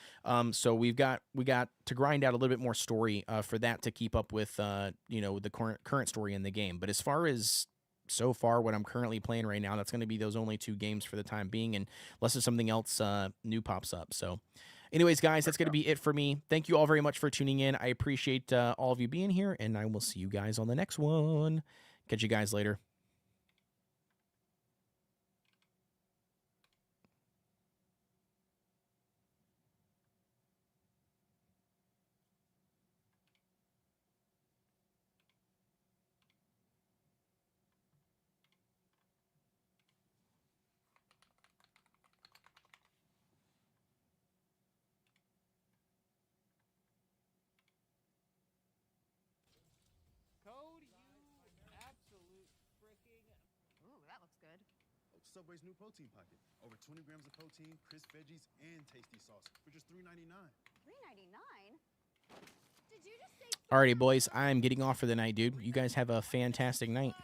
So we got to grind out a little bit more story for that to keep up with the current story in the game. But as far as so far what I'm currently playing right now, that's going to be those only 2 games for the time being, and unless there's something else new pops up. So anyways, guys, that's going to be it for me. Thank you all very much for tuning in. I appreciate all of you being here, and I will see you guys on the next one. Catch you guys later. Subway's new protein pocket. Over 20 grams of protein, crisp veggies, and tasty sauce for just $3.99. $3.99? Did you just say... Alrighty, boys, I'm getting off for the night, dude. You guys have a fantastic night.